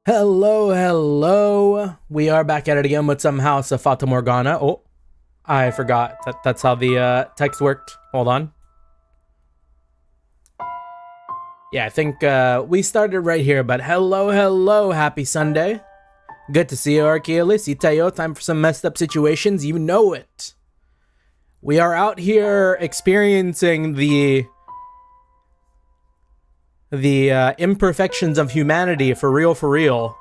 Hello, hello. We are back at it again with some House of Fata Morgana. Oh, I forgot that's how the text worked. Hold on. Yeah, I think we started right here, but hello, hello. Happy Sunday. Good to see you, Archaeolus. Itayo, time for some messed up situations. You know it. We are out here experiencing the imperfections of humanity for real, for real.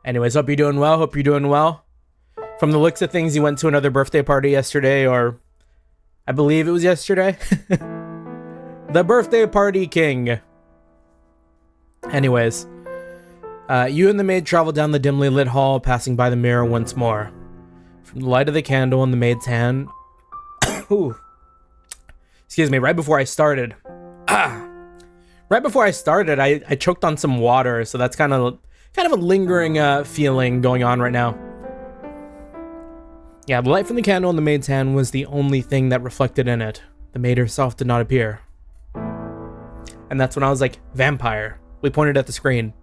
Anyways, hope you're doing well. Hope you're doing well. From the looks of things, you went to another birthday party yesterday, or I believe it was yesterday. The birthday party king. Anyways, you and the maid travel down the dimly lit hall, passing by the mirror once more. From the light of the candle in the maid's hand. Ooh. Excuse me, right before I started. Right before I started, I choked on some water, so that's kind of a lingering feeling going on right now. Yeah, the light from the candle in the maid's hand was the only thing that reflected in it. The maid herself did not appear. And that's when I was like, vampire. We pointed at the screen.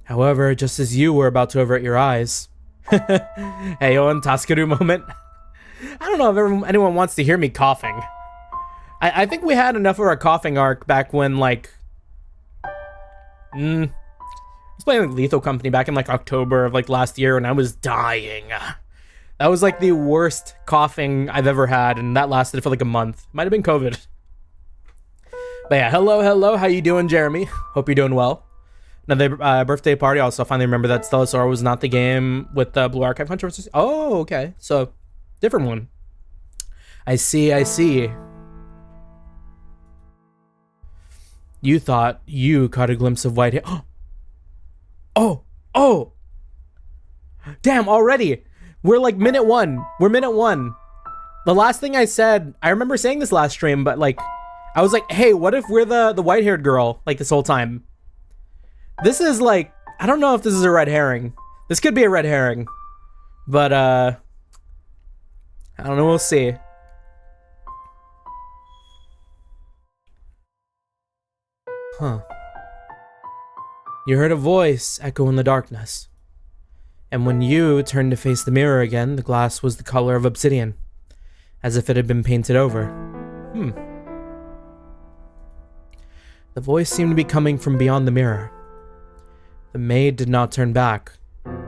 However, just as you were about to avert your eyes. Hey, Owen, Taskaru moment. I don't know if anyone wants to hear me coughing. I think we had enough of our coughing arc back when, like... I was playing like Lethal Company back in like October of like last year and I was dying. That was like the worst coughing I've ever had, and that lasted for like a month. Might have been COVID. But yeah, hello, how you doing, Jeremy? Hope you're doing well. Another birthday party. Also, finally remember that Stellasaur was not the game with the Blue Archive controversies. Oh, okay. So, different one. I see. You thought you caught a glimpse of white hair. Oh! Damn, already! We're like minute one. The last thing I said, I remember saying this last stream, but like, I was like, hey, what if we're the white-haired girl, like this whole time? This is like, I don't know if this is a red herring. This could be a red herring. But, I don't know, we'll see. Huh. You heard a voice echo in the darkness. And when you turned to face the mirror again, the glass was the color of obsidian, as if it had been painted over. The voice seemed to be coming from beyond the mirror. The maid did not turn back,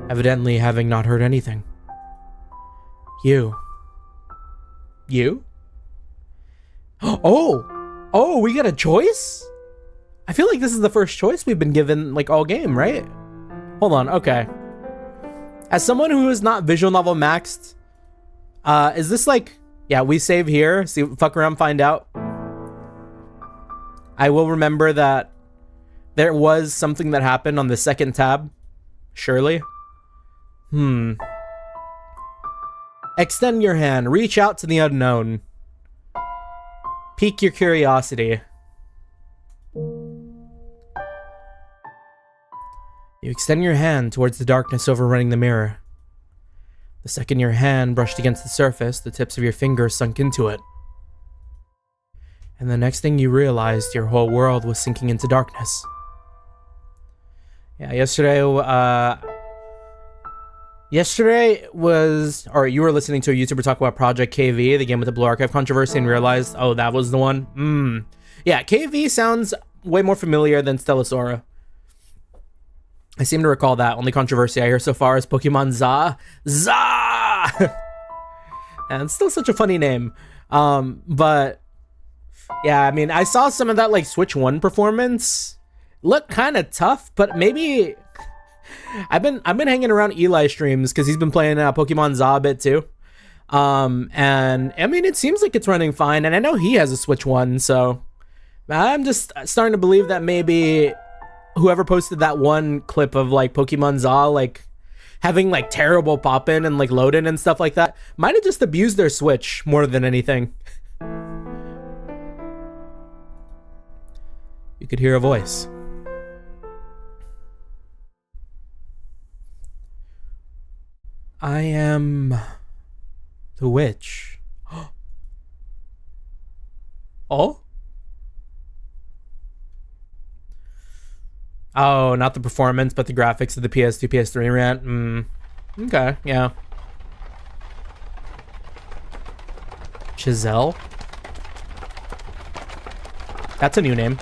evidently having not heard anything. You? Oh, we got a choice? I feel like this is the first choice we've been given, like, all game, right? Hold on, okay. As someone who is not visual novel maxed, is this like... Yeah, we save here, see, fuck around, find out. I will remember that there was something that happened on the second tab. Surely. Extend your hand, reach out to the unknown. Pique your curiosity. You extend your hand towards the darkness overrunning the mirror. The second your hand brushed against the surface, the tips of your fingers sunk into it. And the next thing you realized, your whole world was sinking into darkness. Yeah, yesterday was... Or you were listening to a YouTuber talk about Project KV, the game with the Blue Archive controversy, and realized, oh, that was the one? Yeah, KV sounds way more familiar than Stellasaur. I seem to recall that. Only controversy I hear so far is Pokemon Za. And it's still such a funny name. But yeah, I mean, I saw some of that like Switch 1 performance. Looked kind of tough, but maybe I've been hanging around Eli streams because he's been playing Pokemon Za a bit too. And I mean, it seems like it's running fine, and I know he has a Switch 1, so I'm just starting to believe that maybe whoever posted that one clip of like Pokemon Za like having like terrible pop-in and like load-in and stuff like that might have just abused their Switch more than anything. You could hear a voice. I am the witch. Oh? Oh, not the performance, but the graphics of the PS2, PS3 rant. Okay, yeah. Giselle? That's a new name.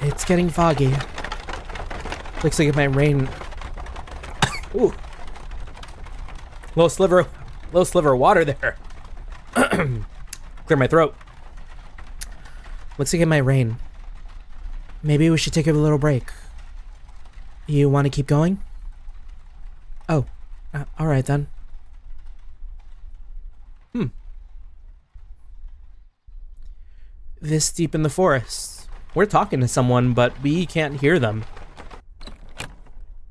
It's getting foggy. Looks like it might rain. Ooh. Little sliver of water there. Clear my throat. Looks like it might rain. Maybe we should take a little break. You want to keep going? Oh, all right then. This deep in the forest. We're talking to someone, but we can't hear them.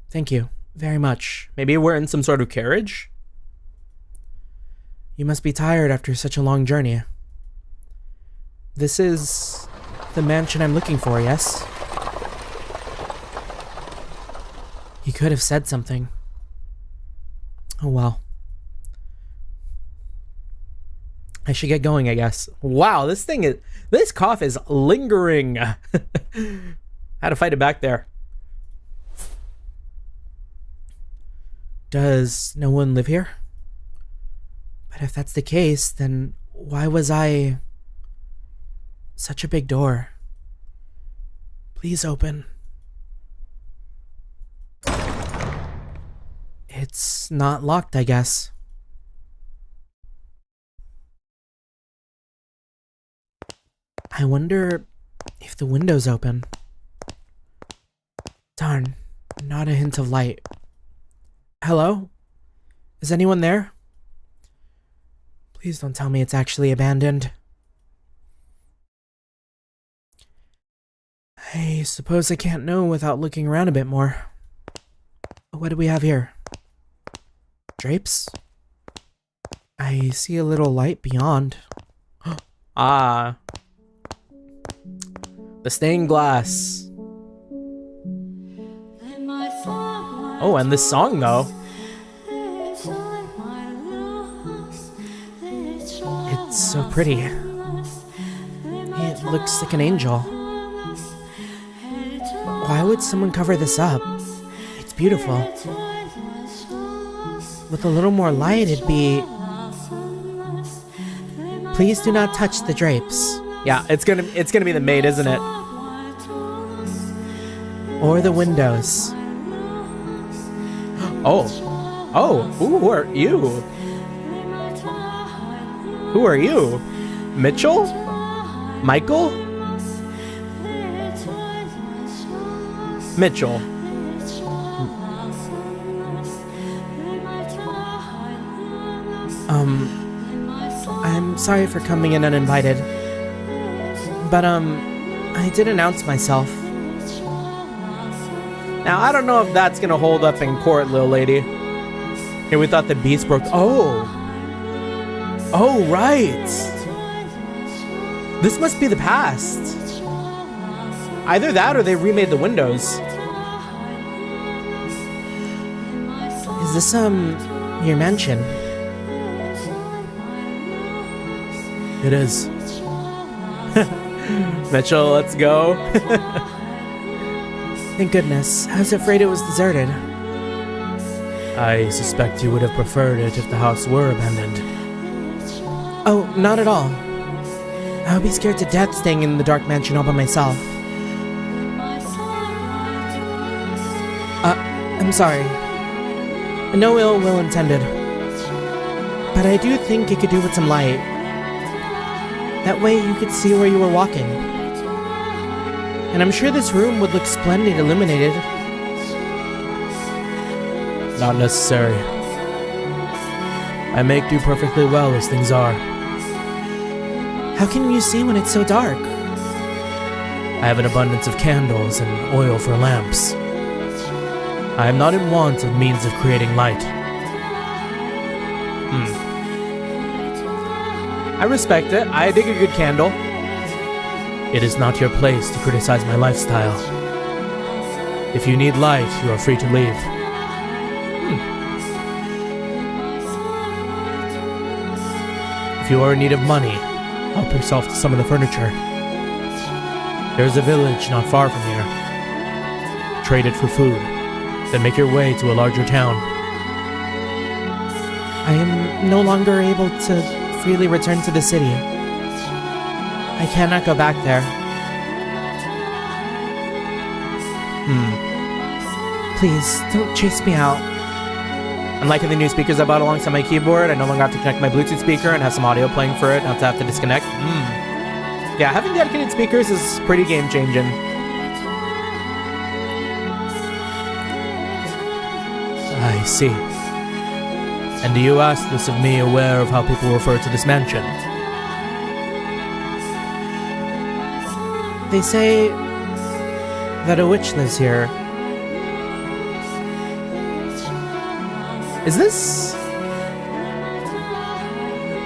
Thank you very much. Maybe we're in some sort of carriage? You must be tired after such a long journey. This is the mansion I'm looking for, yes? You could have said something. Oh well. I should get going, I guess. Wow, this cough is lingering. I had to fight it back there. Does no one live here? But if that's the case, then why was I... Such a big door. Please open. It's not locked, I guess. I wonder if the window's open. Darn, not a hint of light. Hello? Is anyone there? Please don't tell me it's actually abandoned. I suppose I can't know without looking around a bit more. What do we have here? Drapes? I see a little light beyond. Ah. The stained glass. Oh, and this song though. It's so pretty. It looks like an angel. Why would someone cover this up? It's beautiful. With a little more light, it'd be... Please do not touch the drapes. Yeah, it's gonna be the maid, isn't it? Or the windows. Oh, who are you? Who are you? Mitchell? Michael? Mitchell. I'm sorry for coming in uninvited. But, I did announce myself. Now, I don't know if that's gonna hold up in court, little lady. Here, we thought the beast broke... Oh, right! This must be the past. Either that or they remade the windows. Is this, your mansion? It is. Mitchell, let's go. Thank goodness. I was afraid it was deserted. I suspect you would have preferred it if the house were abandoned. Oh, not at all. I would be scared to death staying in the dark mansion all by myself. I'm sorry. No ill will intended. But I do think it could do with some light. That way you could see where you were walking. And I'm sure this room would look splendid illuminated. Not necessary. I make do perfectly well as things are. How can you see when it's so dark? I have an abundance of candles and oil for lamps. I am not in want of means of creating light. I respect it. I dig a good candle. It is not your place to criticize my lifestyle. If you need light, you are free to leave. If you are in need of money, help yourself to some of the furniture. There's a village not far from here. trade it for food. Then make your way to a larger town. I am no longer able to freely return to the city. I cannot go back there. Please, don't chase me out. I'm liking the new speakers I bought alongside my keyboard. I no longer have to connect my Bluetooth speaker and have some audio playing for it, not to have to disconnect. Yeah, having dedicated speakers is pretty game-changing. I see. And do you ask this of me, aware of how people refer to this mansion? They say that a witch lives here. Is this...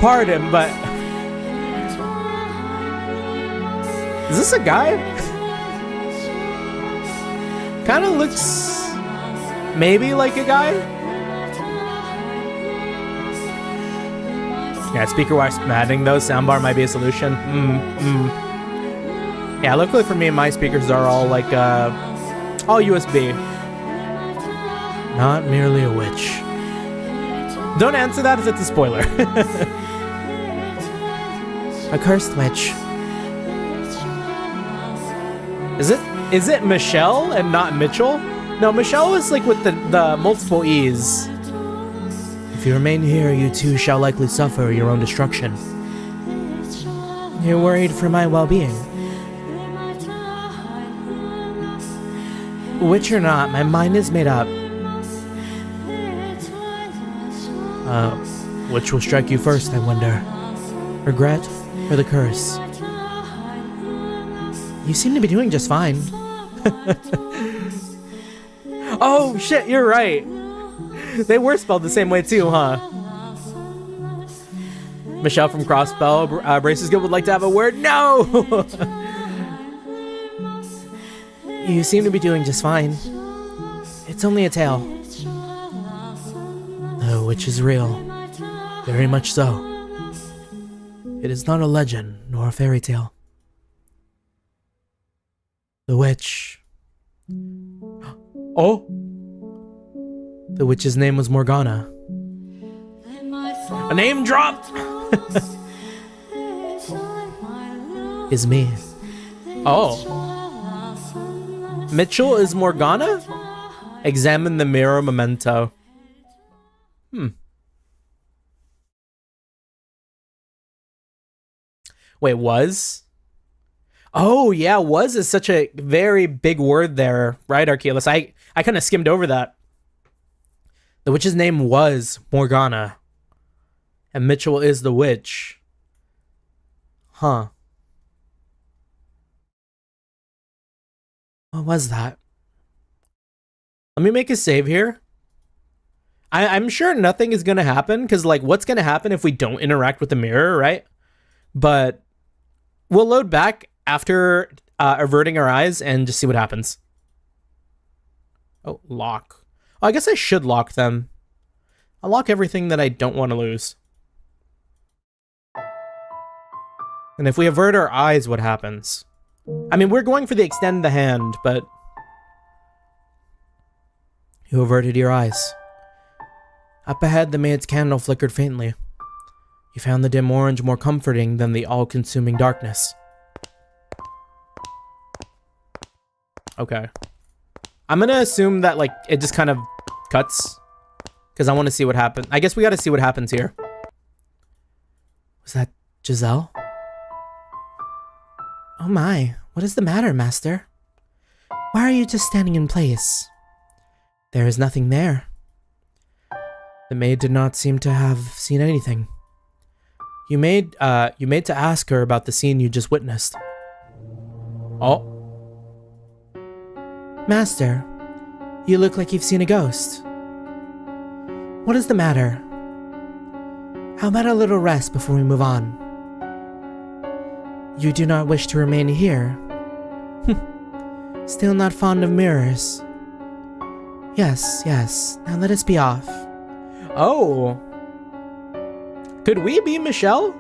Pardon, but... Is this a guy? Kinda looks... maybe like a guy? Yeah, speaker-wise matting though, soundbar might be a solution. Yeah, luckily for me, my speakers are all like, all USB. Not merely a witch. Don't answer that if it's a spoiler. A cursed witch. Is it Michelle and not Mitchell? No, Michelle is like with the multiple E's. If you remain here, you too shall likely suffer your own destruction. You're worried for my well-being. Witch or not, my mind is made up. Which will strike you first, I wonder? Regret or the curse? You seem to be doing just fine. Oh shit, you're right. They were spelled the same way too, huh? Michelle from Crossbell Braces Guild would like to have a word. No! You seem to be doing just fine. It's only a tale. The witch is real. Very much so. It is not a legend nor a fairy tale. The witch. Oh! The witch's name was Morgana. A name dropped! Is me. Oh. Mitchell is Morgana? Examine the mirror memento. Wait, was? Oh, yeah, was is such a very big word there, right, Archeolus? I kind of skimmed over that. The witch's name was Morgana. And Mitchell is the witch. Huh. What was that? Let me make a save here. I'm sure nothing is going to happen, because, like, what's going to happen if we don't interact with the mirror, right? But we'll load back after averting our eyes and just see what happens. Oh, lock. Oh, I guess I should lock them. I'll lock everything that I don't want to lose. And if we avert our eyes, what happens? I mean, we're going for the extend the hand, but... You averted your eyes. Up ahead, the maid's candle flickered faintly. You found the dim orange more comforting than the all-consuming darkness. Okay. I'm gonna assume that, like, it just kind of cuts. Because I want to see what happens. I guess we gotta see what happens here. Was that Giselle? Oh my, what is the matter, Master? Why are you just standing in place? There is nothing there. The maid did not seem to have seen anything. You made to ask her about the scene you just witnessed. Oh. Master, you look like you've seen a ghost. What is the matter? How about a little rest before we move on? You do not wish to remain here? Still not fond of mirrors? Yes, yes. Now let us be off. Oh. Could we be Michelle?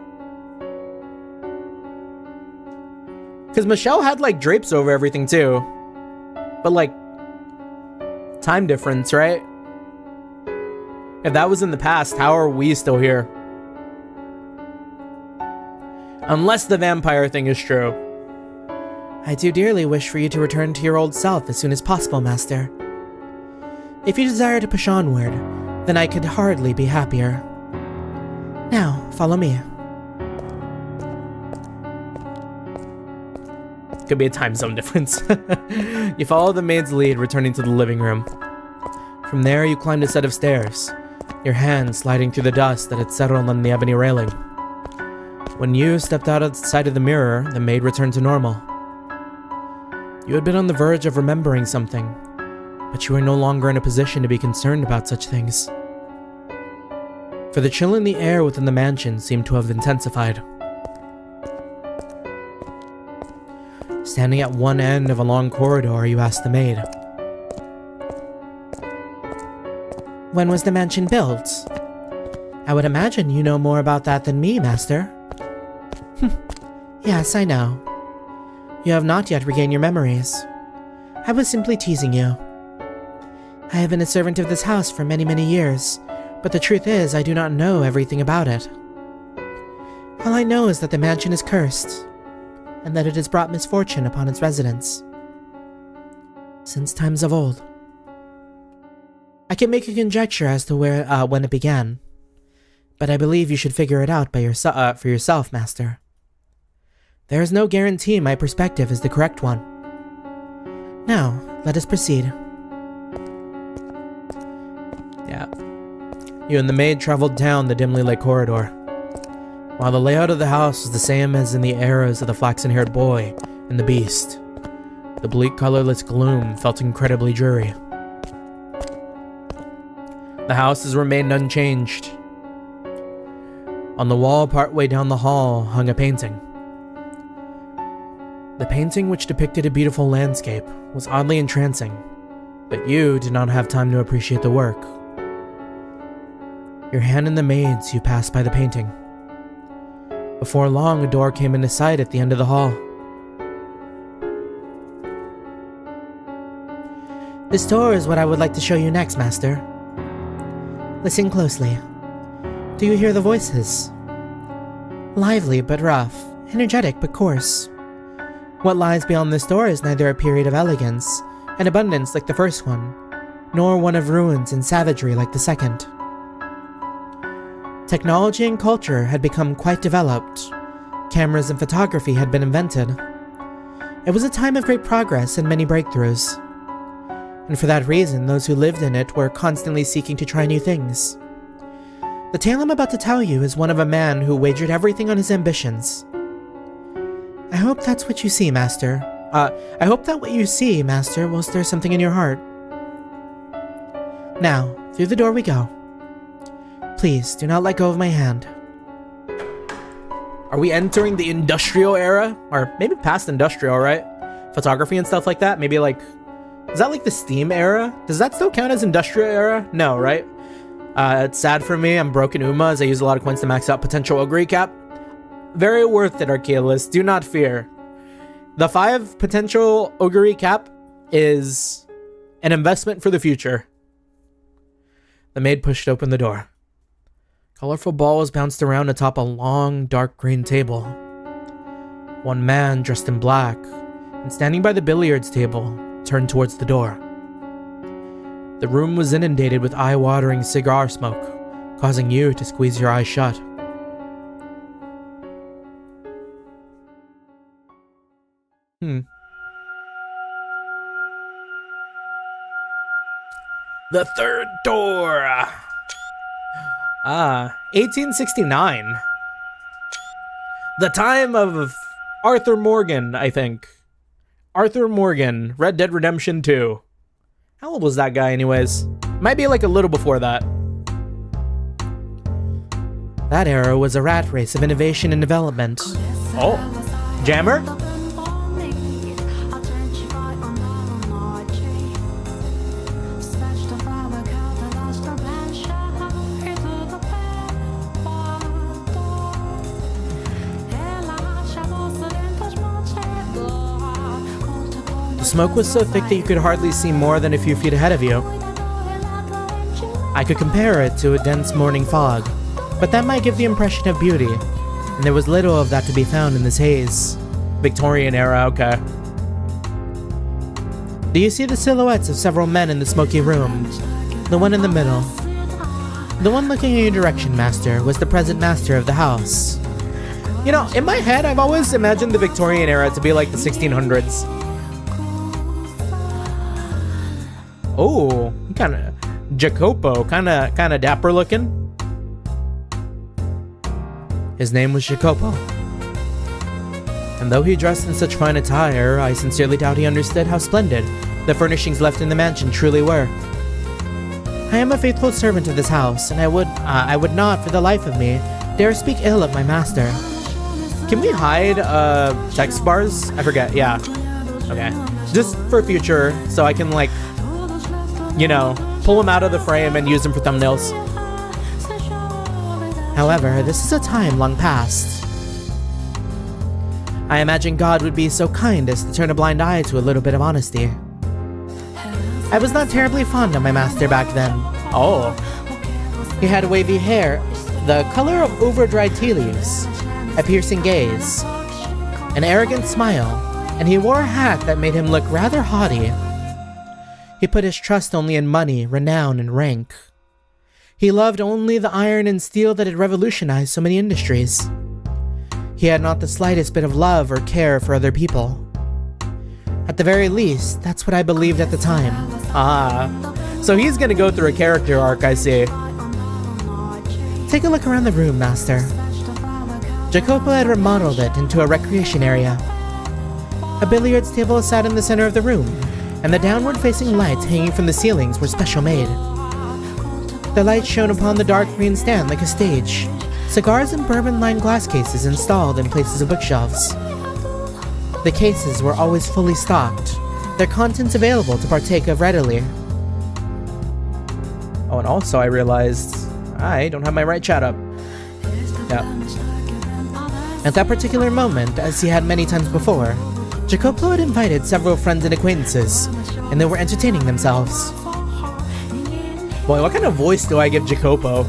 Because Michelle had, like, drapes over everything, too. But, like, Time difference, right? If that was in the past, how are we still here? Unless the vampire thing is true. I do dearly wish for you to return to your old self as soon as possible, Master. If you desire to push onward, then I could hardly be happier. Now, follow me. Could be a time zone difference. You follow the maid's lead, returning to the living room. From there, you climbed a set of stairs, your hand sliding through the dust that had settled on the ebony railing. When you stepped outside of the mirror, the maid returned to normal. You had been on the verge of remembering something, but you were no longer in a position to be concerned about such things. For the chill in the air within the mansion seemed to have intensified. Standing at one end of a long corridor, you asked the maid, When was the mansion built? I would imagine you know more about that than me, Master. Yes, I know. You have not yet regained your memories. I was simply teasing you. I have been a servant of this house for many, many years, but the truth is I do not know everything about it. All I know is that the mansion is cursed, and that it has brought misfortune upon its residents. Since times of old. I can make a conjecture as to when it began, but I believe you should figure it out for yourself, Master. There is no guarantee my perspective is the correct one. Now, let us proceed. Yeah. You and the maid traveled down the dimly lit corridor. While the layout of the house was the same as in the eras of the flaxen-haired boy and the beast, the bleak, colorless gloom felt incredibly dreary. The house has remained unchanged. On the wall partway down the hall hung a painting. The painting, which depicted a beautiful landscape, was oddly entrancing, but you did not have time to appreciate the work. Your hand in the maid's, you passed by the painting. Before long, a door came into sight at the end of the hall. This door is what I would like to show you next, Master. Listen closely. Do you hear the voices? Lively but rough, energetic but coarse. What lies beyond this door is neither a period of elegance and abundance like the first one, nor one of ruins and savagery like the second. Technology and culture had become quite developed. Cameras and photography had been invented. It was a time of great progress and many breakthroughs. And for that reason, those who lived in it were constantly seeking to try new things. The tale I'm about to tell you is one of a man who wagered everything on his ambitions. I hope that's what you see, Master. I hope that what you see, Master, will stir something in your heart. Now, through the door we go. Please, do not let go of my hand. Are we entering the industrial era? Or maybe past industrial, right? Photography and stuff like that? Maybe like... Is that like the Steam era? Does that still count as industrial era? No, right? It's sad for me. I'm broken Uma as I use a lot of coins to max out potential ogre recap. Very worth it, Archaeolist. Do not fear. The 5 potential ogre recap is an investment for the future. The maid pushed open the door. Colorful balls bounced around atop a long, dark green table. One man dressed in black and standing by the billiards table turned towards the door. The room was inundated with eye-watering cigar smoke, causing you to squeeze your eyes shut. The third door. 1869. The time of Arthur Morgan, I think. Arthur Morgan, Red Dead Redemption 2. How old was that guy anyways? Might be like a little before that. That era was a rat race of innovation and development. Oh, Jammer? The smoke was so thick that you could hardly see more than a few feet ahead of you. I could compare it to a dense morning fog, but that might give the impression of beauty, and there was little of that to be found in this haze. Victorian era, okay. Do you see the silhouettes of several men in the smoky room? The one in the middle. The one looking in your direction, Master, was the present master of the house. You know, in my head, I've always imagined the Victorian era to be like the 1600s. Oh, kinda Jacopo, kinda dapper looking. His name was Jacopo. And though he dressed in such fine attire, I sincerely doubt he understood how splendid the furnishings left in the mansion truly were. I am a faithful servant of this house, and I would not, for the life of me, dare speak ill of my master. Can we hide text bars? I forget, yeah. Okay. Just for future, so I can, like, you know, pull them out of the frame and use them for thumbnails. However, this is a time long past. I imagine God would be so kind as to turn a blind eye to a little bit of honesty. I was not terribly fond of my master back then. Oh. He had wavy hair, the color of over-dried tea leaves, a piercing gaze, an arrogant smile, and he wore a hat that made him look rather haughty. He put his trust only in money, renown, and rank. He loved only the iron and steel that had revolutionized so many industries. He had not the slightest bit of love or care for other people. At the very least, that's what I believed at the time. Ah, so he's gonna go through a character arc, I see. Take a look around the room, Master. Jacopo had remodeled it into a recreation area. A billiards table sat in the center of the room, and the downward-facing lights hanging from the ceilings were special made. The light shone upon the dark green stand like a stage, cigars and bourbon-lined glass cases installed in places of bookshelves. The cases were always fully stocked, their contents available to partake of readily. Oh, and also I realized I don't have my right chat up. Yeah. At that particular moment, as he had many times before, Jacopo had invited several friends and acquaintances, and they were entertaining themselves. Boy, what kind of voice do I give Jacopo?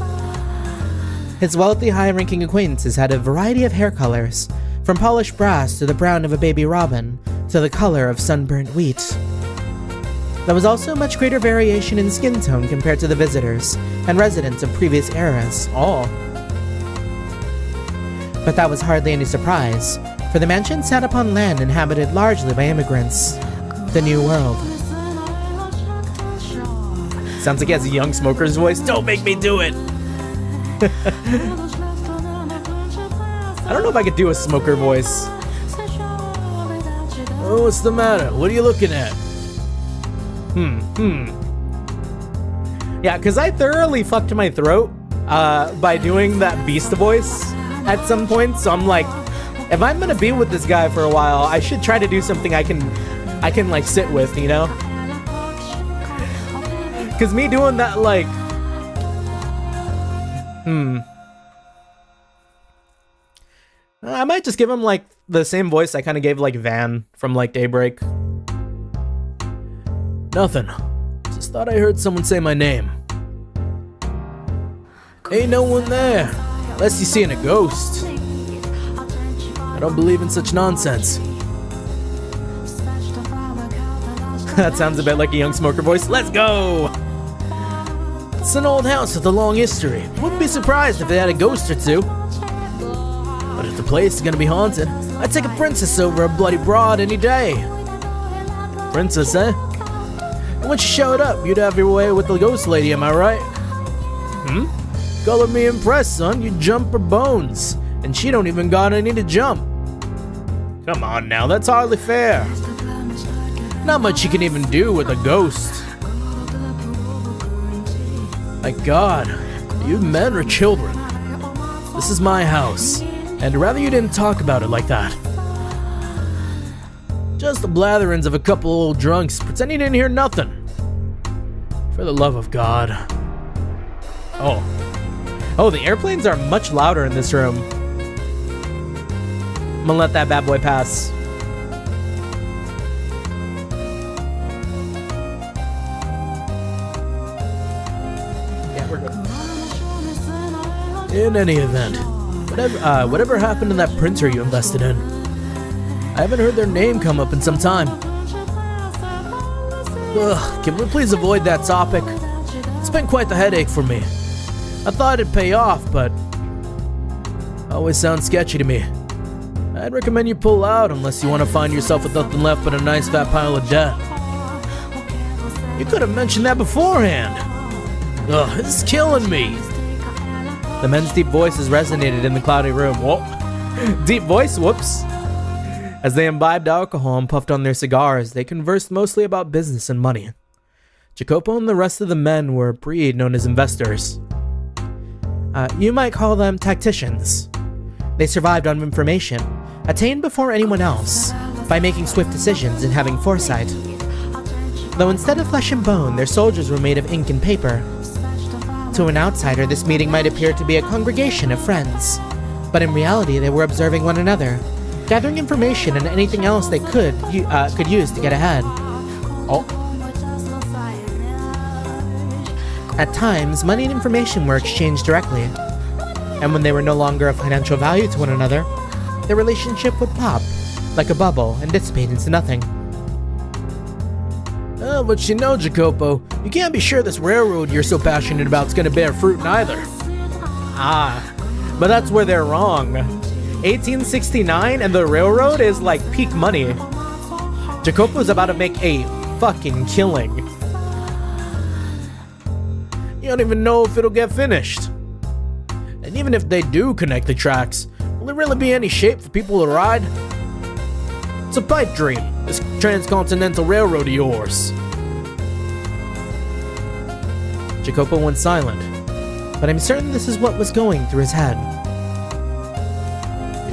His wealthy, high-ranking acquaintances had a variety of hair colors, from polished brass to the brown of a baby robin, to the color of sunburnt wheat. There was also much greater variation in skin tone compared to the visitors and residents of previous eras. Oh. But that was hardly any surprise, for the mansion sat upon land inhabited largely by immigrants. The New World. Sounds like he has a young smoker's voice. Don't make me do it! I don't know if I could do a smoker voice. Oh, what's the matter? What are you looking at? Yeah, because I thoroughly fucked my throat by doing that beast voice at some point, so I'm like, if I'm gonna be with this guy for a while, I should try to do something I can like sit with, you know? Because me doing that, like, I might just give him, like, the same voice I kind of gave, like, Van from, like, Daybreak. Nothing. Just thought I heard someone say my name. Ain't no one there, unless you're seeing a ghost. I don't believe in such nonsense. That sounds a bit like a young smoker voice. Let's go! It's an old house with a long history. Wouldn't be surprised if they had a ghost or two. But if the place is gonna be haunted, I'd take a princess over a bloody broad any day. Princess, eh? And when she showed up, you'd have your way with the ghost lady, am I right? Color me impressed, son. You jump her bones. And she don't even got any to jump. Come on now, that's hardly fair. Not much you can even do with a ghost. My God, are you men or children? This is my house, and I'd rather you didn't talk about it like that. Just the blatherings of a couple old drunks pretending you didn't hear nothing. For the love of God. Oh, the airplanes are much louder in this room. I'm gonna let that bad boy pass. In any event, whatever happened to that printer you invested in? I haven't heard their name come up in some time. Ugh, can we please avoid that topic? It's been quite the headache for me. I thought it'd pay off, but always sounds sketchy to me. I'd recommend you pull out unless you want to find yourself with nothing left but a nice fat pile of debt. You could have mentioned that beforehand. Ugh, this is killing me. The men's deep voices resonated in the cloudy room. Whoa. Deep voice, whoops. As they imbibed alcohol and puffed on their cigars, they conversed mostly about business and money. Jacopo and the rest of the men were a breed known as investors. You might call them tacticians. They survived on information, attained before anyone else, by making swift decisions and having foresight. Though instead of flesh and bone, their soldiers were made of ink and paper. To an outsider, this meeting might appear to be a congregation of friends, but in reality they were observing one another, gathering information and anything else they could use to get ahead. Oh. At times, money and information were exchanged directly, and when they were no longer of financial value to one another, their relationship would pop like a bubble and dissipate into nothing. But you know, Jacopo, you can't be sure this railroad you're so passionate about is going to bear fruit neither. But that's where they're wrong. 1869 and the railroad is like peak money. Jacopo's about to make a fucking killing. You don't even know if it'll get finished. And even if they do connect the tracks, will there really be any shape for people to ride? It's a pipe dream, this transcontinental railroad of yours. Jacopo went silent, but I'm certain this is what was going through his head.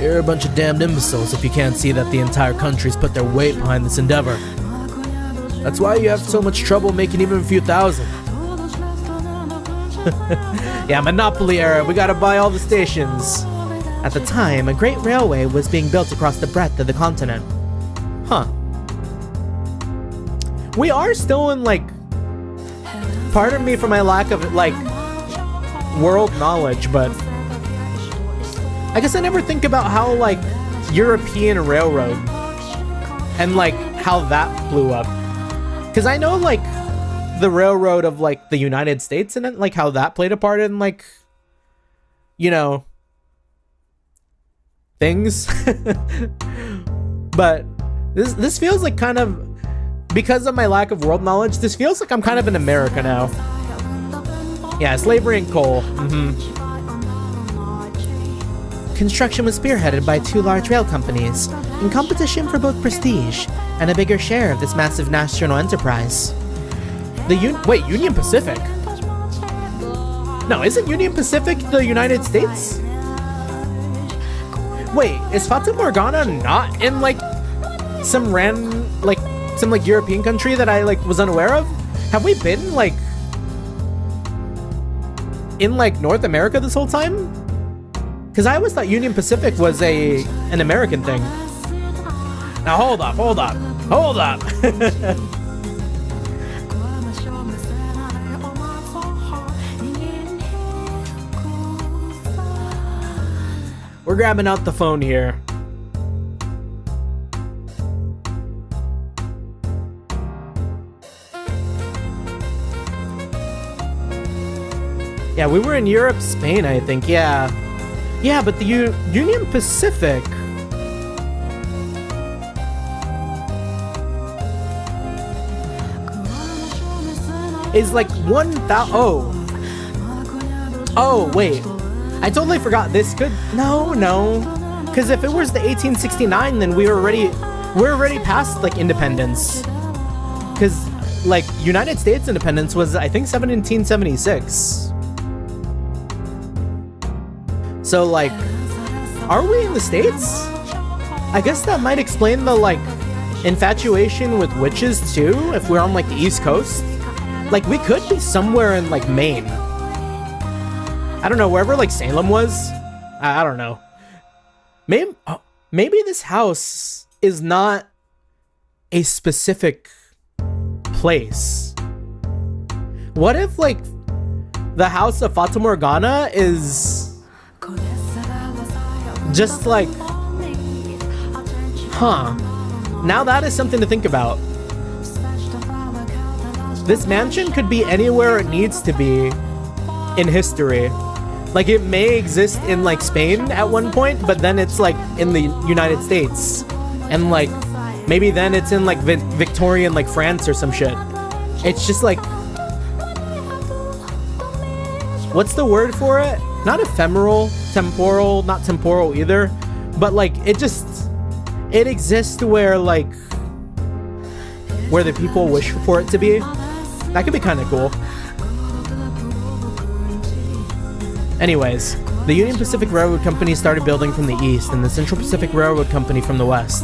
You're a bunch of damned imbeciles if you can't see that the entire country's put their weight behind this endeavor. That's why you have so much trouble making even a few thousand. Yeah, Monopoly era, we gotta buy all the stations. At the time, a great railway was being built across the breadth of the continent. Huh. We are still in, like, pardon me for my lack of, like, world knowledge, but I guess I never think about how, like, European railroad and, like, how that blew up. Because I know, like, the railroad of, like, the United States and, like, how that played a part in, like, you know, things. But this feels like kind of, because of my lack of world knowledge, this feels like I'm kind of in America now. Yeah, slavery and coal. Construction was spearheaded by two large rail companies in competition for both prestige and a bigger share of this massive national enterprise. Wait, Union Pacific? No, isn't Union Pacific the United States? Wait, is Fata Morgana not in, like, some European country that I, like, was unaware of? Have we been, like, in, like, North America this whole time? Because I always thought Union Pacific was an American thing. Now hold up. We're grabbing out the phone here. Yeah, we were in Europe, Spain, I think, yeah. Yeah, but the Union Pacific... is like 1,000... Oh, wait. I totally forgot this could... No. Because if it was the 1869, then we're already past, like, independence. Because, like, United States independence was, I think, 1776. So, like, are we in the States? I guess that might explain the, like, infatuation with witches, too, if we're on, like, the East Coast. Like, we could be somewhere in, like, Maine. I don't know, wherever, like, Salem was. I don't know. Maybe this house is not a specific place. What if, like, the house of Fata Morgana is Just like, huh. Now that is something to think about. This mansion could be anywhere it needs to be in history. Like, it may exist in, like, Spain at one point, but then it's, like, in the United States. And, like, maybe then it's in, like, Victorian, like, France or some shit. It's just, like... What's the word for it? Not ephemeral, temporal, not temporal either. But, like, it just... It exists where, like... Where the people wish for it to be. That could be kind of cool. Anyways, the Union Pacific Railroad Company started building from the east, and the Central Pacific Railroad Company from the west.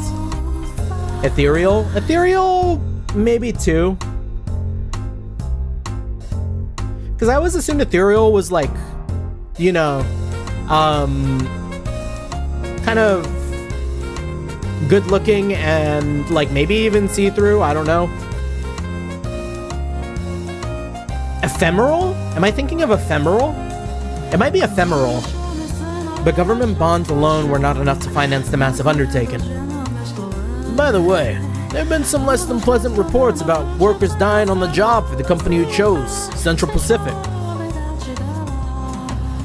Ethereal? Ethereal, maybe too. Because I always assumed Ethereal was like, you know, kind of good looking and like maybe even see-through, I don't know. Ephemeral? Am I thinking of ephemeral? It might be ephemeral, but government bonds alone were not enough to finance the massive undertaking. By the way, there have been some less than pleasant reports about workers dying on the job for the company you chose, Central Pacific.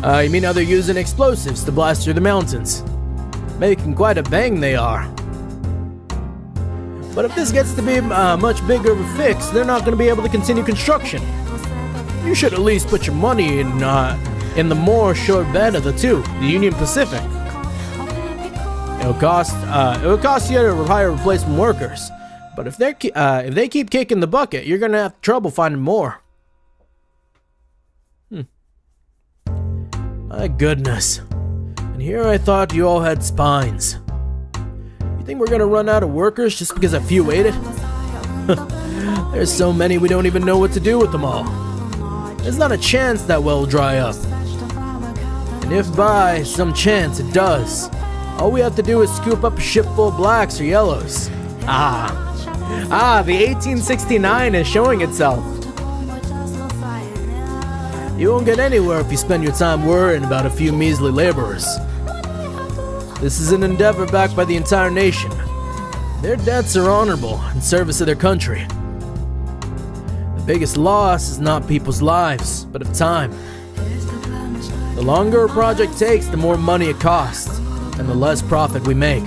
You mean how they're using explosives to blast through the mountains? Making quite a bang they are. But if this gets to be much bigger of a fix, they're not going to be able to continue construction. You should at least put your money in the more sure bet of the two, the Union Pacific. It'll cost you to hire replacement workers, but if they keep kicking the bucket, you're gonna have trouble finding more. My goodness, and here I thought you all had spines. You think we're gonna run out of workers just because a few waited? There's so many we don't even know what to do with them all. There's not a chance that well will dry up. And if by some chance it does, all we have to do is scoop up a ship full of blacks or yellows. The 1869 is showing itself. You won't get anywhere if you spend your time worrying about a few measly laborers. This is an endeavor backed by the entire nation. Their deaths are honorable in service of their country. The biggest loss is not people's lives, but of time. The longer a project takes, the more money it costs, and the less profit we make.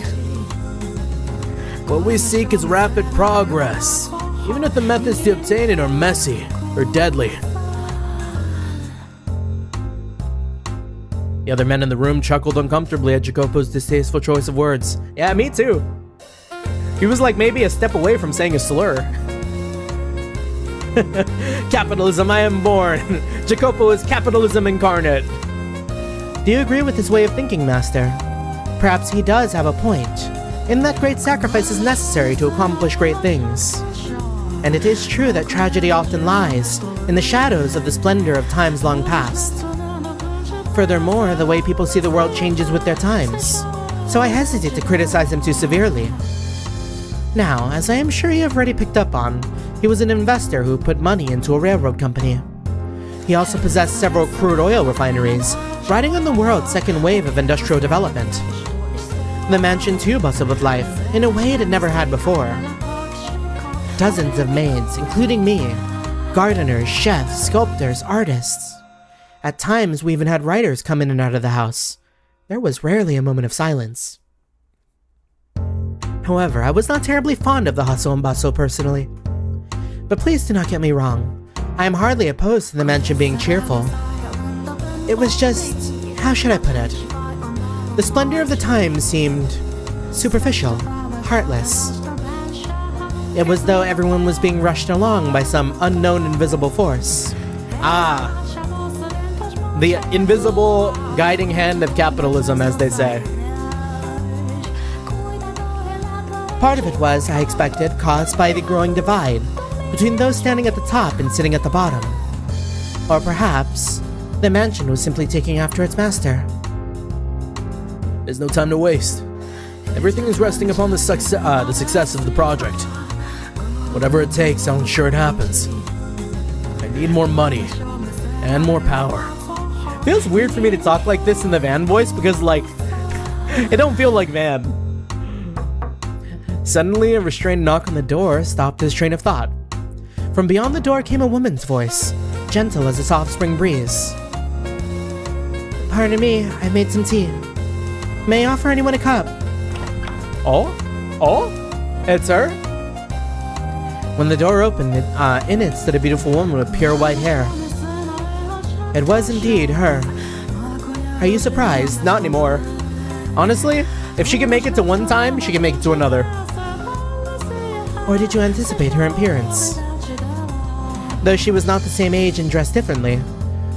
What we seek is rapid progress, even if the methods to obtain it are messy or deadly. The other men in the room chuckled uncomfortably at Jacopo's distasteful choice of words. Yeah, me too. He was like maybe a step away from saying a slur. Capitalism, I am born. Jacopo is capitalism incarnate. Do you agree with his way of thinking, Master? Perhaps he does have a point, in that great sacrifice is necessary to accomplish great things. And it is true that tragedy often lies in the shadows of the splendor of times long past. Furthermore, the way people see the world changes with their times, so I hesitate to criticize him too severely. Now, as I am sure you have already picked up on, he was an investor who put money into a railroad company. He also possessed several crude oil refineries, riding on the world's second wave of industrial development. The mansion too bustled with life, in a way it had never had before. Dozens of maids, including me, gardeners, chefs, sculptors, artists. At times, we even had writers come in and out of the house. There was rarely a moment of silence. However, I was not terribly fond of the hustle and bustle personally. But please do not get me wrong. I am hardly opposed to the mansion being cheerful. It was just... how should I put it? The splendor of the time seemed superficial, heartless. It was though everyone was being rushed along by some unknown invisible force. The invisible guiding hand of capitalism, as they say. Part of it was, I expected, caused by the growing divide between those standing at the top and sitting at the bottom. Or perhaps, the mansion was simply taking after its master. There's no time to waste. Everything is resting upon the success of the project. Whatever it takes, I'll ensure it happens. I need more money and more power. Feels weird for me to talk like this in the van voice because, like, It don't feel like Van. Suddenly, a restrained knock on the door stopped his train of thought. From beyond the door came a woman's voice, gentle as a soft spring breeze. Pardon me, I made some tea. May I offer anyone a cup? Oh? It's her? When the door opened, in it stood a beautiful woman with pure white hair. It was indeed her. Are you surprised? Not anymore. Honestly, if she can make it to one time, she can make it to another. Or did you anticipate her appearance? Though she was not the same age and dressed differently,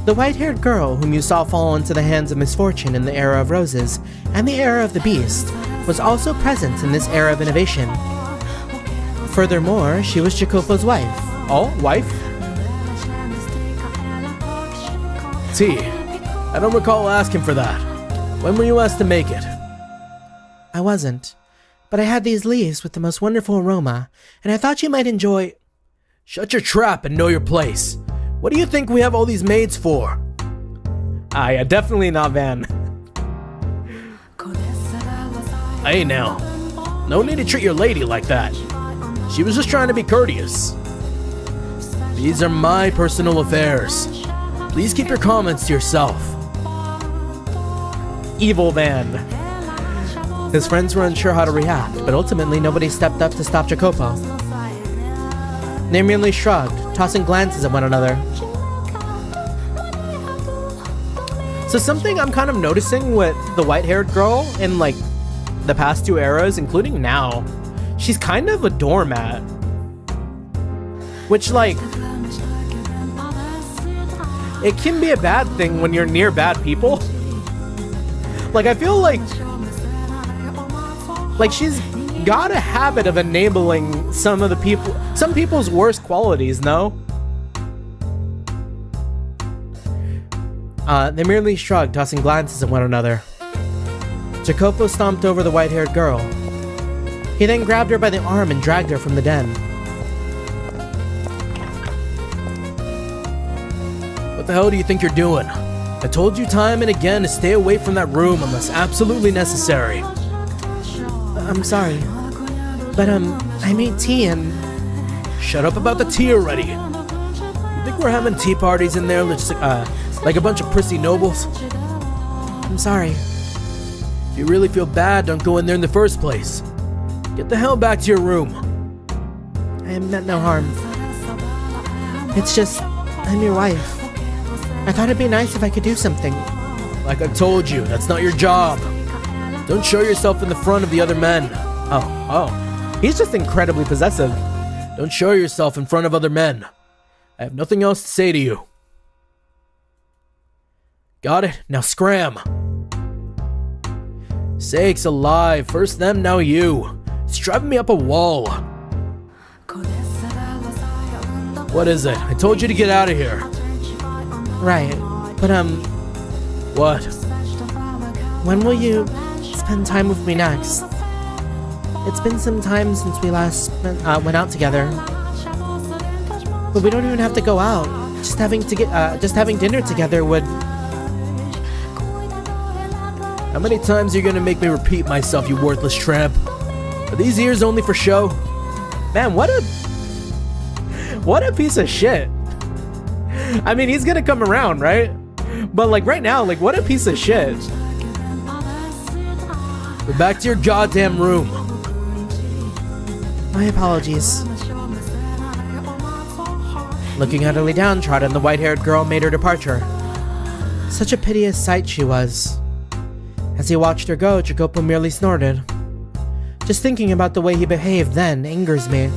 the white-haired girl whom you saw fall into the hands of misfortune in the era of roses and the era of the beast was also present in this era of innovation. Furthermore, she was Jacopo's wife. Oh, wife? Tea. I don't recall asking for that. When were you asked to make it? I wasn't, but I had these leaves with the most wonderful aroma, and I thought you might enjoy... Shut your trap and know your place. What do you think we have all these maids for? Yeah, definitely not Van. Hey now, no need to treat your lady like that. She was just trying to be courteous. These are my personal affairs. Please keep your comments to yourself. Evil Van. His friends were unsure how to react, but ultimately nobody stepped up to stop Jacopo. They merely shrugged, tossing glances at one another. So something I'm kind of noticing with the white-haired girl in like the past two eras, including now, she's kind of a doormat. Which like, it can be a bad thing when you're near bad people. Like I feel like she's got a habit of enabling some people's worst qualities, no? They merely shrugged, tossing glances at one another. Jacopo stomped over the white-haired girl. He then grabbed her by the arm and dragged her from the den. What the hell do you think you're doing? I told you time and again to stay away from that room unless absolutely necessary. I'm sorry, but I made tea and... Shut up about the tea already. You think we're having tea parties in there like a bunch of prissy nobles? I'm sorry. If you really feel bad, don't go in there in the first place. Get the hell back to your room. I meant no harm. It's just, I'm your wife. I thought it'd be nice if I could do something. Like I told you, that's not your job. Don't show yourself in the front of the other men. Oh. He's just incredibly possessive. Don't show yourself in front of other men. I have nothing else to say to you. Got it? Now scram. Sakes alive, first them, now you. It's driving me up a wall. What is it? I told you to get out of here. Right, but What? when will you spend time with me next? It's been some time since we last went out together. But we don't even have to go out. Just having dinner together would... How many times are you gonna make me repeat myself, you worthless tramp? Are these ears only for show? Man, what a piece of shit. I mean, he's gonna come around, right? But like right now, like what a piece of shit. Go back to your goddamn room. My apologies. Looking utterly downtrodden, the white-haired girl made her departure. Such a piteous sight she was. As he watched her go, Jacopo merely snorted. Just thinking about the way he behaved then angers me.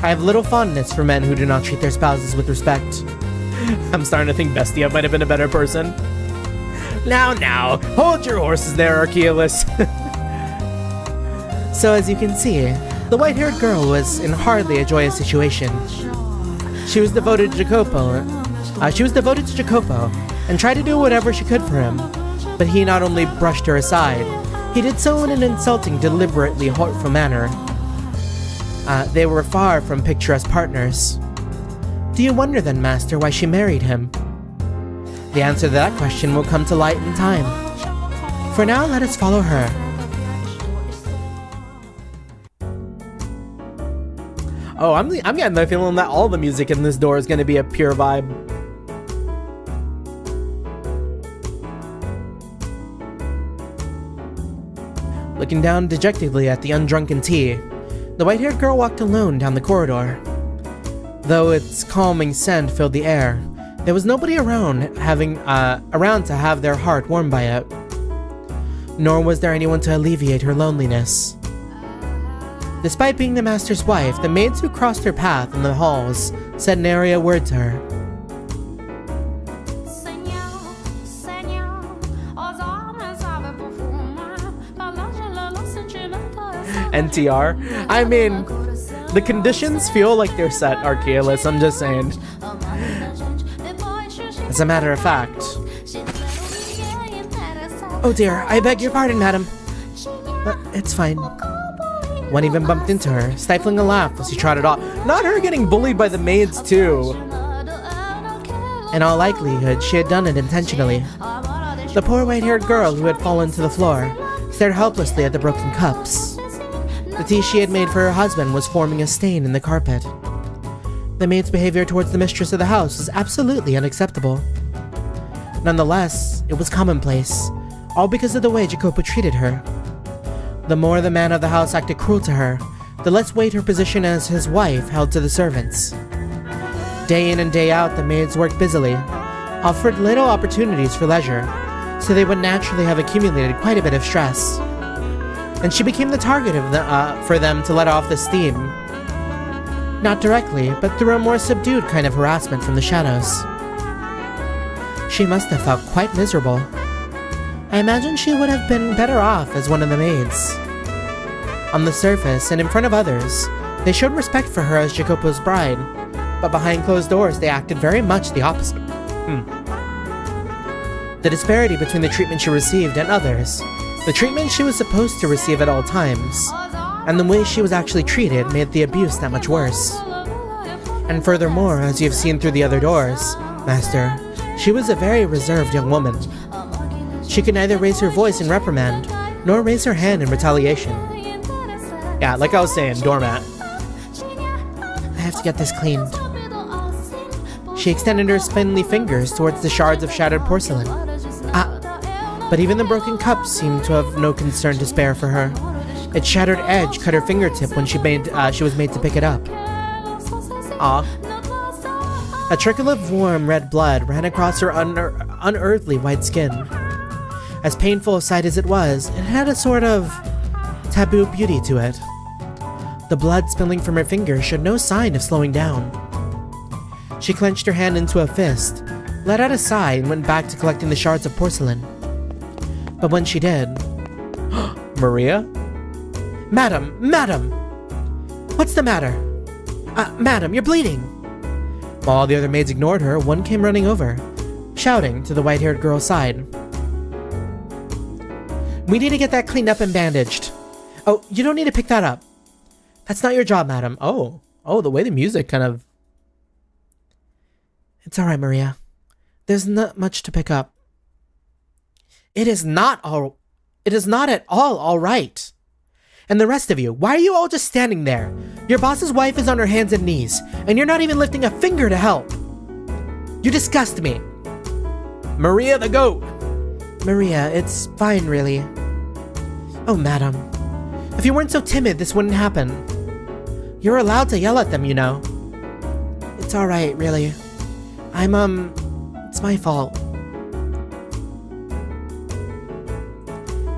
I have little fondness for men who do not treat their spouses with respect. I'm starting to think Bestia might have been a better person. Now, hold your horses there, Archaeolus. So as you can see, the white-haired girl was in hardly a joyous situation. She was devoted to Jacopo, and tried to do whatever she could for him. But he not only brushed her aside, he did so in an insulting, deliberately hurtful manner. They were far from picturesque partners. Do you wonder then, Master, why she married him? The answer to that question will come to light in time. For now, let us follow her. Oh, I'm getting the feeling that all the music in this door is going to be a pure vibe. Looking down dejectedly at the undrunken tea, the white-haired girl walked alone down the corridor. Though its calming scent filled the air, there was nobody around to have their heart warmed by it. Nor was there anyone to alleviate her loneliness. Despite being the master's wife, the maids who crossed her path in the halls said nary a word to her. NTR. I mean, the conditions feel like they're set, Archaeolus, I'm just saying. As a matter of fact... Oh dear, I beg your pardon, madam. It's fine. One even bumped into her, stifling a laugh as he trotted off. Not her getting bullied by the maids, too. In all likelihood, she had done it intentionally. The poor white-haired girl who had fallen to the floor stared helplessly at the broken cups. The tea she had made for her husband was forming a stain in the carpet. The maid's behavior towards the mistress of the house was absolutely unacceptable. Nonetheless, it was commonplace, all because of the way Jacopo treated her. The more the man of the house acted cruel to her, the less weight her position as his wife held to the servants. Day in and day out, the maids worked busily, offered little opportunities for leisure, so they would naturally have accumulated quite a bit of stress. And she became the target for them to let off the steam. Not directly, but through a more subdued kind of harassment from the shadows. She must have felt quite miserable. I imagine she would have been better off as one of the maids. On the surface, and in front of others, they showed respect for her as Jacopo's bride, but behind closed doors they acted very much the opposite. The disparity between the treatment she received and others, the treatment she was supposed to receive at all times, and the way she was actually treated made the abuse that much worse. And furthermore, as you have seen through the other doors, Master, she was a very reserved young woman. She could neither raise her voice in reprimand, nor raise her hand in retaliation. Yeah, like I was saying, doormat. I have to get this cleaned. She extended her spindly fingers towards the shards of shattered porcelain. But even the broken cup seemed to have no concern to spare for her. Its shattered edge cut her fingertip when she was made to pick it up. A trickle of warm red blood ran across her unearthly white skin. As painful a sight as it was, it had a sort of taboo beauty to it. The blood spilling from her fingers showed no sign of slowing down. She clenched her hand into a fist, let out a sigh, and went back to collecting the shards of porcelain. But when she did... Maria? Madam! Madam! What's the matter? Madam, you're bleeding! While all the other maids ignored her, one came running over, shouting to the white-haired girl's side. We need to get that cleaned up and bandaged. Oh, you don't need to pick that up. That's not your job, madam. Oh, the way the music kind of... It's alright, Maria. There's not much to pick up. It is not at all alright. And the rest of you, why are you all just standing there? Your boss's wife is on her hands and knees, and you're not even lifting a finger to help. You disgust me. Maria the goat. Maria, it's fine, really. Oh, madam. If you weren't so timid, this wouldn't happen. You're allowed to yell at them, you know. It's alright, really. It's my fault.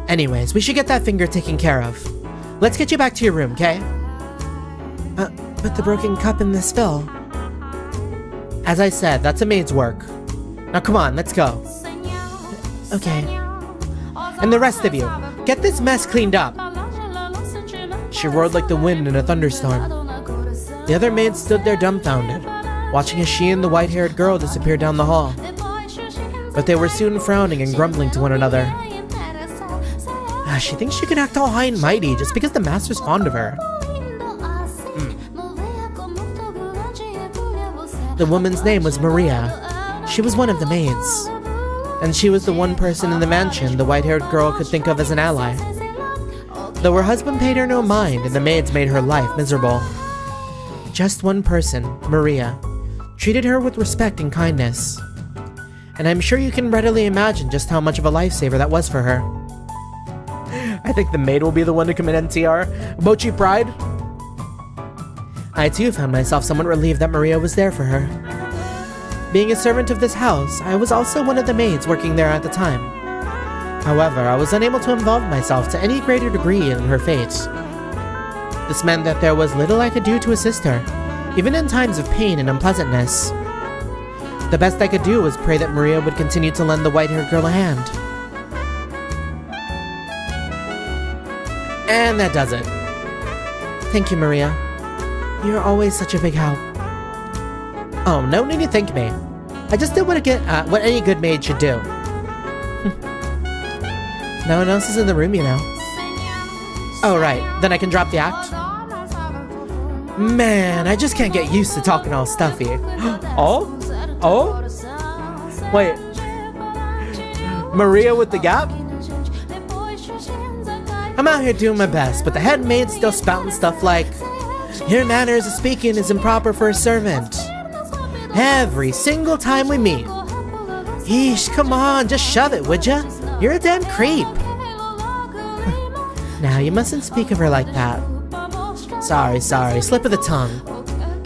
Anyways, we should get that finger taken care of. Let's get you back to your room, okay? But the broken cup and the spill. As I said, that's a maid's work. Now come on, let's go. Okay. And the rest of you, get this mess cleaned up. She roared like the wind in a thunderstorm. The other maids stood there dumbfounded, watching as she and the white-haired girl disappeared down the hall. But they were soon frowning and grumbling to one another. She thinks she can act all high and mighty just because the master's fond of her. The woman's name was Maria. She was one of the maids. and she was the one person in the mansion the white-haired girl could think of as an ally. Though her husband paid her no mind and the maids made her life miserable. Just one person, Maria, treated her with respect and kindness. And I'm sure you can readily imagine just how much of a lifesaver that was for her. I think the maid will be the one to commit NTR. Mochi Pride? I too found myself somewhat relieved that Maria was there for her. Being a servant of this house, I was also one of the maids working there at the time. However, I was unable to involve myself to any greater degree in her fate. This meant that there was little I could do to assist her, even in times of pain and unpleasantness. The best I could do was pray that Maria would continue to lend the white-haired girl a hand. And that does it. Thank you, Maria. You're always such a big help. Oh, no need to thank me. I just did what any good maid should do. No one else is in the room, you know. Oh, right. Then I can drop the act? Man, I just can't get used to talking all stuffy. Oh? Oh? Wait. Maria with the gap? I'm out here doing my best, but the head maid's still spouting stuff like, "Your manners of speaking is improper for a servant." Every single time we meet. Yeesh, come on, just shove it, would ya? You're a damn creep. Now, you mustn't speak of her like that. Sorry, slip of the tongue.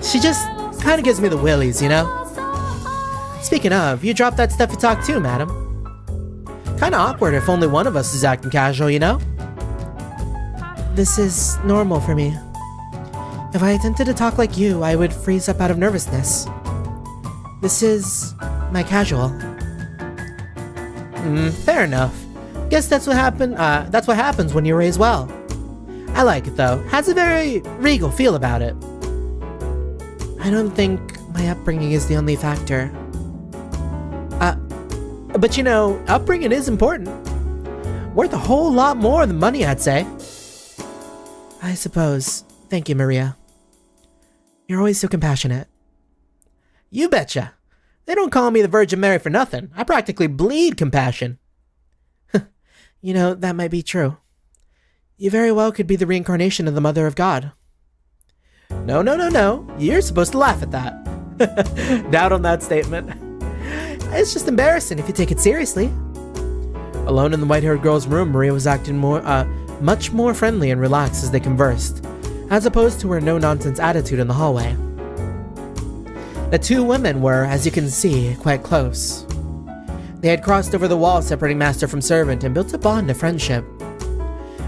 She just kind of gives me the willies, you know? Speaking of, you dropped that stuffy talk too, madam. Kinda awkward if only one of us is acting casual, you know? This is normal for me. If I attempted to talk like you, I would freeze up out of nervousness. This is my casual. Fair enough. Guess that's what happened. That's what happens when you raise well. I like it though. Has a very regal feel about it. I don't think my upbringing is the only factor. But you know, upbringing is important. Worth a whole lot more than money, I'd say. I suppose. Thank you, Maria. You're always so compassionate. You betcha. They don't call me the Virgin Mary for nothing. I practically bleed compassion. You know, that might be true. You very well could be the reincarnation of the Mother of God. No. You're supposed to laugh at that. Doubt on that statement. It's just embarrassing if you take it seriously. Alone in the white-haired girl's room, Maria was acting much more friendly and relaxed as they conversed, as opposed to her no-nonsense attitude in the hallway. The two women were, as you can see, quite close. They had crossed over the wall separating master from servant and built a bond of friendship.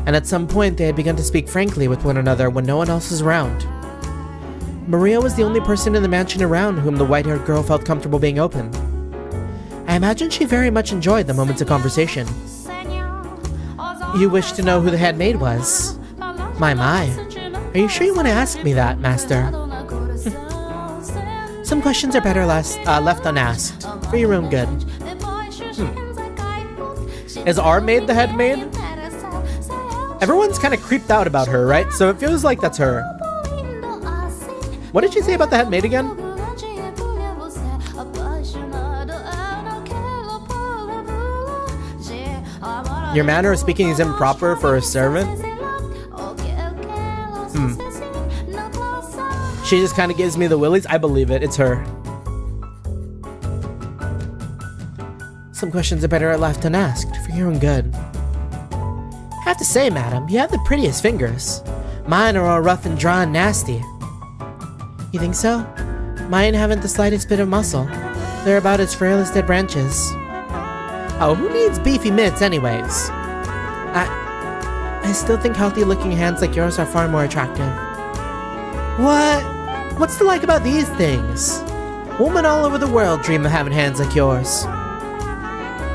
And at some point they had begun to speak frankly with one another when no one else was around. Maria was the only person in the mansion around whom the white-haired girl felt comfortable being open. I imagine she very much enjoyed the moments of conversation. You wish to know who the head maid was? My. Are you sure you want to ask me that, master? Some questions are better left unasked, for your own good. Is our maid the head maid? Everyone's kind of creeped out about her, right? So it feels like that's her. What did you say about the head maid again? Your manner of speaking is improper for a servant? She just kind of gives me the willies. I believe it. It's her. Some questions are better left unasked, for your own good. I have to say, madam, you have the prettiest fingers. Mine are all rough and dry and nasty. You think so? Mine haven't the slightest bit of muscle. They're about as frail as dead branches. Oh, who needs beefy mitts anyways? I still think healthy-looking hands like yours are far more attractive. What? What's to like about these things? Women all over the world dream of having hands like yours.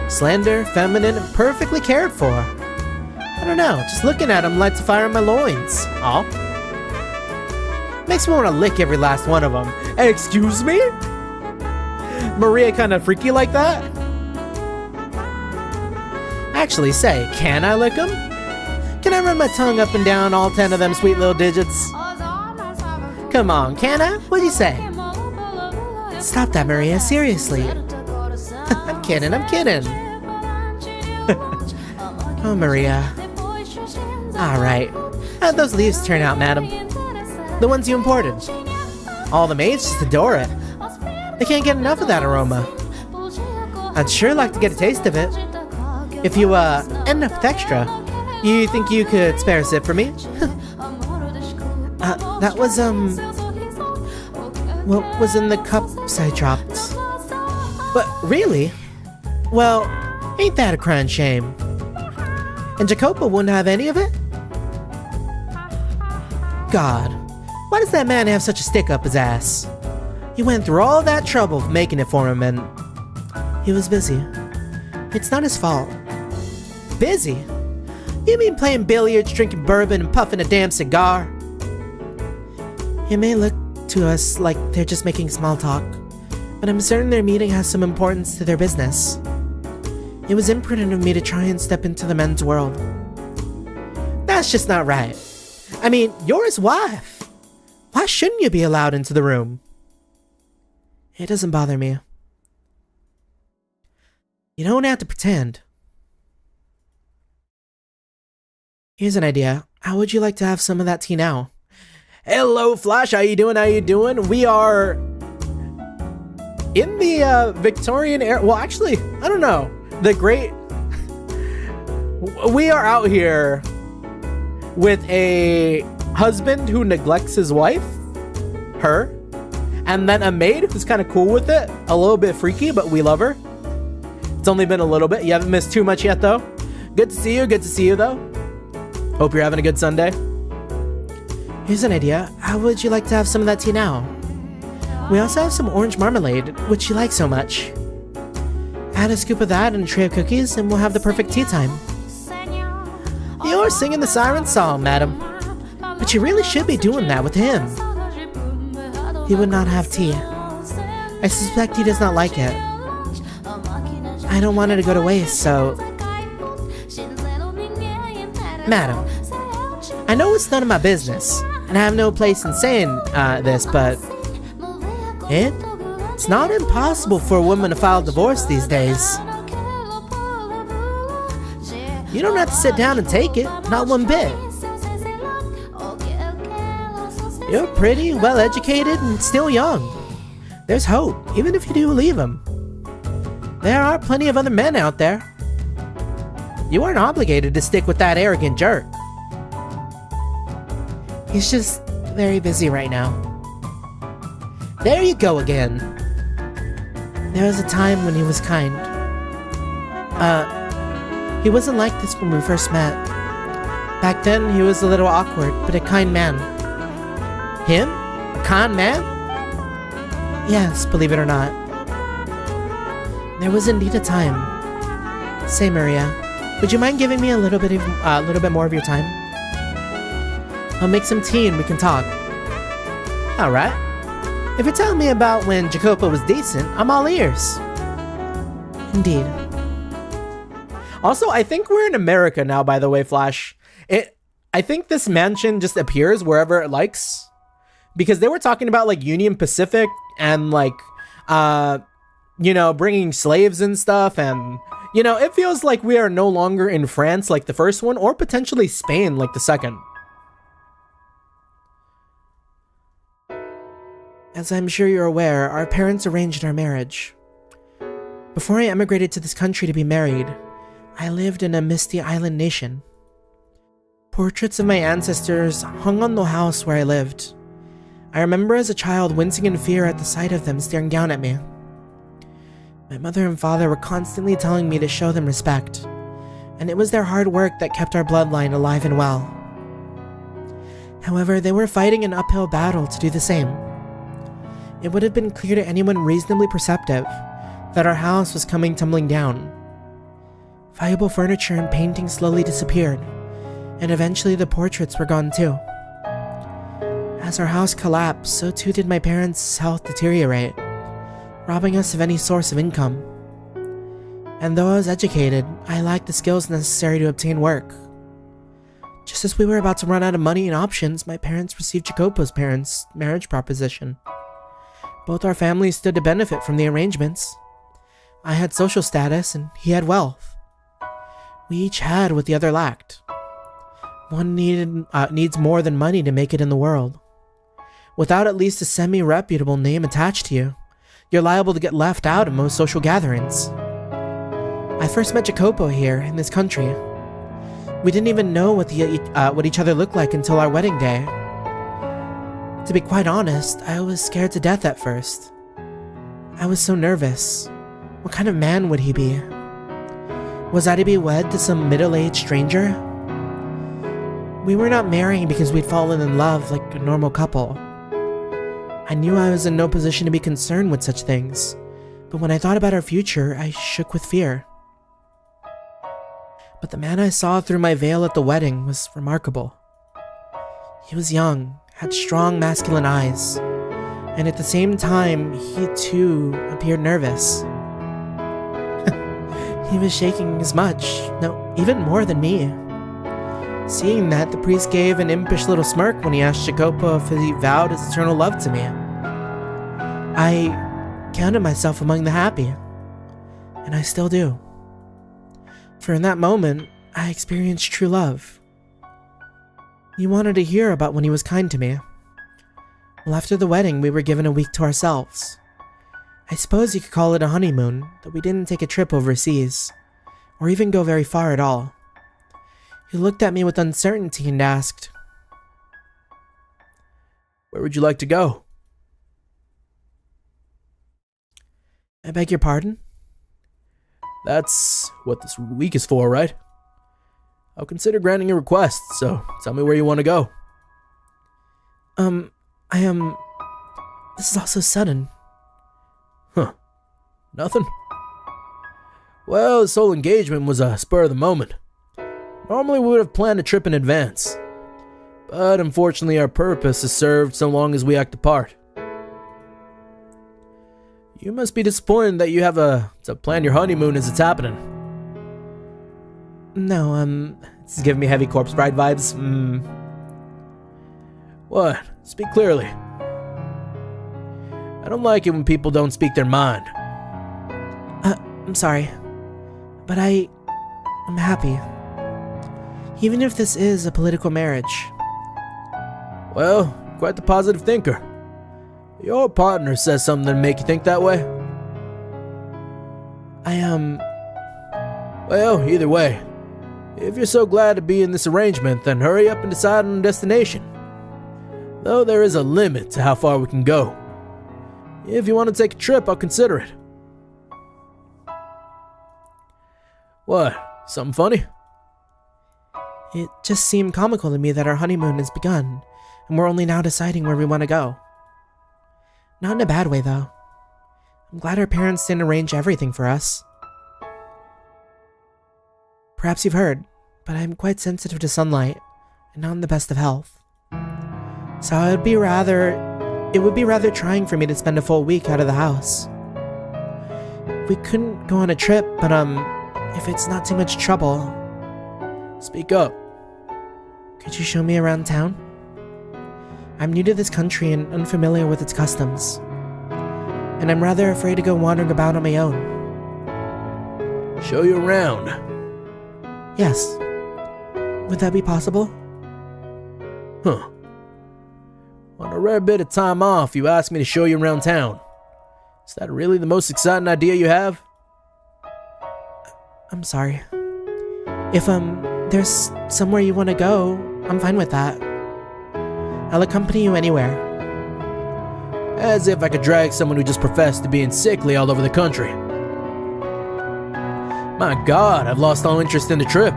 Slender, feminine, and perfectly cared for. I don't know, just looking at them lights a fire in my loins. Aw. Makes me want to lick every last one of them. Hey, excuse me? Maria kind of freaky like that? Actually, say, can I lick them? Can I run my tongue up and down all 10 of them sweet little digits? Come on, can I? What'd you say? Stop that, Maria, seriously. I'm kidding, I'm kidding. Oh, Maria. Alright. How'd those leaves turn out, madam? The ones you imported. All the maids just adore it. They can't get enough of that aroma. I'd sure like to get a taste of it. If you, end up with extra, you think you could spare a sip for me? That was, what was in the cups I dropped? But really? Well, ain't that a crying shame? And Jacopo wouldn't have any of it? God, why does that man have such a stick up his ass? He went through all that trouble making it for him and... He was busy. It's not his fault. Busy? You mean playing billiards, drinking bourbon, and puffing a damn cigar? It may look to us like they're just making small talk, but I'm certain their meeting has some importance to their business. It was imprudent of me to try and step into the men's world. That's just not right. I mean, you're his wife. Why shouldn't you be allowed into the room? It doesn't bother me. You don't have to pretend. Here's an idea. How would you like to have some of that tea now? Hello, Flash. How you doing? How you doing? We are in the Victorian era. Well, actually, I don't know. The great... We are out here with a husband who neglects his wife, her, and then a maid who's kind of cool with it. A little bit freaky, but we love her. It's only been a little bit. You haven't missed too much yet, though. Good to see you. Good to see you, though. Hope you're having a good Sunday. Here's an idea. How would you like to have some of that tea now? We also have some orange marmalade, which you like so much. Add a scoop of that and a tray of cookies, and we'll have the perfect tea time. You're singing the siren song, madam. But you really should be doing that with him. He would not have tea. I suspect he does not like it. I don't want it to go to waste, so... Madam, I know it's none of my business, and I have no place in saying this, but... It's not impossible for a woman to file divorce these days. You don't have to sit down and take it, not one bit. You're pretty, well-educated, and still young. There's hope, even if you do leave him. There are plenty of other men out there. You aren't obligated to stick with that arrogant jerk. He's just very busy right now. There you go again. There was a time when he was kind. He wasn't like this when we first met. Back then, he was a little awkward, but a kind man. Him? A kind man? Yes, believe it or not. There was indeed a time. Say, Maria, would you mind giving me a little bit more of your time? I'll make some tea and we can talk. All right. If you're telling me about when Jacopo was decent, I'm all ears. Indeed. Also, I think we're in America now, by the way, Flash. I think this mansion just appears wherever it likes. Because they were talking about, like, Union Pacific and, like, bringing slaves and stuff. And, it feels like we are no longer in France like the first one, or potentially Spain like the second. As I'm sure you're aware, our parents arranged our marriage. Before I emigrated to this country to be married, I lived in a misty island nation. Portraits of my ancestors hung on the house where I lived. I remember as a child wincing in fear at the sight of them staring down at me. My mother and father were constantly telling me to show them respect, and it was their hard work that kept our bloodline alive and well. However, they were fighting an uphill battle to do the same. It would have been clear to anyone reasonably perceptive that our house was coming tumbling down. Valuable furniture and paintings slowly disappeared, and eventually the portraits were gone too. As our house collapsed, so too did my parents' health deteriorate, robbing us of any source of income. And though I was educated, I lacked the skills necessary to obtain work. Just as we were about to run out of money and options, my parents received Jacopo's parents' marriage proposition. Both our families stood to benefit from the arrangements. I had social status and he had wealth. We each had what the other lacked. One needs more than money to make it in the world. Without at least a semi-reputable name attached to you, you're liable to get left out of most social gatherings. I first met Jacopo here in this country. We didn't even know what each other looked like until our wedding day. To be quite honest, I was scared to death at first. I was so nervous. What kind of man would he be? Was I to be wed to some middle-aged stranger? We were not marrying because we'd fallen in love like a normal couple. I knew I was in no position to be concerned with such things, but when I thought about our future, I shook with fear. But the man I saw through my veil at the wedding was remarkable. He was young, had strong masculine eyes, and at the same time, he too appeared nervous. He was shaking as much, no, even more than me. Seeing that, the priest gave an impish little smirk when he asked Jacopo if he vowed his eternal love to me. I counted myself among the happy, and I still do. For in that moment, I experienced true love. You wanted to hear about when he was kind to me. Well, after the wedding, we were given a week to ourselves. I suppose you could call it a honeymoon, though we didn't take a trip overseas, or even go very far at all. He looked at me with uncertainty and asked, "Where would you like to go?" I beg your pardon? That's what this week is for, right? I'll consider granting your request, so tell me where you want to go. This is all so sudden. Huh. Nothing? Well, this whole engagement was a spur of the moment. Normally we would have planned a trip in advance, but unfortunately our purpose is served so long as we act apart. You must be disappointed that you have to plan your honeymoon as it's happening. No, This is giving me heavy Corpse Bride vibes. What? Speak clearly. I don't like it when people don't speak their mind. I'm sorry, but I'm happy. Even if this is a political marriage. Well, quite the positive thinker. Your partner says something to make you think that way? Well, either way, if you're so glad to be in this arrangement, then hurry up and decide on a destination. Though there is a limit to how far we can go. If you want to take a trip, I'll consider it. What? Something funny? It just seemed comical to me that our honeymoon has begun, and we're only now deciding where we want to go. Not in a bad way, though. I'm glad our parents didn't arrange everything for us. Perhaps you've heard, but I'm quite sensitive to sunlight, and not in the best of health. So it would be rather trying for me to spend a full week out of the house. We couldn't go on a trip, but if it's not too much trouble... Speak up. Could you show me around town? I'm new to this country and unfamiliar with its customs. And I'm rather afraid to go wandering about on my own. Show you around? Yes. Would that be possible? Huh. On a rare bit of time off, you asked me to show you around town. Is that really the most exciting idea you have? I'm sorry. If, there's somewhere you want to go, I'm fine with that. I'll accompany you anywhere. As if I could drag someone who just professed to being sickly all over the country. My God, I've lost all interest in the trip.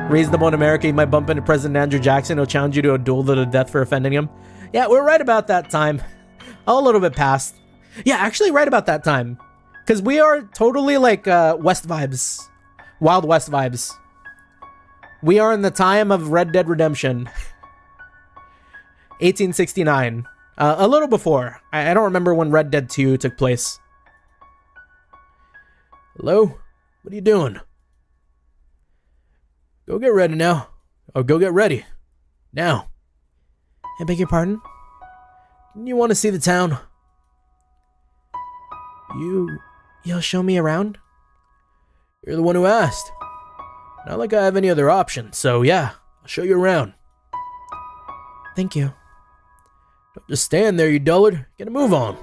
Reasonable in America, you might bump into President Andrew Jackson who'll challenge you to a duel to the death for offending him. Yeah, we're right about that time. A little bit past. Yeah, actually right about that time. Because we are totally like West vibes. Wild West vibes. We are in the time of Red Dead Redemption. 1869. A little before. I don't remember when Red Dead 2 took place. Hello? What are you doing? Go get ready now. Or go get ready. Now. I beg your pardon? You want to see the town? You'll show me around? You're the one who asked. Not like I have any other option, so yeah, I'll show you around. Thank you. Don't just stand there, you dullard. Get a move on.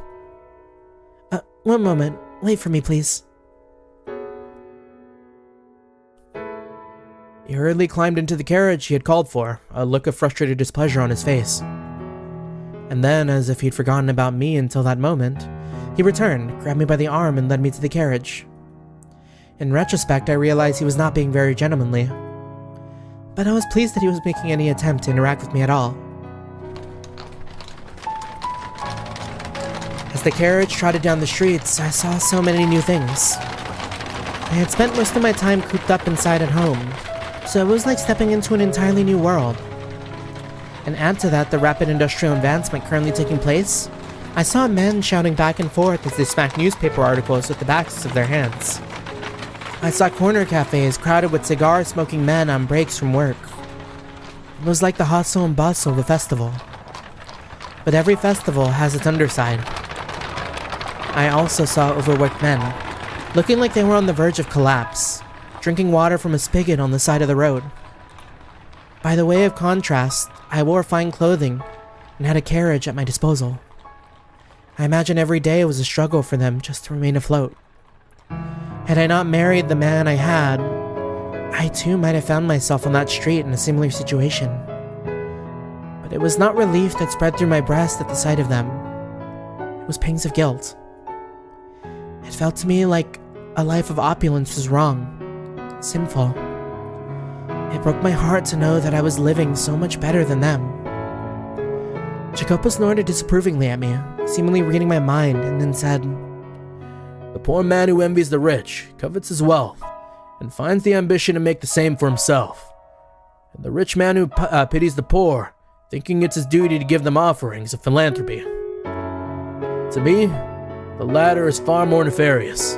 One moment. Wait for me, please. He hurriedly climbed into the carriage he had called for, a look of frustrated displeasure on his face. And then, as if he'd forgotten about me until that moment, he returned, grabbed me by the arm, and led me to the carriage. In retrospect, I realized he was not being very gentlemanly. But I was pleased that he was making any attempt to interact with me at all. As the carriage trotted down the streets, I saw so many new things. I had spent most of my time cooped up inside at home, so it was like stepping into an entirely new world. And add to that the rapid industrial advancement currently taking place, I saw men shouting back and forth as they smacked newspaper articles with the backs of their hands. I saw corner cafes crowded with cigar-smoking men on breaks from work. It was like the hustle and bustle of a festival. But every festival has its underside. I also saw overworked men, looking like they were on the verge of collapse, drinking water from a spigot on the side of the road. By the way of contrast, I wore fine clothing and had a carriage at my disposal. I imagine every day was a struggle for them just to remain afloat. Had I not married the man I had, I too might have found myself on that street in a similar situation. But it was not relief that spread through my breast at the sight of them. It was pangs of guilt. It felt to me like a life of opulence was wrong, sinful. It broke my heart to know that I was living so much better than them. Jacopo snorted disapprovingly at me, seemingly reading my mind, and then said, The poor man who envies the rich, covets his wealth, and finds the ambition to make the same for himself. And the rich man who pities the poor, thinking it's his duty to give them offerings of philanthropy. To me, the latter is far more nefarious.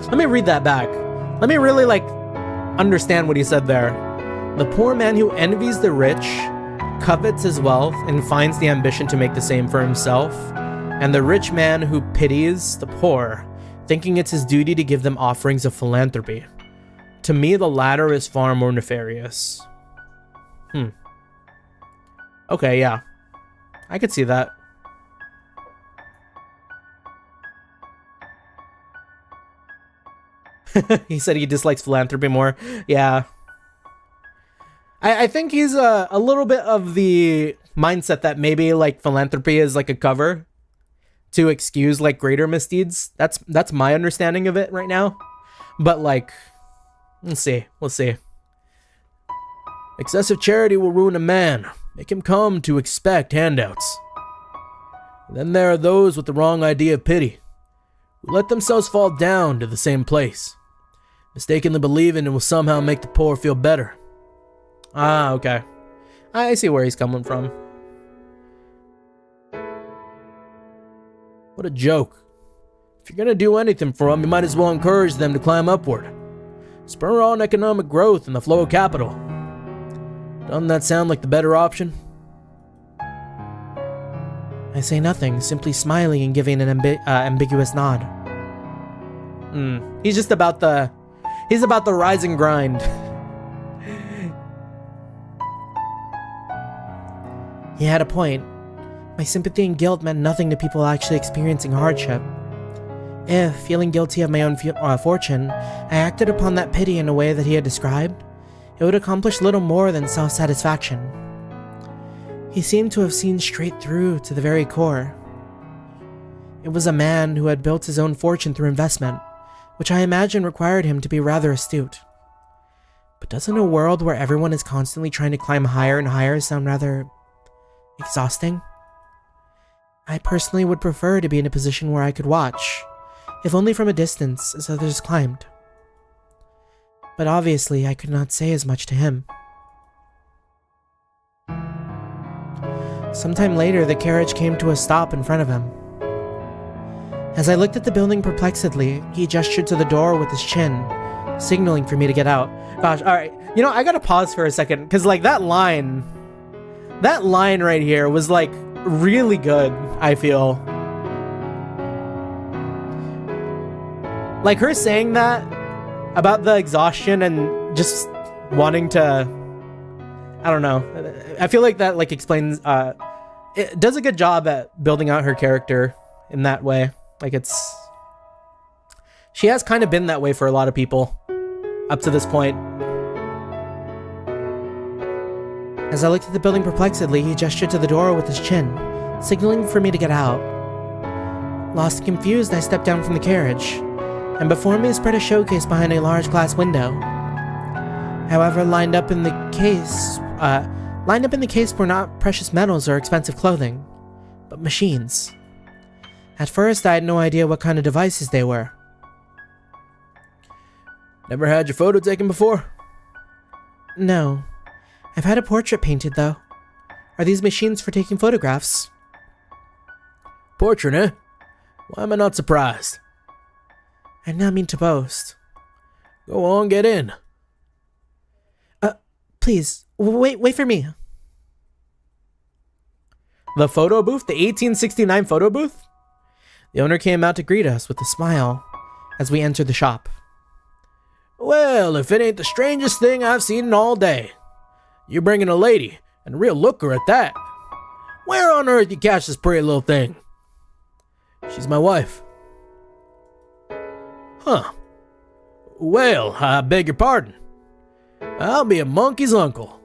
Let me read that back. Let me really, understand what he said there. The poor man who envies the rich, covets his wealth, and finds the ambition to make the same for himself. And the rich man who pities the poor, thinking it's his duty to give them offerings of philanthropy. To me, the latter is far more nefarious. Okay, yeah. I could see that. He said he dislikes philanthropy more. Yeah. I think he's a little bit of the mindset that maybe philanthropy is like a cover to excuse greater misdeeds. That's my understanding of it right now. But we'll see. Excessive charity will ruin a man, make him come to expect handouts. Then there are those with the wrong idea of pity, who let themselves fall down to the same place, mistakenly believing it will somehow make the poor feel better. Ah, okay. I see where he's coming from. What a joke. If you're gonna do anything for them, you might as well encourage them to climb upward. Spur on economic growth and the flow of capital. Doesn't that sound like the better option? I say nothing, simply smiling and giving an ambiguous nod. He's about the rise and grind. He had a point. My sympathy and guilt meant nothing to people actually experiencing hardship. If, feeling guilty of my own fortune, I acted upon that pity in a way that he had described, it would accomplish little more than self-satisfaction. He seemed to have seen straight through to the very core. It was a man who had built his own fortune through investment, which I imagine required him to be rather astute. But doesn't a world where everyone is constantly trying to climb higher and higher sound rather exhausting? I personally would prefer to be in a position where I could watch, if only from a distance, as others climbed. But obviously, I could not say as much to him. Sometime later, the carriage came to a stop in front of him. As I looked at the building perplexedly, he gestured to the door with his chin, signaling for me to get out. Gosh, alright, I gotta pause for a second, because that line right here was really good, I feel. Like her saying that about the exhaustion and just wanting to, I don't know. I feel like that like explains, it does a good job at building out her character in that way. Like she has kind of been that way for a lot of people up to this point. As I looked at the building perplexedly, he gestured to the door with his chin, signaling for me to get out. Lost and confused, I stepped down from the carriage, and before me spread a showcase behind a large glass window. However, lined up in the case were not precious metals or expensive clothing, but machines. At first, I had no idea what kind of devices they were. Never had your photo taken before? No. I've had a portrait painted, though. Are these machines for taking photographs? Portrait, eh? Why am I not surprised? I did not mean to boast. Go on, get in. Please, wait for me. The photo booth? The 1869 photo booth? The owner came out to greet us with a smile as we entered the shop. Well, if it ain't the strangest thing I've seen in all day. You're bringing a lady, and a real looker at that. Where on earth you catch this pretty little thing? She's my wife. Huh. Well, I beg your pardon. I'll be a monkey's uncle.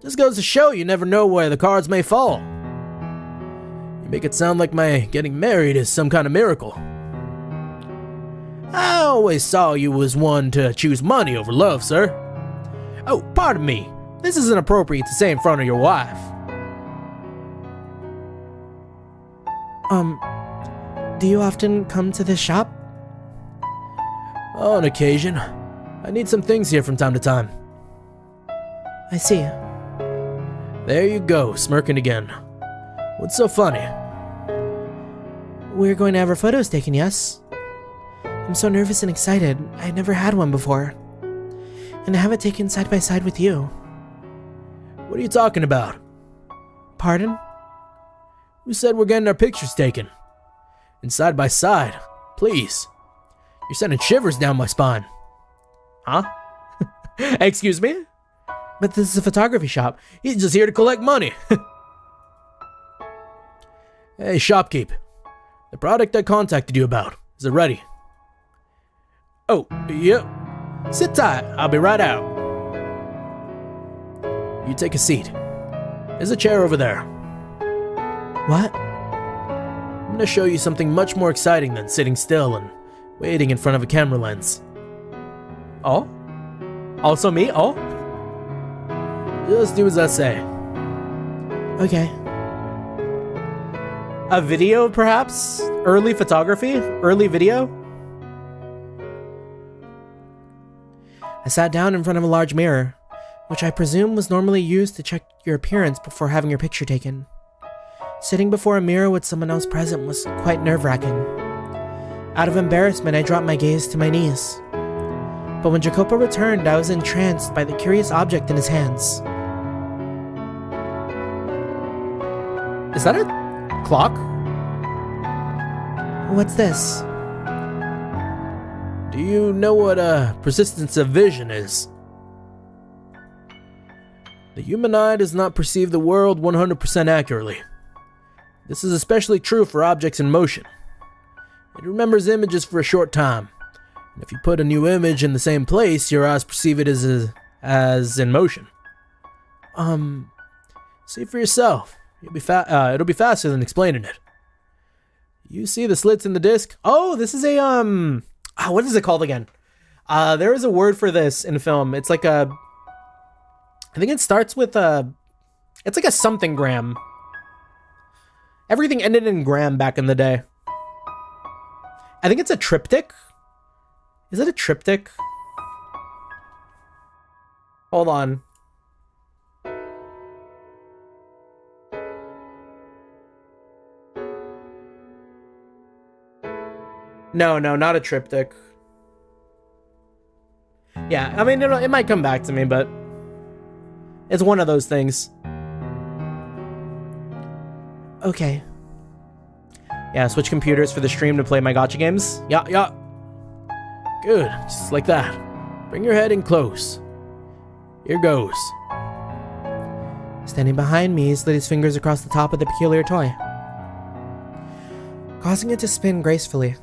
Just goes to show you never know where the cards may fall. You make it sound like my getting married is some kind of miracle. I always saw you was one to choose money over love, sir. Oh, pardon me. This isn't appropriate to say in front of your wife. Do you often come to this shop? On occasion. I need some things here from time to time. I see. There you go, smirking again. What's so funny? We're going to have our photos taken, yes? I'm so nervous and excited. I never had one before. And to have it taken side by side with you. What are you talking about? Pardon? Who said we're getting our pictures taken? And side by side, please. You're sending shivers down my spine. Huh? Excuse me? But this is a photography shop. He's just here to collect money. Hey, shopkeep. The product I contacted you about, is it ready? Oh, yep. Sit tight, I'll be right out. You take a seat. There's a chair over there. What? I'm gonna show you something much more exciting than sitting still and waiting in front of a camera lens. Oh? Also me? Oh? Just do as I say. Okay. A video, perhaps? Early photography? Early video? I sat down in front of a large mirror, which I presume was normally used to check your appearance before having your picture taken. Sitting before a mirror with someone else present was quite nerve-wracking. Out of embarrassment, I dropped my gaze to my knees. But when Jacopo returned, I was entranced by the curious object in his hands. Is that a clock? What's this? Do you know what persistence of vision is? The human eye does not perceive the world 100% accurately. This is especially true for objects in motion. It remembers images for a short time. And if you put a new image in the same place, your eyes perceive it as in motion. See for yourself. It'll be faster than explaining it. You see the slits in the disc? Oh, this is a what is it called again? There is a word for this in film. It's like I think it starts with it's like a something gram. Everything ended in gram back in the day. I think it's a triptych. Is it a triptych? Hold on. No, not a triptych. Yeah, I mean, it might come back to me, but it's one of those things. Okay. Yeah, switch computers for the stream to play my gacha games. Yeah. Good, just like that. Bring your head in close. Here goes. Standing behind me, he slid his fingers across the top of the peculiar toy, causing it to spin gracefully.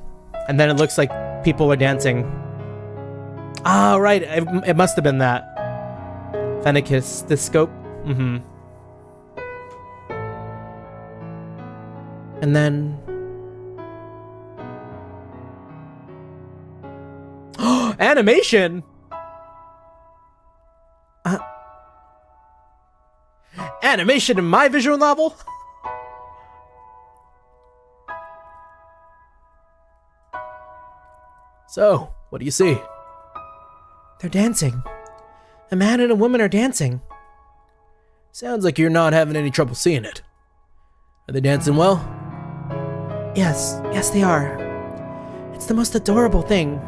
And then it looks like people are dancing. Ah, right. It must have been that. Fennicus, the scope. Mm-hmm. And then... Animation! Animation in my visual novel? So, what do you see? They're dancing. A man and a woman are dancing. Sounds like you're not having any trouble seeing it. Are they dancing well? Yes, they are. It's the most adorable thing.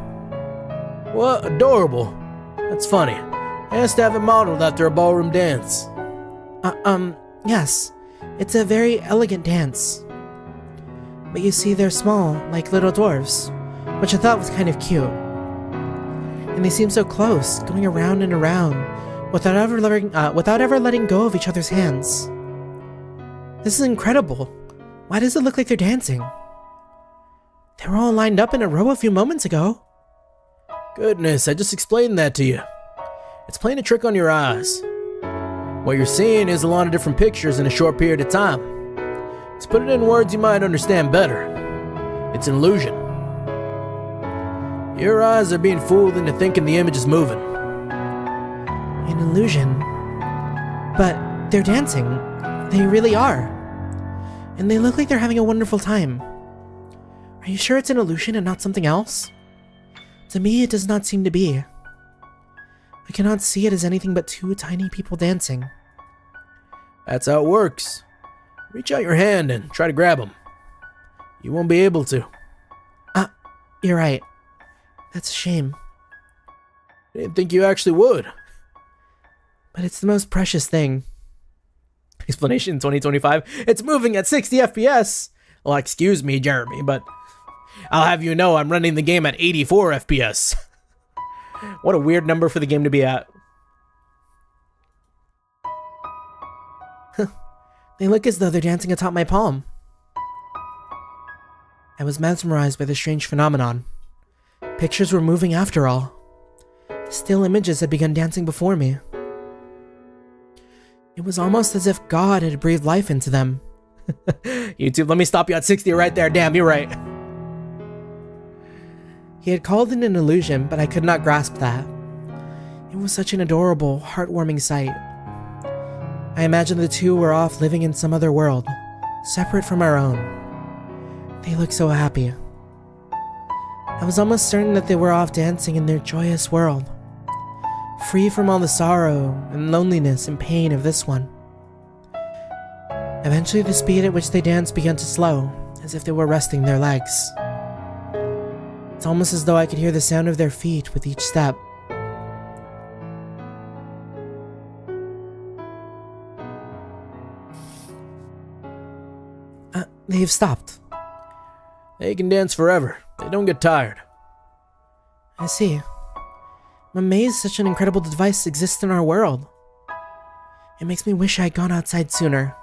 What? Adorable? That's funny. I asked to have it modeled after a ballroom dance. Yes. It's a very elegant dance. But you see, they're small, like little dwarves, which I thought was kind of cute. And they seem so close, going around and around, without ever letting go of each other's hands. This is incredible. Why does it look like they're dancing? They were all lined up in a row a few moments ago. Goodness, I just explained that to you. It's playing a trick on your eyes. What you're seeing is a lot of different pictures in a short period of time. Let's put it in words you might understand better. It's an illusion. Your eyes are being fooled into thinking the image is moving. An illusion? But they're dancing. They really are. And they look like they're having a wonderful time. Are you sure it's an illusion and not something else? To me, it does not seem to be. I cannot see it as anything but two tiny people dancing. That's how it works. Reach out your hand and try to grab them. You won't be able to. You're right. That's a shame. I didn't think you actually would. But it's the most precious thing. Explanation 2025. It's moving at 60 FPS. Well, excuse me, Jeremy, but I'll have you know I'm running the game at 84 FPS. What a weird number for the game to be at. They look as though they're dancing atop my palm. I was mesmerized by the strange phenomenon. Pictures were moving after all. The still images had begun dancing before me. It was almost as if God had breathed life into them. YouTube, let me stop you at 60 right there. Damn, you're right. He had called it an illusion, but I could not grasp that. It was such an adorable, heartwarming sight. I imagined the two were off living in some other world, separate from our own. They looked so happy. I was almost certain that they were off dancing in their joyous world, free from all the sorrow and loneliness and pain of this one. Eventually, the speed at which they danced began to slow, as if they were resting their legs. It's almost as though I could hear the sound of their feet with each step. They've stopped. They can dance forever. They don't get tired. I see. I'm amazed such an incredible device exists in our world. It makes me wish I had gone outside sooner.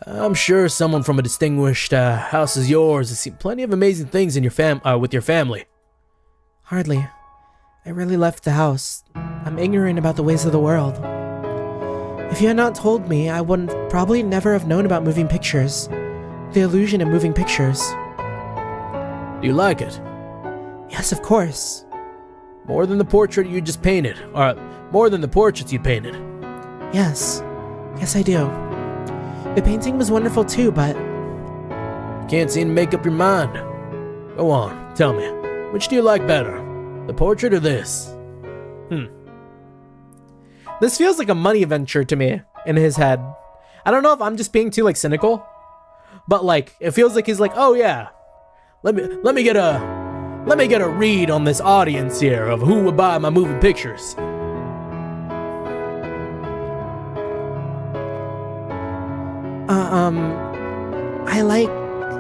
I'm sure someone from a distinguished house as yours has seen plenty of amazing things in your with your family. Hardly. I rarely left the house. I'm ignorant about the ways of the world. If you had not told me, I would probably never have known about moving pictures. The illusion of moving pictures. Do you like it? Yes, of course. More than the portrait you just painted, or more than the portraits you painted. Yes. Yes, I do. The painting was wonderful too, but... Can't seem to make up your mind. Go on, tell me. Which do you like better? The portrait or this? This feels like a money venture to me in his head. I don't know if I'm just being too cynical, but it feels like he's like, oh yeah, let me get a read on this audience here of who would buy my moving pictures. I like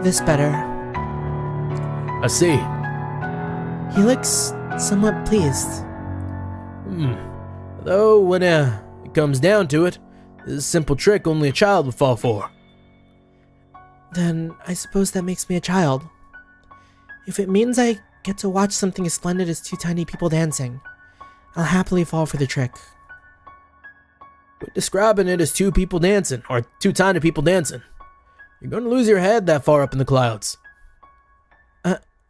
this better. I see. He looks somewhat pleased. Though, when it comes down to it, this is a simple trick only a child would fall for. Then I suppose that makes me a child. If it means I get to watch something as splendid as two tiny people dancing, I'll happily fall for the trick. Quit describing it as two people dancing, or two tiny people dancing. You're going to lose your head that far up in the clouds.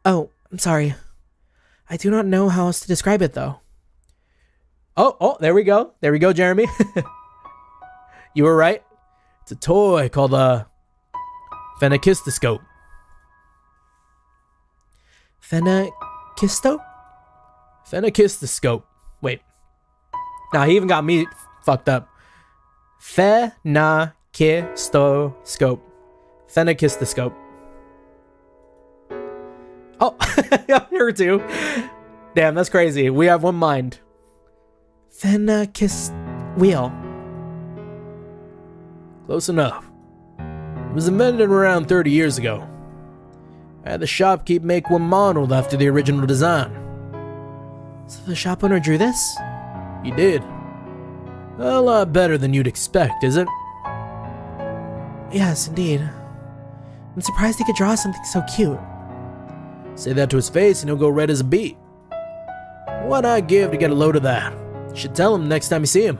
Oh, I'm sorry. I do not know how else to describe it, though. Oh, there we go. There we go, Jeremy. You were right. It's a toy called a phenakistoscope. Phenakisto? Phenakistoscope. Wait. Nah, he even got me fucked up. Phenakistoscope. Phenakistoscope. Oh, here too. Damn, that's crazy. We have one mind. Phenakist wheel. Close enough. It was invented around 30 years ago. I had the shopkeep make one modeled after the original design. So the shop owner drew this? He did. A lot better than you'd expect, is it? Yes, indeed. I'm surprised he could draw something so cute. Say that to his face and he'll go red as a beet. What'd I give to get a load of that? You should tell him next time you see him.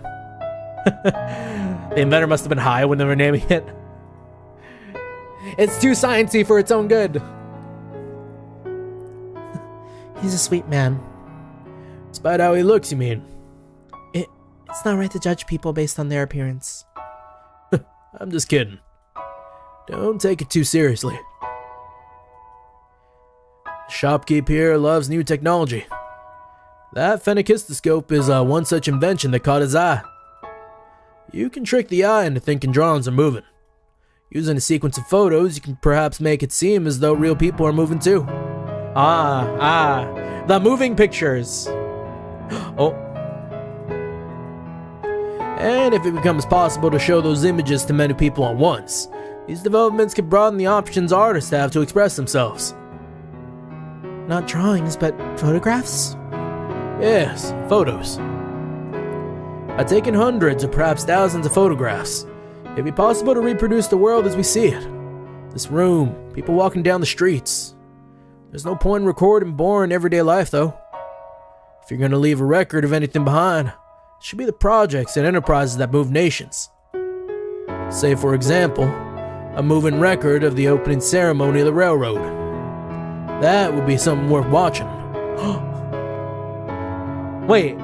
The inventor must have been high when they were naming it. It's too sciencey for its own good. He's a sweet man. Despite how he looks, you mean? It's not right to judge people based on their appearance. I'm just kidding. Don't take it too seriously. The shopkeep here loves new technology. That phenakistoscope is one such invention that caught his eye. You can trick the eye into thinking drawings are moving. Using a sequence of photos, you can perhaps make it seem as though real people are moving too. The moving pictures. Oh. And if it becomes possible to show those images to many people at once, these developments could broaden the options artists have to express themselves. Not drawings, but photographs? Yes, photos. I've taken hundreds or perhaps thousands of photographs. It'd be possible to reproduce the world as we see it. This room, people walking down the streets. There's no point in recording boring everyday life, though. If you're going to leave a record of anything behind, it should be the projects and enterprises that move nations. Say, for example, a moving record of the opening ceremony of the railroad. That would be something worth watching. Wait.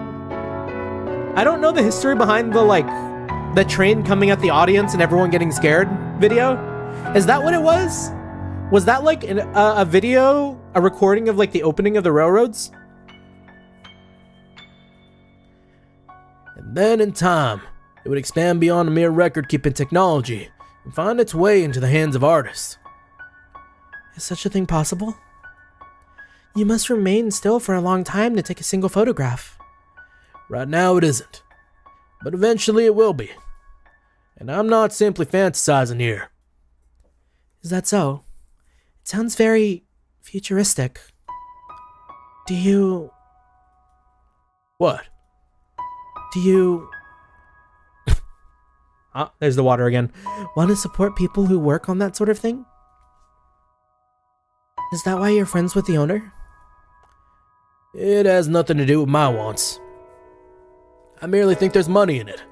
I don't know the history behind the train coming at the audience and everyone getting scared video. Is that what it was? Was that like a video, a recording of like the opening of the railroads? And then in time, it would expand beyond a mere record-keeping technology and find its way into the hands of artists. Is such a thing possible? You must remain still for a long time to take a single photograph. Right now it isn't, but eventually it will be. And I'm not simply fantasizing here. Is that so? It sounds very futuristic. Do you... What? Do you... There's the water again. Want to support people who work on that sort of thing? Is that why you're friends with the owner? It has nothing to do with my wants. I merely think there's money in it.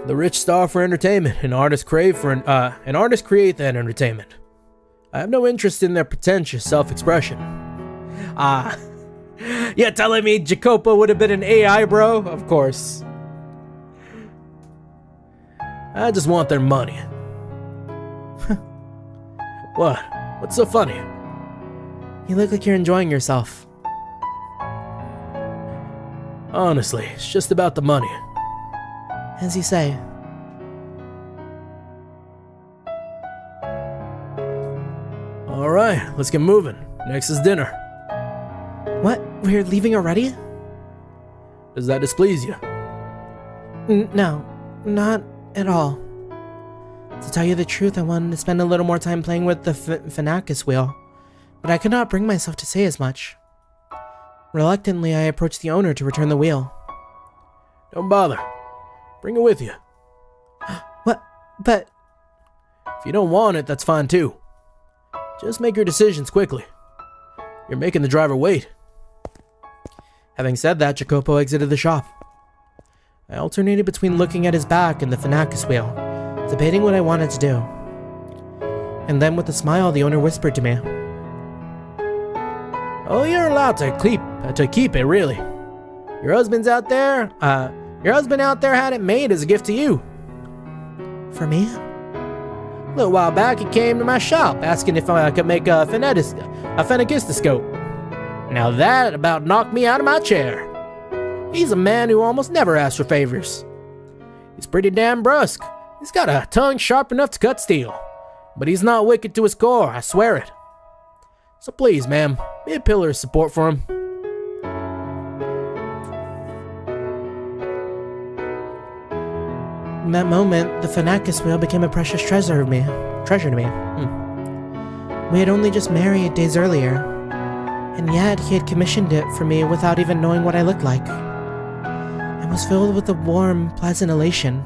The rich starve for entertainment, and artists create that entertainment. I have no interest in their pretentious self-expression. You're telling me Jacopo would have been an AI, bro? Of course. I just want their money. What? What's so funny? You look like you're enjoying yourself. Honestly, it's just about the money. As you say. Alright, let's get moving. Next is dinner. What? We're leaving already? Does that displease you? No, not at all. To tell you the truth, I wanted to spend a little more time playing with the Phenakis wheel, but I could not bring myself to say as much. Reluctantly, I approached the owner to return the wheel. Don't bother. Bring it with you. What? But... If you don't want it, that's fine too. Just make your decisions quickly. You're making the driver wait. Having said that, Jacopo exited the shop. I alternated between looking at his back and the Fanacus wheel, debating what I wanted to do. And then with a smile, the owner whispered to me. Oh, you're allowed to keep it, really. Your husband out there had it made as a gift to you. For me? A little while back, he came to my shop asking if I could make a phenakistoscope. Now that about knocked me out of my chair. He's a man who almost never asks for favors. He's pretty damn brusque. He's got a tongue sharp enough to cut steel. But he's not wicked to his core, I swear it. So please, ma'am, be a pillar of support for him. In that moment, the Fanacus wheel became a precious treasure to me. We had only just married days earlier, and yet he had commissioned it for me without even knowing what I looked like. I was filled with a warm, pleasant elation.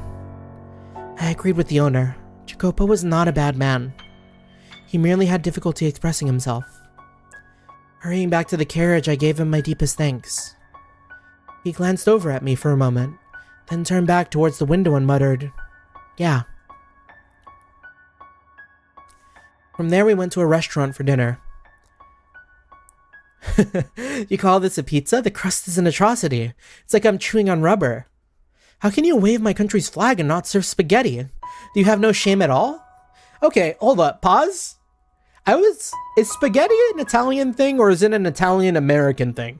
I agreed with the owner. Jacopo was not a bad man. He merely had difficulty expressing himself. Hurrying back to the carriage, I gave him my deepest thanks. He glanced over at me for a moment, then turned back towards the window and muttered, "Yeah." From there we went to a restaurant for dinner. You call this a pizza? The crust is an atrocity. It's like I'm chewing on rubber. How can you wave my country's flag and not serve spaghetti? Do you have no shame at all? Okay, hold up, pause. Is spaghetti an Italian thing or is it an Italian-American thing?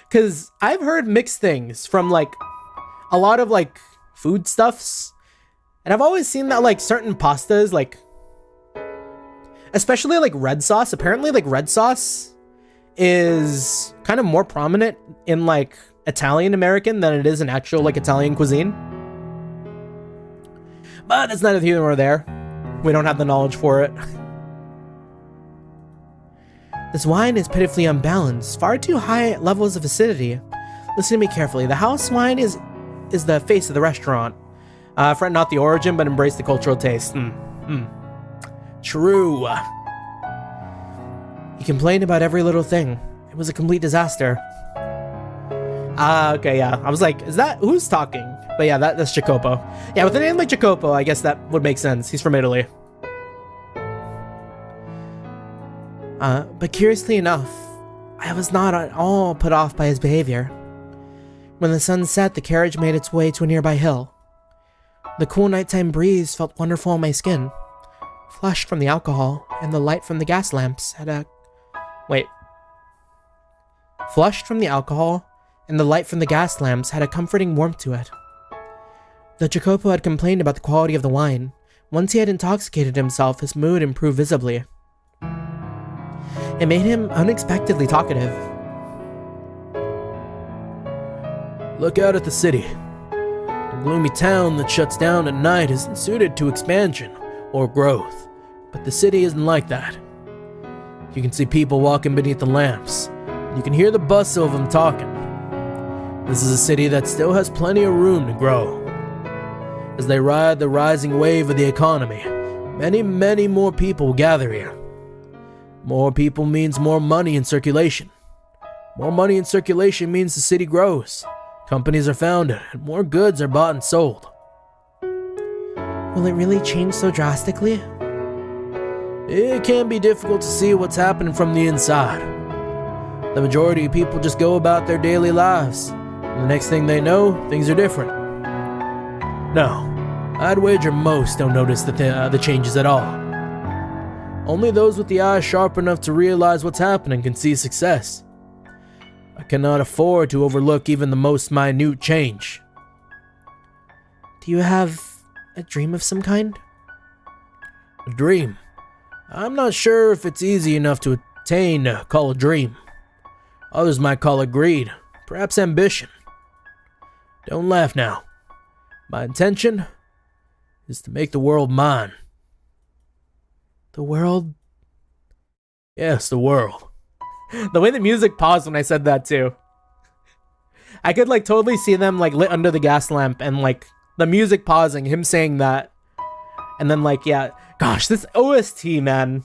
Because I've heard mixed things from like a lot of like foodstuffs. And I've always seen that like certain pastas, like especially like red sauce, apparently like red sauce is kind of more prominent in like Italian American than it is in actual like Italian cuisine. But it's neither here nor there. We don't have the knowledge for it. This wine is pitifully unbalanced, far too high levels of acidity. Listen to me carefully. The house wine is the face of the restaurant. Fret not the origin, but embrace the cultural taste. True. He complained about every little thing. It was a complete disaster. Okay, yeah. I was like, who's talking? But yeah, that's Jacopo. Yeah, with a name like Jacopo, I guess that would make sense. He's from Italy. But curiously enough, I was not at all put off by his behavior. When the sun set, the carriage made its way to a nearby hill. The cool nighttime breeze felt wonderful on my skin. Flushed from the alcohol and the light from the gas lamps had a... Flushed from the alcohol and the light from the gas lamps had a comforting warmth to it. Though Jacopo had complained about the quality of the wine, once he had intoxicated himself, his mood improved visibly. It made him unexpectedly talkative. Look out at the city. A gloomy town that shuts down at night isn't suited to expansion or growth, but the city isn't like that. You can see people walking beneath the lamps. You can hear the bustle of them talking. This is a city that still has plenty of room to grow. As they ride the rising wave of the economy, many, many more people will gather here. More people means more money in circulation. More money in circulation means the city grows. Companies are founded, and more goods are bought and sold. Will it really change so drastically? It can be difficult to see what's happening from the inside. The majority of people just go about their daily lives, and the next thing they know, things are different. No, I'd wager most don't notice the changes at all. Only those with the eyes sharp enough to realize what's happening can see success. I cannot afford to overlook even the most minute change. Do you have a dream of some kind? A dream? I'm not sure if it's easy enough to attain to call a dream. Others might call it greed, perhaps ambition. Don't laugh now. My intention is to make the world mine. The world Yes, the world. The way the music paused when I said that too. I could like totally see them like lit under the gas lamp and like the music pausing, him saying that. And then like, yeah, gosh, this OST, man.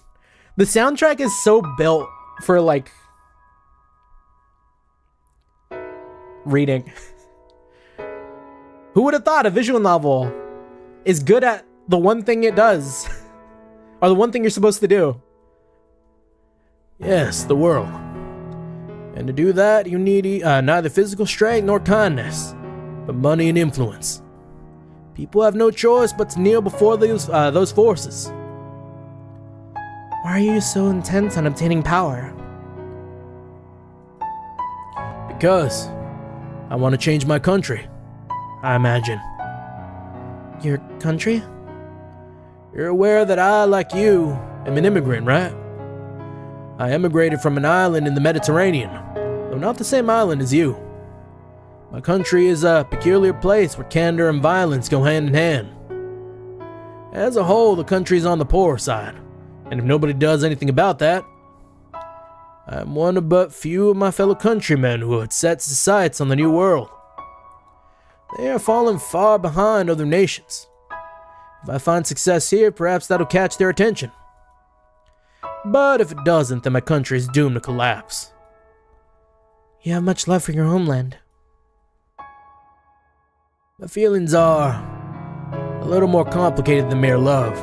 The soundtrack is so built for like reading. Who would have thought a visual novel is good at the one thing it does? Or the one thing you're supposed to do? Yes, the world. And to do that, you need neither physical strength nor kindness, but money and influence. People have no choice but to kneel before those forces. Why are you so intent on obtaining power? Because I want to change my country, I imagine. Your country? You're aware that I, like you, am an immigrant, right? I emigrated from an island in the Mediterranean, though not the same island as you. My country is a peculiar place where candor and violence go hand in hand. As a whole, the country is on the poor side, and if nobody does anything about that, I'm one of but few of my fellow countrymen who had set their sights on the new world. They are falling far behind other nations. If I find success here, perhaps that'll catch their attention. But if it doesn't, then my country is doomed to collapse. You have much love for your homeland. My feelings are a little more complicated than mere love,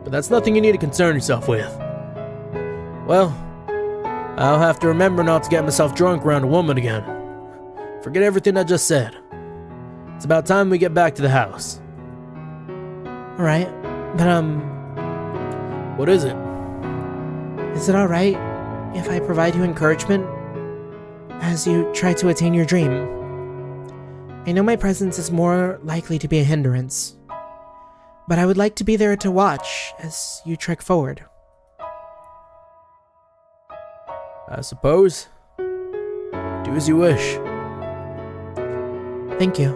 but that's nothing you need to concern yourself with. Well, I'll have to remember not to get myself drunk around a woman again. Forget everything I just said. It's about time we get back to the house. Alright, but What is it? is it alright if I provide you encouragement as you try to attain your dream? I know my presence is more likely to be a hindrance, but I would like to be there to watch as you trek forward. I suppose. Do as you wish. Thank you.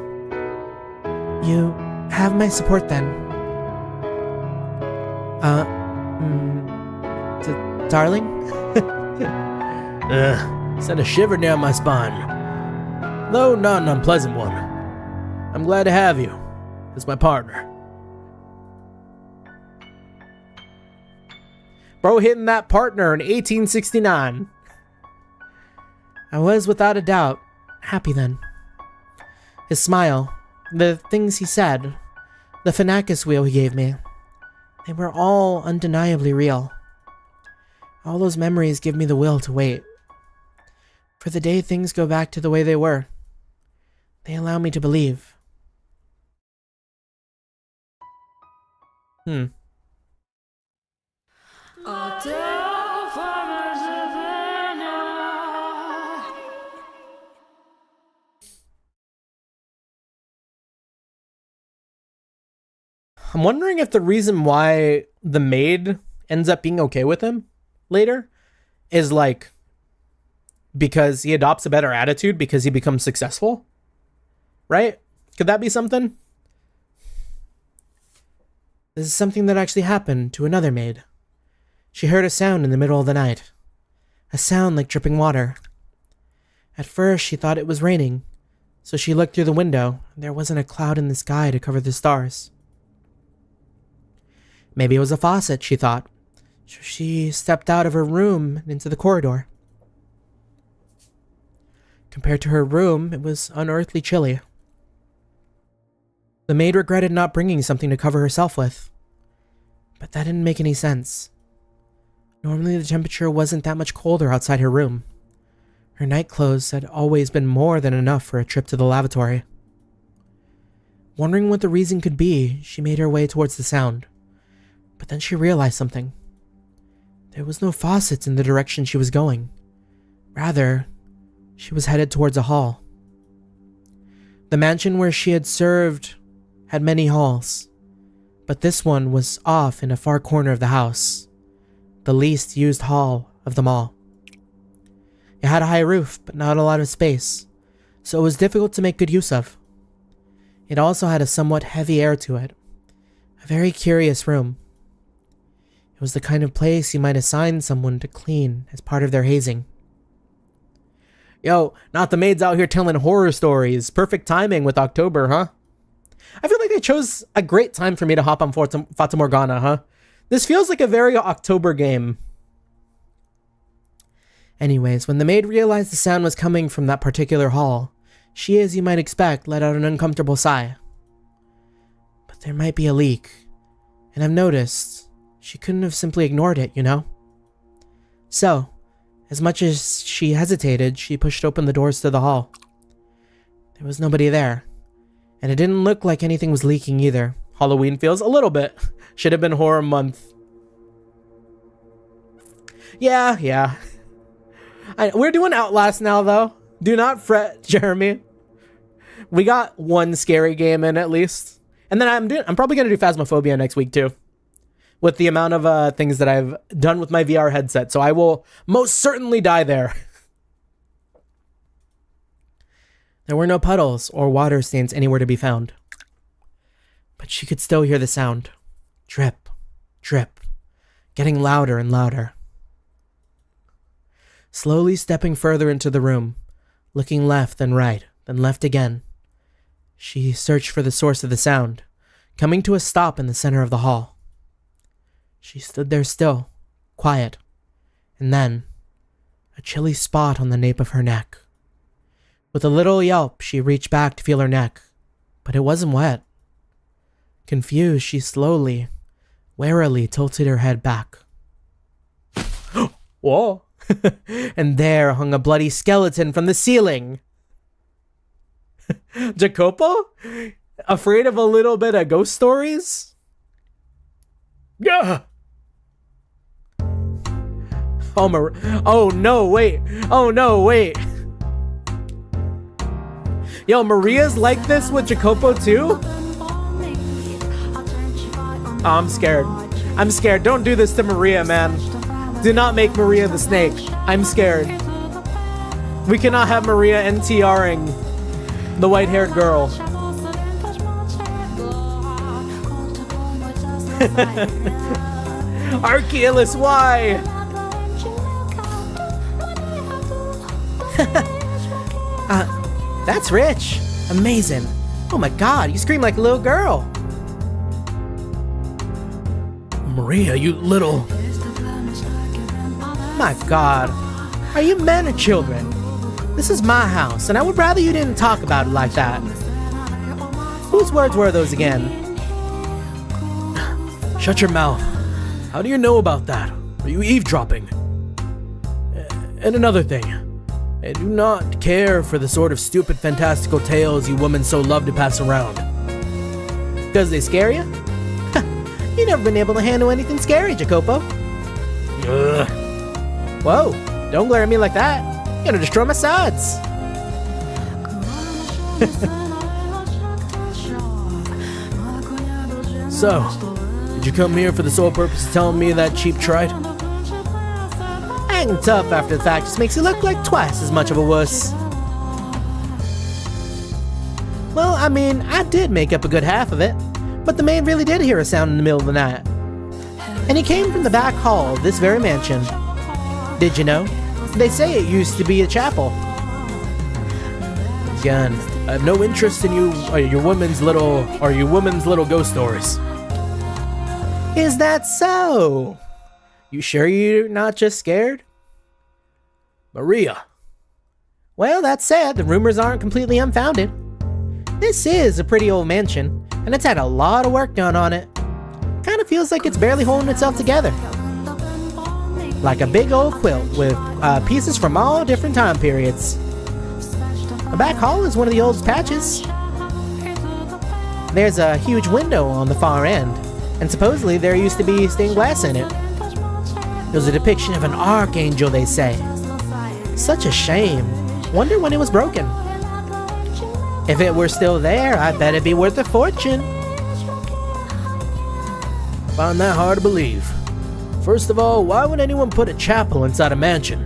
You have my support then. Darling? Sent a shiver down my spine. Though not an unpleasant one. I'm glad to have you as my partner. Bro hitting that partner in 1869. I was without a doubt happy then. His smile, the things he said, the Phanacus wheel he gave me, they were all undeniably real. All those memories give me the will to wait. For the day things go back to the way they were, they allow me to believe. I'm wondering if the reason why the maid ends up being okay with him later is like because he adopts a better attitude because he becomes successful, right? Could that be something? This is something that actually happened to another maid. She heard a sound in the middle of the night. A sound like dripping water. At first, she thought it was raining, so she looked through the window, and there wasn't a cloud in the sky to cover the stars. Maybe it was a faucet, she thought. So she stepped out of her room and into the corridor. Compared to her room, it was unearthly chilly. The maid regretted not bringing something to cover herself with. But that didn't make any sense. Normally the temperature wasn't that much colder outside her room. Her night clothes had always been more than enough for a trip to the lavatory. Wondering what the reason could be, she made her way towards the sound. But then she realized something. There was no faucets in the direction she was going. Rather, she was headed towards a hall. The mansion where she had served had many halls, but this one was off in a far corner of the house, the least used hall of them all. It had a high roof, but not a lot of space, so it was difficult to make good use of. It also had a somewhat heavy air to it, a very curious room. It was the kind of place you might assign someone to clean as part of their hazing. Yo, not the maids out here telling horror stories. Perfect timing with October, huh? I feel like they chose a great time for me to hop on Fata Morgana, huh? This feels like a very October game. Anyways, when the maid realized the sound was coming from that particular hall, she, as you might expect, let out an uncomfortable sigh. But there might be a leak, and I've noticed she couldn't have simply ignored it, you know? So, as much as she hesitated, she pushed open the doors to the hall. There was nobody there, and it didn't look like anything was leaking either. Halloween feels a little bit. Should have been horror month. Yeah. We're doing Outlast now, though. Do not fret, Jeremy. We got one scary game in at least. And then I'm probably going to do Phasmophobia next week, too. With the amount of things that I've done with my VR headset. So I will most certainly die there. There were no puddles or water stains anywhere to be found. But she could still hear the sound. Drip, drip, getting louder and louder. Slowly stepping further into the room, looking left then right, then left again, she searched for the source of the sound, coming to a stop in the center of the hall. She stood there still, quiet, and then, a chilly spot on the nape of her neck. With a little yelp, she reached back to feel her neck, but it wasn't wet. Confused, she slowly, warily tilted her head back. Whoa. And there hung a bloody skeleton from the ceiling. Jacopo? Afraid of a little bit of ghost stories? Yeah. Oh no, wait. Yo, Maria's like this with Jacopo too? Oh, I'm scared. Don't do this to Maria, man. Do not make Maria the snake. I'm scared. We cannot have Maria NTRing the white-haired girl. Archeolus, why? That's rich. Amazing. Oh my god, you scream like a little girl. Maria, you little... My god. Are you men or children? This is my house, and I would rather you didn't talk about it like that. Whose words were those again? Shut your mouth. How do you know about that? Are you eavesdropping? And another thing. I do not care for the sort of stupid fantastical tales you women so love to pass around. Because they scare you? You've never been able to handle anything scary, Jacopo. Ugh. Whoa, don't glare at me like that. You're gonna destroy my sides. So, did you come here for the sole purpose of telling me that cheap tried? Acting tough after the fact just makes you look like twice as much of a wuss. Well, I mean, I did make up a good half of it, but the maid really did hear a sound in the middle of the night. And it came from the back hall of this very mansion. Did you know? They say it used to be a chapel. Again, I have no interest in your women's little ghost stories. Is that so? You sure you're not just scared? Maria. Well, that said, the rumors aren't completely unfounded. This is a pretty old mansion, and it's had a lot of work done on it. Kinda feels like it's barely holding itself together. Like a big old quilt with pieces from all different time periods. The back hall is one of the oldest patches. There's a huge window on the far end, and supposedly there used to be stained glass in it. There's a depiction of an archangel, they say. Such a shame. Wonder when it was broken. If it were still there, I bet it'd be worth a fortune. Find that hard to believe. First of all, why would anyone put a chapel inside a mansion?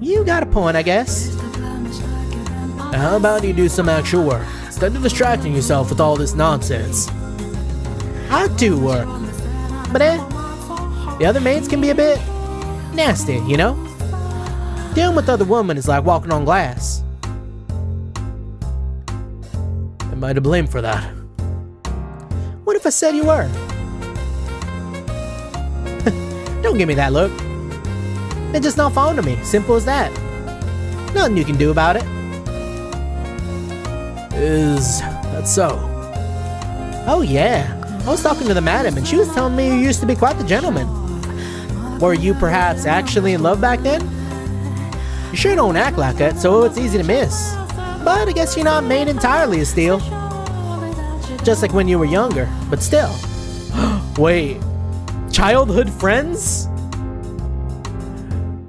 You got a point, I guess. Now how about you do some actual work, instead of distracting yourself with all this nonsense? I do work. But The other maids can be a bit nasty, you know? Dealing with other women is like walking on glass. Am I to blame for that? What if I said you were? Don't give me that look. They're just not fond of me. Simple as that. Nothing you can do about it. Is that so? Oh yeah. I was talking to the madam and she was telling me you used to be quite the gentleman. Were you perhaps actually in love back then? You sure don't act like it, so it's easy to miss. But I guess you're not made entirely of steel. Just like when you were younger, but still. Wait. Childhood friends?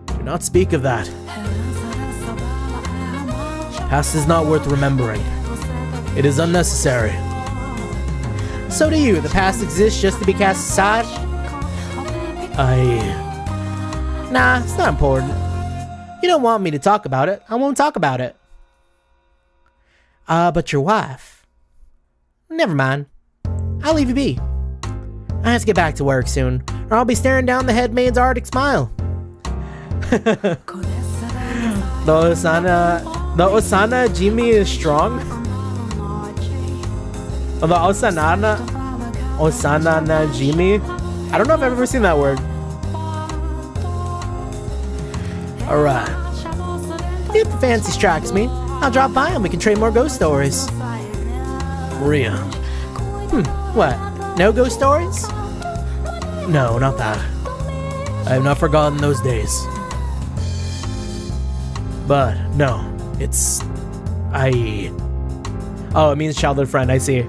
Do not speak of that. Past is not worth remembering. It is unnecessary. So do you. The past exists just to be cast aside? Nah, it's not important. You don't want me to talk about it. I won't talk about it. But your wife? Never mind. I'll leave you be. I have to get back to work soon, or I'll be staring down the head maid's Arctic smile. The Osana Jimmy is strong. Oh, the Osana Jimmy. I don't know if I've ever seen that word. Alright. If the fancy strikes me, I'll drop by and we can trade more ghost stories. Maria. What? No ghost stories? No, not that. I have not forgotten those days. But, no. It's... Oh, it means childhood friend, I see.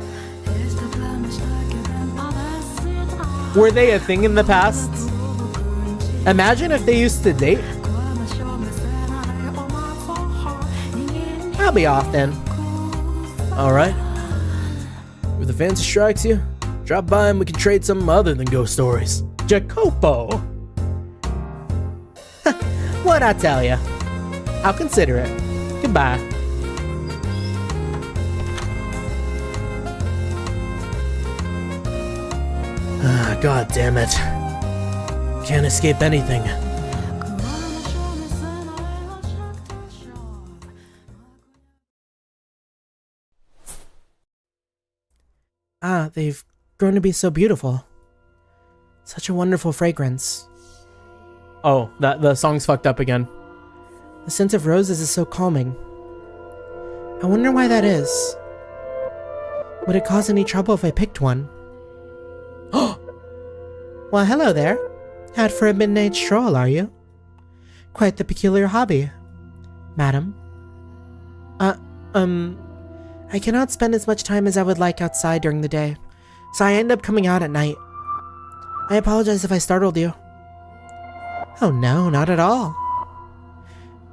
Were they a thing in the past? Imagine if they used to date. I'll be off then. Alright. If the fancy strikes you, drop by and we can trade something other than ghost stories. Jacopo! What'd I tell ya? I'll consider it. Goodbye. God damn it. Can't escape anything. They've grown to be so beautiful. Such a wonderful fragrance. Oh, the song's fucked up again. The scent of roses is so calming. I wonder why that is. Would it cause any trouble if I picked one? Oh! Well, hello there. Out for a midnight stroll, are you? Quite the peculiar hobby, madam. I cannot spend as much time as I would like outside during the day, so I end up coming out at night. I apologize if I startled you. Oh no, not at all.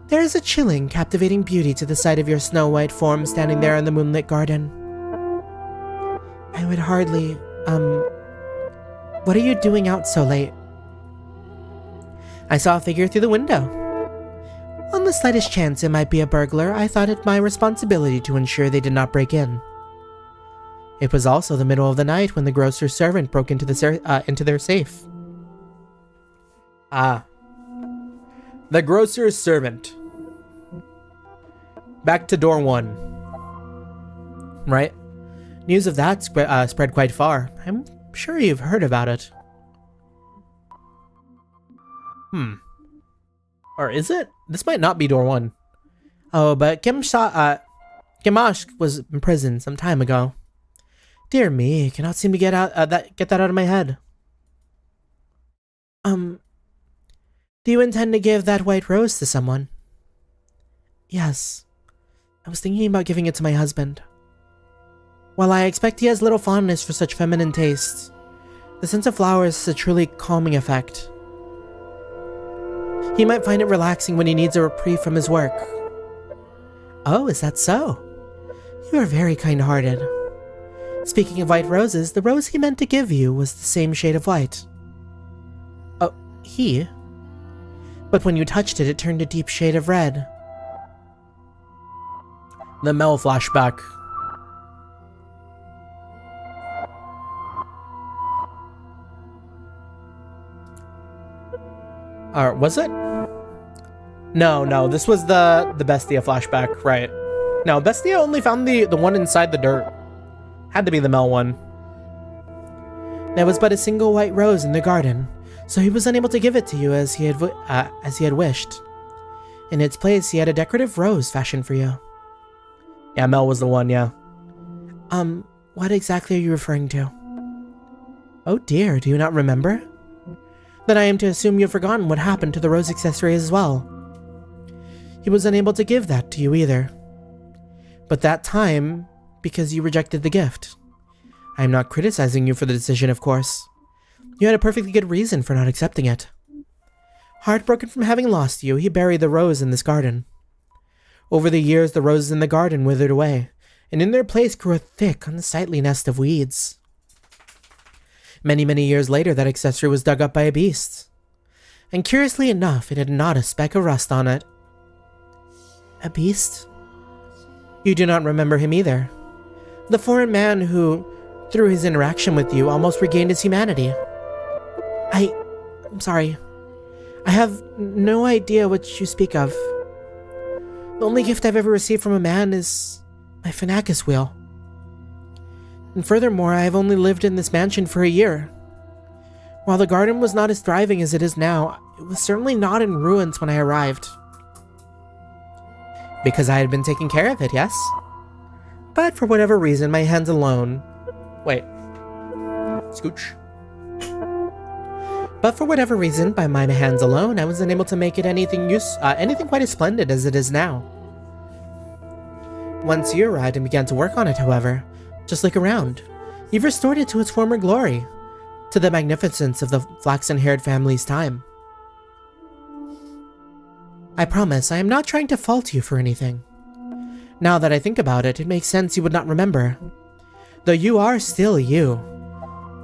There is a chilling, captivating beauty to the sight of your snow-white form standing there in the moonlit garden. I would hardly, what are you doing out so late? I saw a figure through the window. On the slightest chance it might be a burglar, I thought it my responsibility to ensure they did not break in. It was also the middle of the night when the grocer's servant broke into their safe. Ah. The grocer's servant. Back to door 1. Right? News of that spread quite far. I'm sure you've heard about it. Or is it? This might not be door 1. Oh, but Gamash was in prison some time ago. Dear me, I cannot seem to get that out of my head. Do you intend to give that white rose to someone? Yes. I was thinking about giving it to my husband. While I expect he has little fondness for such feminine tastes, the scent of flowers has a truly calming effect. He might find it relaxing when he needs a reprieve from his work. Oh, is that so? You are very kind-hearted. Speaking of white roses, the rose he meant to give you was the same shade of white. Oh, he? But when you touched it, it turned a deep shade of red. The Mel flashback. Or was it? No, this was the Bestia flashback, right? No, Bestia only found the one inside the dirt. Had to be the Mel one. There was but a single white rose in the garden, so he was unable to give it to you as he had wished. In its place, he had a decorative rose fashioned for you. Yeah, Mel was the one, yeah. What exactly are you referring to? Oh dear, do you not remember? Then I am to assume you've forgotten what happened to the rose accessory as well. He was unable to give that to you either. But that time, because you rejected the gift. I am not criticizing you for the decision, of course. You had a perfectly good reason for not accepting it. Heartbroken from having lost you, he buried the rose in this garden. Over the years, the roses in the garden withered away, and in their place grew a thick, unsightly nest of weeds. Many, many years later, that accessory was dug up by a beast. And curiously enough, it had not a speck of rust on it. A beast? You do not remember him either. The foreign man who, through his interaction with you, almost regained his humanity. I'm sorry. I have no idea what you speak of. The only gift I've ever received from a man is my Phanacus wheel. And furthermore, I have only lived in this mansion for a year. While the garden was not as thriving as it is now, it was certainly not in ruins when I arrived. Because I had been taking care of it, yes? But for whatever reason, my hands alone... Wait. Scooch. But for whatever reason, by my hands alone, I was unable to make it anything quite as splendid as it is now. Once you arrived and began to work on it, however, just look around. You've restored it to its former glory, to the magnificence of the flaxen-haired family's time. I promise, I am not trying to fault you for anything. Now that I think about it, it makes sense you would not remember. Though you are still you.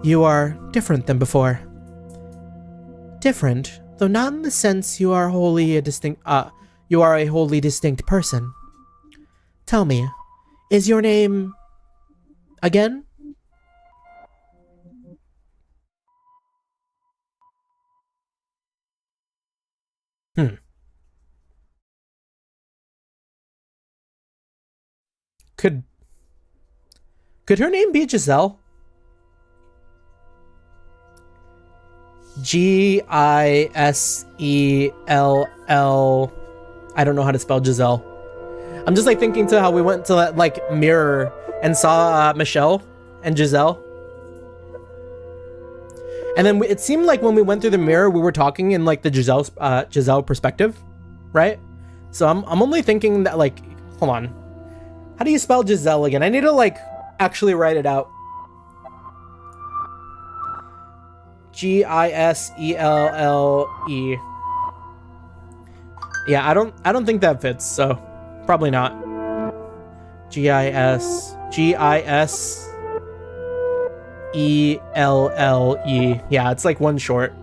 You are different than before. Different, though not in the sense you are a wholly distinct person. Tell me, is your name... again? Could her name be Giselle? Gisell. I don't know how to spell Giselle. I'm just like thinking to how we went to that like mirror and saw Michelle and Giselle. And then it seemed like when we went through the mirror, we were talking in like the Giselle perspective, right? So I'm only thinking that like, hold on. How do you spell Giselle again? I need to like actually write it out. Giselle. Yeah, I don't think that fits, so probably not. Giselle. Yeah, it's like one short.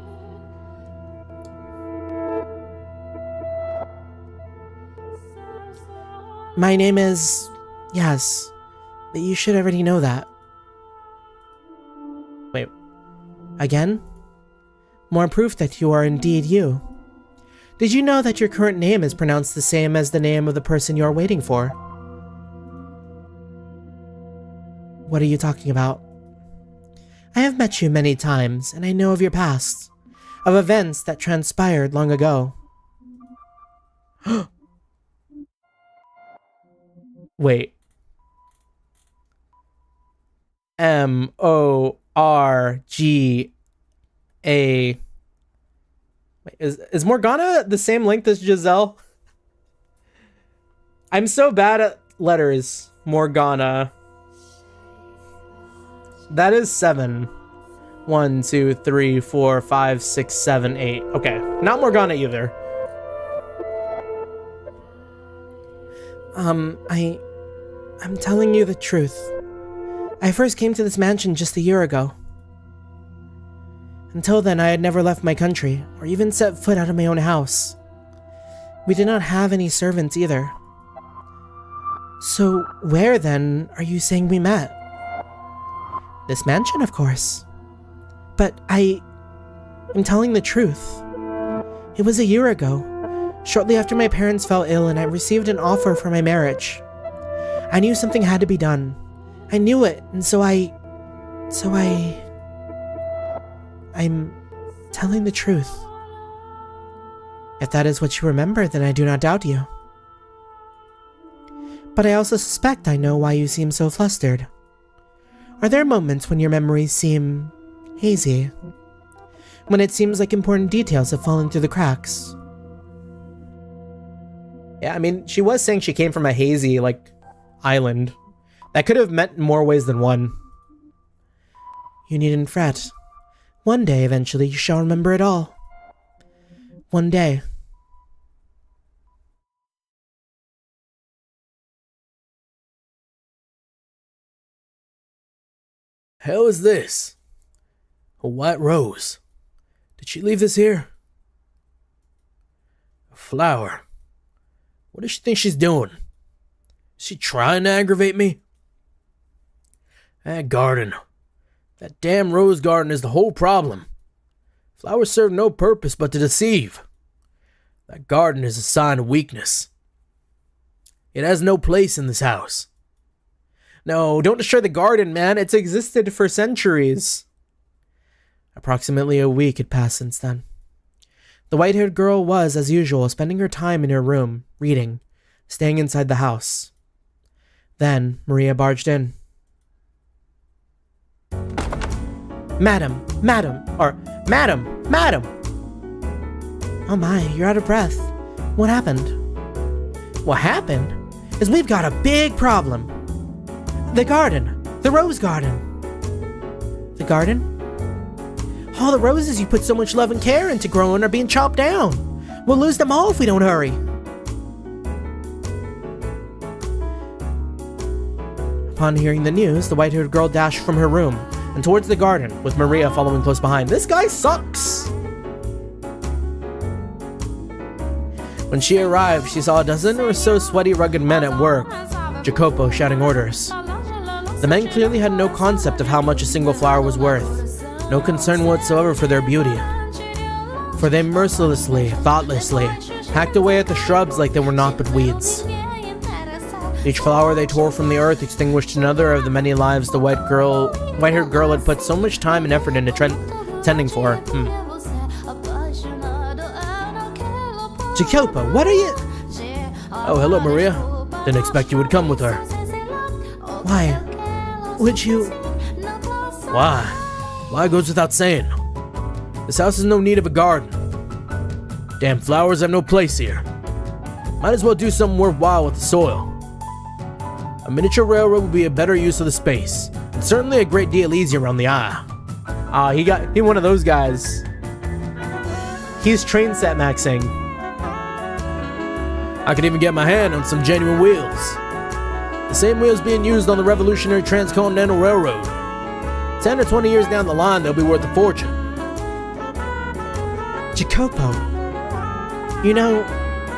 My name is... yes, but you should already know that. Wait. Again? More proof that you are indeed you. Did you know that your current name is pronounced the same as the name of the person you are waiting for? What are you talking about? I have met you many times, and I know of your past, of events that transpired long ago. Wait. Morga. Wait, is Morgana the same length as Giselle? I'm so bad at letters. Morgana. That is 7. 1, 2, 3, 4, 5, 6, 7, 8. Okay, not Morgana either. I'm telling you the truth. I first came to this mansion just a year ago. Until then, I had never left my country, or even set foot out of my own house. We did not have any servants either. So, where then are you saying we met? This mansion, of course. But I'm telling the truth. It was a year ago, shortly after my parents fell ill and I received an offer for my marriage. I knew something had to be done. I knew it, and I'm telling the truth. If that is what you remember, then I do not doubt you. But I also suspect I know why you seem so flustered. Are there moments when your memories seem hazy? When it seems like important details have fallen through the cracks? Yeah, I mean, she was saying she came from a hazy, island. That could have meant more ways than one. You needn't fret. One day, eventually, you shall remember it all. One day. Hell is this? A white rose. Did she leave this here? A flower. What does she think she's doing? Is she trying to aggravate me? That garden. That damn rose garden is the whole problem. Flowers serve no purpose but to deceive. That garden is a sign of weakness. It has no place in this house. No, don't destroy the garden, man. It's existed for centuries. Approximately a week had passed since then. The white-haired girl was, as usual, spending her time in her room, reading, staying inside the house. Then, Maria barged in. Madam! Oh my, you're out of breath. What happened? What happened is we've got a big problem. The garden. The rose garden. The garden? All the roses you put so much love and care into growing are being chopped down. We'll lose them all if we don't hurry. Upon hearing the news, the white-haired girl dashed from her room and towards the garden, with Maria following close behind. This guy sucks! When she arrived, she saw a dozen or so sweaty, rugged men at work, Jacopo shouting orders. The men clearly had no concept of how much a single flower was worth, no concern whatsoever for their beauty. For they mercilessly, thoughtlessly, hacked away at the shrubs like they were naught but weeds. Each flower they tore from the earth extinguished another of the many lives the white-haired girl had put so much time and effort into tending for. Jacopo, what are you... Oh, hello, Maria. Didn't expect you would come with her. Why? Would you... Why? Why goes without saying. This house has no need of a garden. Damn flowers have no place here. Might as well do something worthwhile with the soil. A miniature railroad would be a better use of the space, and certainly a great deal easier on the eye. He one of those guys. He's train set maxing. I could even get my hand on some genuine wheels. The same wheels being used on the revolutionary Transcontinental Railroad. 10 or 20 years down the line, they'll be worth a fortune. Jacopo, you know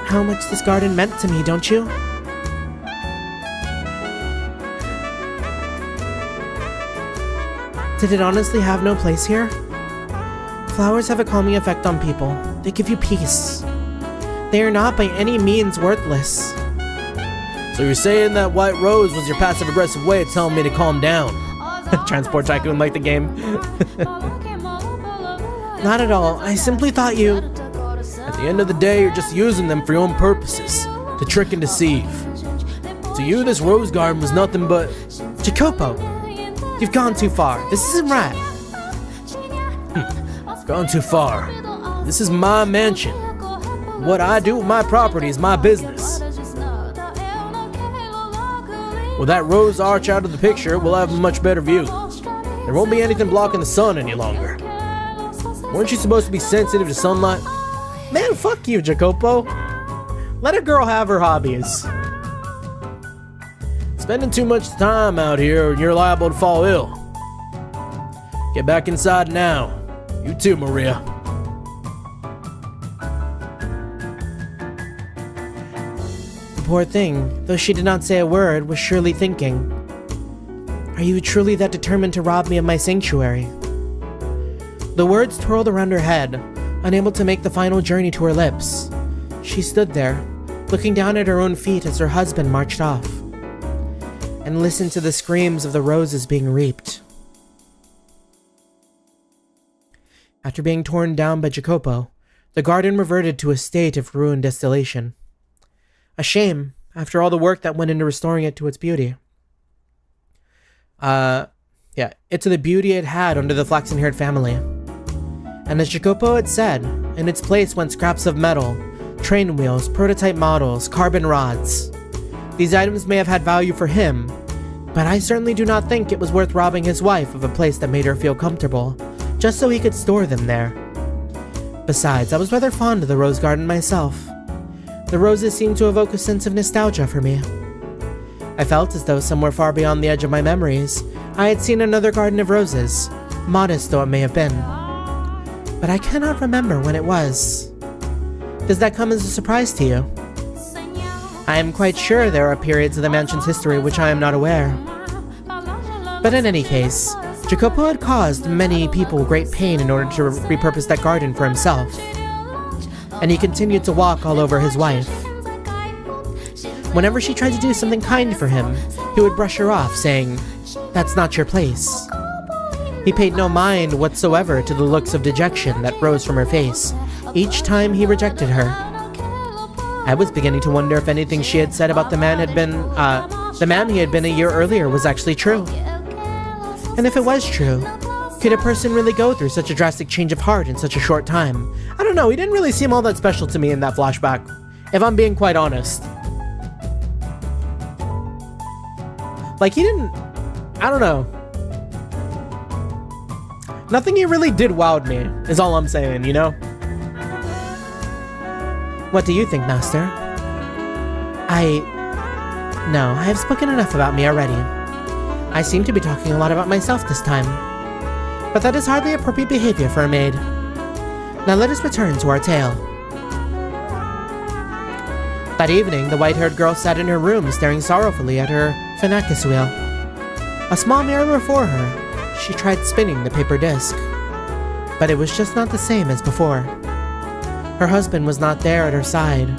how much this garden meant to me, don't you? Did it honestly have no place here? Flowers have a calming effect on people. They give you peace. They are not by any means worthless. So you're saying that white rose was your passive-aggressive way of telling me to calm down? Transport Tycoon like the game. Not at all. I simply thought you... At the end of the day, you're just using them for your own purposes, to trick and deceive. To you, this rose garden was nothing but... Jacopo, you've gone too far. This isn't right. Gone too far. This is my mansion. What I do with my property is my business. With that rose arch out of the picture, we'll have a much better view. There won't be anything blocking the sun any longer. Weren't you supposed to be sensitive to sunlight? Man, fuck you, Jacopo. Let a girl have her hobbies. Spending too much time out here and you're liable to fall ill. Get back inside now. You too, Maria. The poor thing, though she did not say a word, was surely thinking, "Are you truly that determined to rob me of my sanctuary?" The words twirled around her head, Unable to make the final journey to her lips, she stood there, looking down at her own feet as her husband marched off, and listened to the screams of the roses being reaped. After being torn down by Jacopo, the garden reverted to a state of ruined desolation. A shame, after all the work that went into restoring it to its beauty. To the beauty it had under the flaxen-haired family. And as Jacopo had said, in its place went scraps of metal, train wheels, prototype models, carbon rods. These items may have had value for him, but I certainly do not think it was worth robbing his wife of a place that made her feel comfortable, just so he could store them there. Besides, I was rather fond of the rose garden myself. The roses seemed to evoke a sense of nostalgia for me. I felt as though somewhere far beyond the edge of my memories, I had seen another garden of roses, modest though it may have been. But I cannot remember when it was. Does that come as a surprise to you? I am quite sure there are periods of the mansion's history which I am not aware. But in any case, Jacopo had caused many people great pain in order to repurpose that garden for himself. And he continued to walk all over his wife. Whenever she tried to do something kind for him, he would brush her off, saying, "That's not your place." He paid no mind whatsoever to the looks of dejection that rose from her face each time he rejected her. I was beginning to wonder if anything she had said about the man he had been a year earlier was actually true. And if it was true, could a person really go through such a drastic change of heart in such a short time? I don't know, he didn't really seem all that special to me in that flashback, if I'm being quite honest. Like, he didn't... I don't know. Nothing he really did wowed me, is all I'm saying, you know? What do you think, Master? No, I have spoken enough about me already. I seem to be talking a lot about myself this time. But that is hardly appropriate behavior for a maid. Now let us return to our tale. That evening, the white-haired girl sat in her room staring sorrowfully at her Phenacus wheel. A small mirror before her, she tried spinning the paper disc. But it was just not the same as before. Her husband was not there at her side,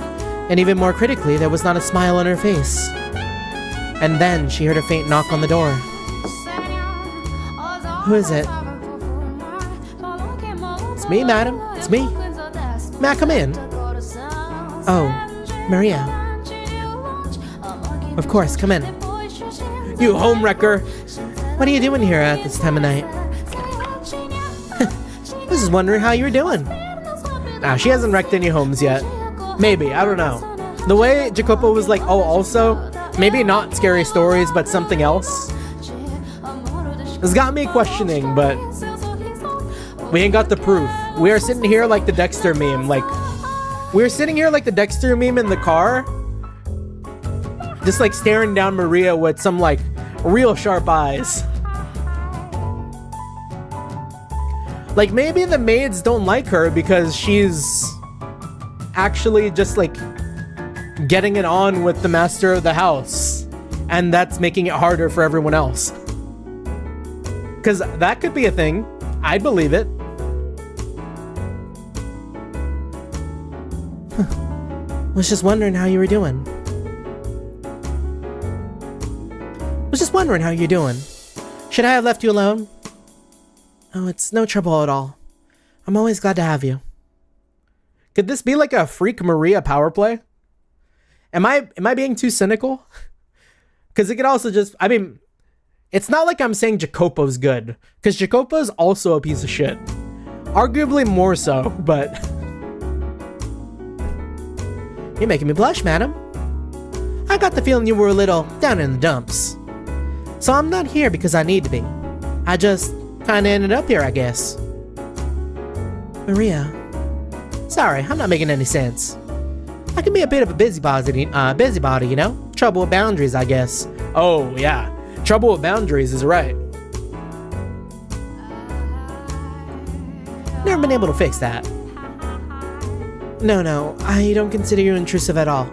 and even more critically, there was not a smile on her face. And then she heard a faint knock on the door. Who is it? It's me, madam. It's me. May I come in? Oh, Maria. Of course, come in. You homewrecker! What are you doing here at this time of night? I was just wondering how you were doing. Nah, she hasn't wrecked any homes yet. Maybe, I don't know. The way Jacopo was like, oh, also, maybe not scary stories, but something else. It's got me questioning, but we ain't got the proof. We are sitting here like the Dexter meme. Like, we're sitting here like the Dexter meme in the car. Just like staring down Maria with some like real sharp eyes. Like maybe the maids don't like her because she's actually just like getting it on with the master of the house. And that's making it harder for everyone else. Because that could be a thing. I'd believe it. Was just wondering how you were doing. Was just wondering how you're doing. Should I have left you alone? Oh, it's no trouble at all. I'm always glad to have you. Could this be like a Freak Maria power play? Am I being too cynical? Because it could also just, I mean, it's not like I'm saying Jacopo's good, because Jacopo's also a piece of shit. Arguably more so, but you're making me blush, madam. I got the feeling you were a little down in the dumps. So I'm not here because I need to be. I just kinda ended up here, I guess. Maria. Sorry, I'm not making any sense. I can be a bit of a busybody, you know? Trouble with boundaries, I guess. Oh, yeah. Trouble with boundaries is right. Never been able to fix that. No, I don't consider you intrusive at all.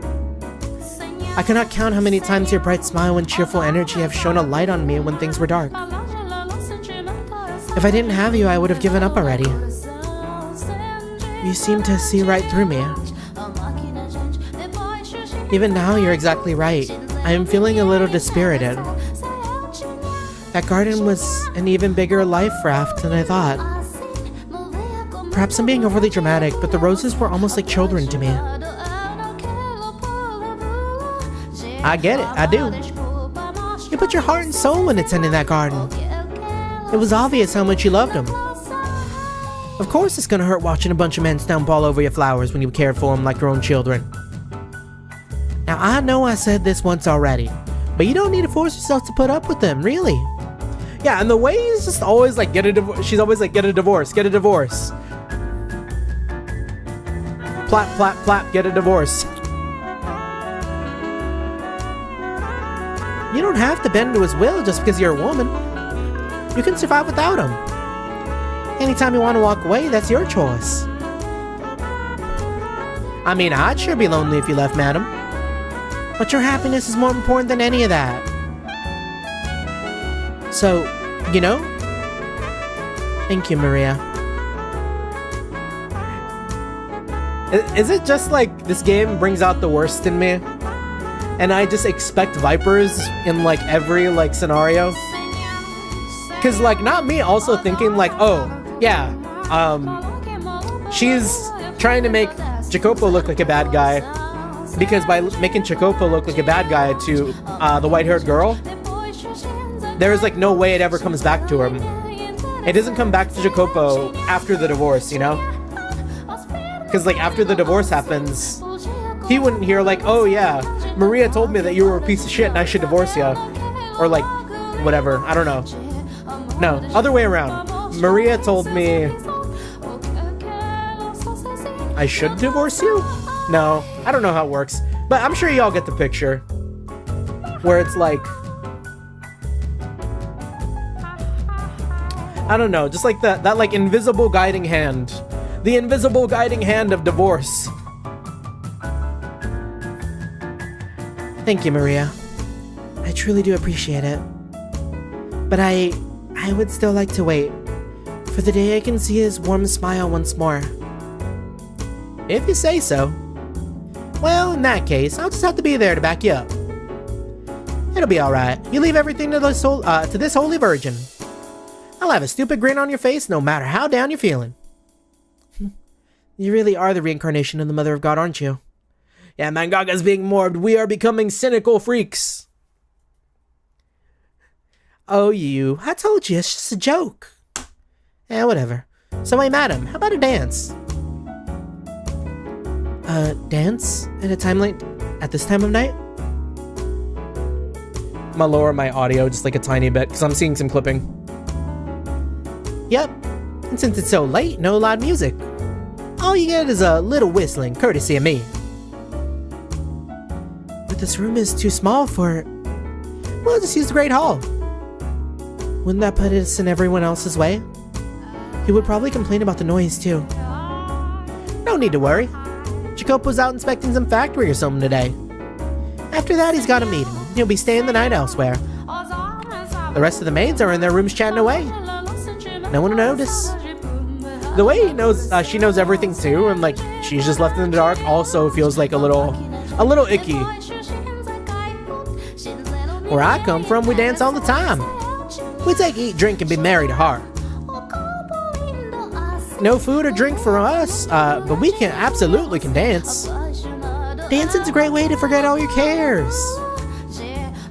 I cannot count how many times your bright smile and cheerful energy have shone a light on me when things were dark. If I didn't have you, I would have given up already. You seem to see right through me. Even now, you're exactly right. I am feeling a little dispirited. That garden was an even bigger life raft than I thought. Perhaps I'm being overly dramatic, but the roses were almost like children to me. I get it, I do. You put your heart and soul into tending that garden. It was obvious how much you loved them. Of course it's gonna hurt watching a bunch of men stomp all over your flowers when you cared for them like your own children. Now I know I said this once already, but you don't need to force yourself to put up with them, really. Yeah, and the way he's just always like, get a divorce. She's always like, get a divorce, get a divorce. Plap, plap, plap, get a divorce. You don't have to bend to his will just because you're a woman. You can survive without him. Anytime you want to walk away, that's your choice. I mean, I'd sure be lonely if you left, madam. But your happiness is more important than any of that. So, you know? Thank you, Maria. Is it just like this game brings out the worst in me? And I just expect vipers in like every like scenario? Cause like not me also thinking like, oh yeah, she's trying to make Jacopo look like a bad guy, because by making Jacopo look like a bad guy to the white-haired girl, there's like no way it ever comes back to him. It doesn't come back to Jacopo after the divorce, you know? Because like after the divorce happens, he wouldn't hear like, oh yeah, Maria told me that you were a piece of shit and I should divorce you, or like whatever. I don't know. No, other way around. Maria told me I should divorce you? No, I don't know how it works, but I'm sure y'all get the picture. Where it's like, I don't know, just like that like invisible guiding hand. The invisible guiding hand of divorce. Thank you, Maria. I truly do appreciate it. But I would still like to wait for the day I can see his warm smile once more. If you say so. Well, in that case, I'll just have to be there to back you up. It'll be alright. You leave everything to this holy virgin. I'll have a stupid grin on your face no matter how down you're feeling. You really are the reincarnation of the Mother of God, aren't you? Yeah, Mangaga's being morbed. We are becoming cynical freaks. Oh, you. I told you, it's just a joke. Whatever. So, hey, madam, how about a dance? Dance? At a time like... at this time of night? I'm gonna lower my audio just like a tiny bit, because I'm seeing some clipping. Yep. And since it's so late, no loud music. All you get is a little whistling, courtesy of me. But this room is too small for... well, just use the Great Hall. Wouldn't that put us in everyone else's way? He would probably complain about the noise, too. No need to worry. Jacopo's out inspecting some factory or something today. After that, he's got a meeting. He'll be staying the night elsewhere. The rest of the maids are in their rooms chatting away. No one will notice. The way he knows, she knows everything too, and like she's just left in the dark, also feels like a little icky. Where I come from, we dance all the time. We take, eat, drink, and be merry to heart. No food or drink for us, but we absolutely can dance. Dancing's a great way to forget all your cares.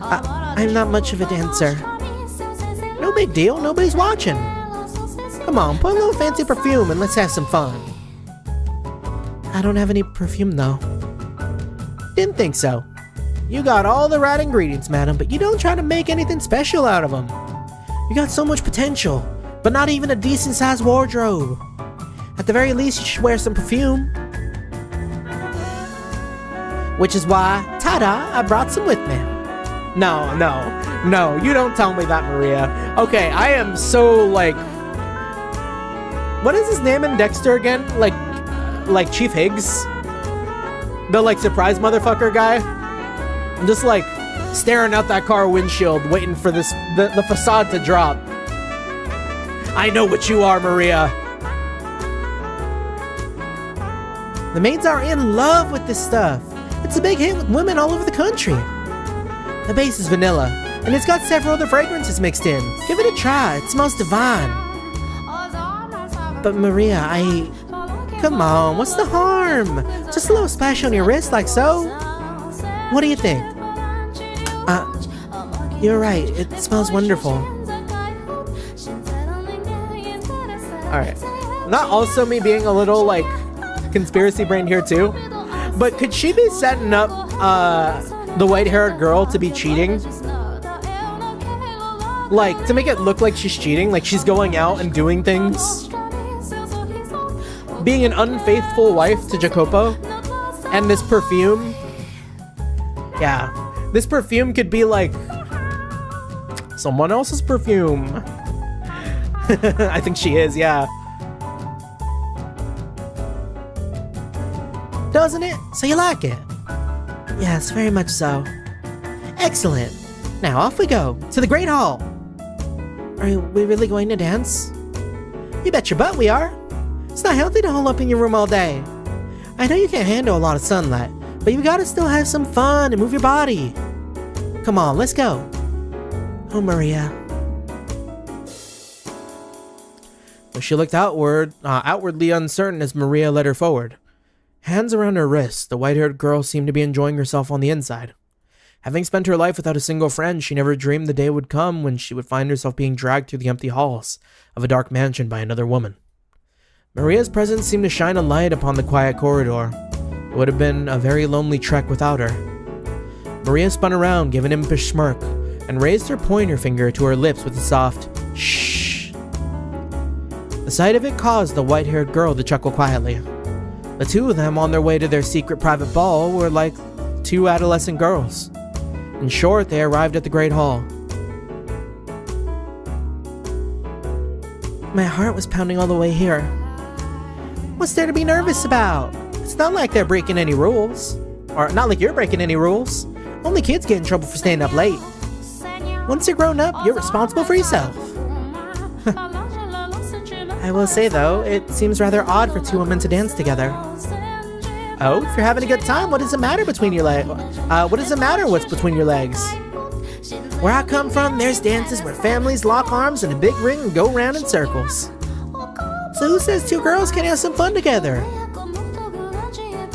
I'm not much of a dancer. No big deal, nobody's watching. Come on, put a little fancy perfume and let's have some fun. I don't have any perfume though. Didn't think so. You got all the right ingredients, madam, but you don't try to make anything special out of them. You got so much potential, but not even a decent sized wardrobe. At the very least, you should wear some perfume. Which is why, ta-da, I brought some with me. No, you don't tell me that, Maria. Okay, I am so like... what is his name in Dexter again? Like Chief Higgs? The like surprise motherfucker guy? I'm just like staring out that car windshield waiting for the facade to drop. I know what you are, Maria. The maids are in love with this stuff. It's a big hit with women all over the country. The base is vanilla, and it's got several other fragrances mixed in. Give it a try, it smells divine. But Maria, Come on, what's the harm? Just a little splash on your wrist like so. What do you think? You're right, it smells wonderful. Alright. Not also me being a little, like, conspiracy brain here too, but could she be setting up, the white-haired girl to be cheating? Like, to make it look like she's cheating, like she's going out and doing things. Being an unfaithful wife to Jacopo. And this perfume. Yeah. This perfume could be like someone else's perfume. I think she is, yeah. Doesn't it? So you like it? Yes, very much so. Excellent. Now off we go, to the Great Hall. Are we really going to dance? You bet your butt we are. It's not healthy to hole up in your room all day. I know you can't handle a lot of sunlight, but you gotta still have some fun and move your body. Come on, let's go. Oh, Maria. Well, she looked outwardly uncertain as Maria led her forward. Hands around her wrists, the white-haired girl seemed to be enjoying herself on the inside. Having spent her life without a single friend, she never dreamed the day would come when she would find herself being dragged through the empty halls of a dark mansion by another woman. Maria's presence seemed to shine a light upon the quiet corridor. It would have been a very lonely trek without her. Maria spun around, gave an impish smirk, and raised her pointer finger to her lips with a soft shh. The sight of it caused the white-haired girl to chuckle quietly. The two of them on their way to their secret private ball were like two adolescent girls. In short, they arrived at the Great Hall. My heart was pounding all the way here. What's there to be nervous about? It's not like they're breaking any rules. Or not like you're breaking any rules. Only kids get in trouble for staying up late. Once you're grown up, you're responsible for yourself. I will say though, it seems rather odd for two women to dance together. Oh, if you're having a good time, what does it matter between your legs? What does it matter what's between your legs? Where I come from, there's dances where families lock arms in a big ring and go round in circles. So who says two girls can't have some fun together?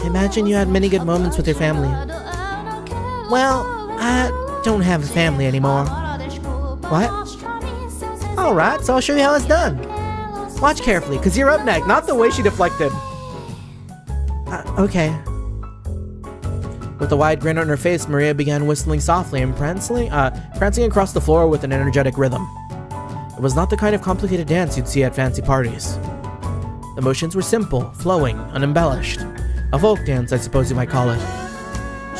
Imagine you had many good moments with your family. Well, I don't have a family anymore. What? Alright, so I'll show you how it's done. Watch carefully, because you're up next. Not the way she deflected. Okay. With a wide grin on her face, Maria began whistling softly and prancing across the floor with an energetic rhythm. It was not the kind of complicated dance you'd see at fancy parties. The motions were simple, flowing, unembellished. A folk dance, I suppose you might call it.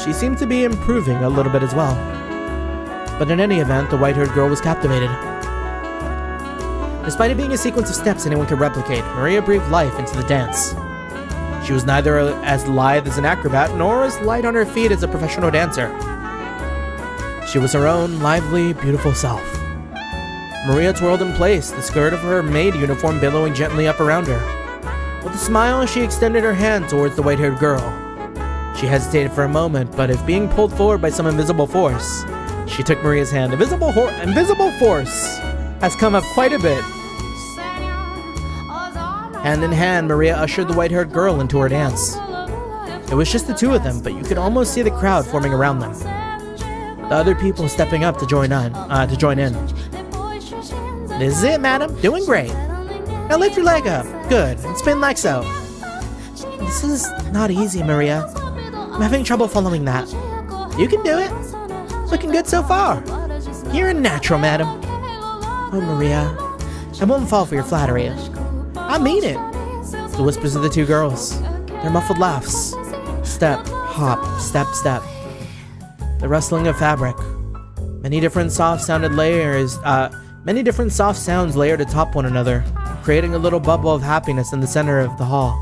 She seemed to be improving a little bit as well. But in any event, the white-haired girl was captivated. Despite it being a sequence of steps anyone could replicate, Maria breathed life into the dance. She was neither as lithe as an acrobat, nor as light on her feet as a professional dancer. She was her own lively, beautiful self. Maria twirled in place, the skirt of her maid uniform billowing gently up around her. With a smile, she extended her hand towards the white-haired girl. She hesitated for a moment, but if being pulled forward by some invisible force, she took Maria's hand. Invisible force has come up quite a bit. Hand in hand, Maria ushered the white-haired girl into her dance. It was just the two of them, but you could almost see the crowd forming around them. The other people stepping up to join in. This is it, madam. Doing great. Now lift your leg up. Good. And spin like so. This is not easy, Maria. I'm having trouble following that. You can do it. Looking good so far. You're a natural, madam. Oh, Maria. I won't fall for your flattery. I mean it. The whispers of the two girls. Their muffled laughs. Step, hop, step, step. The rustling of fabric. Many different soft sounds layered atop one another, creating a little bubble of happiness in the center of the hall.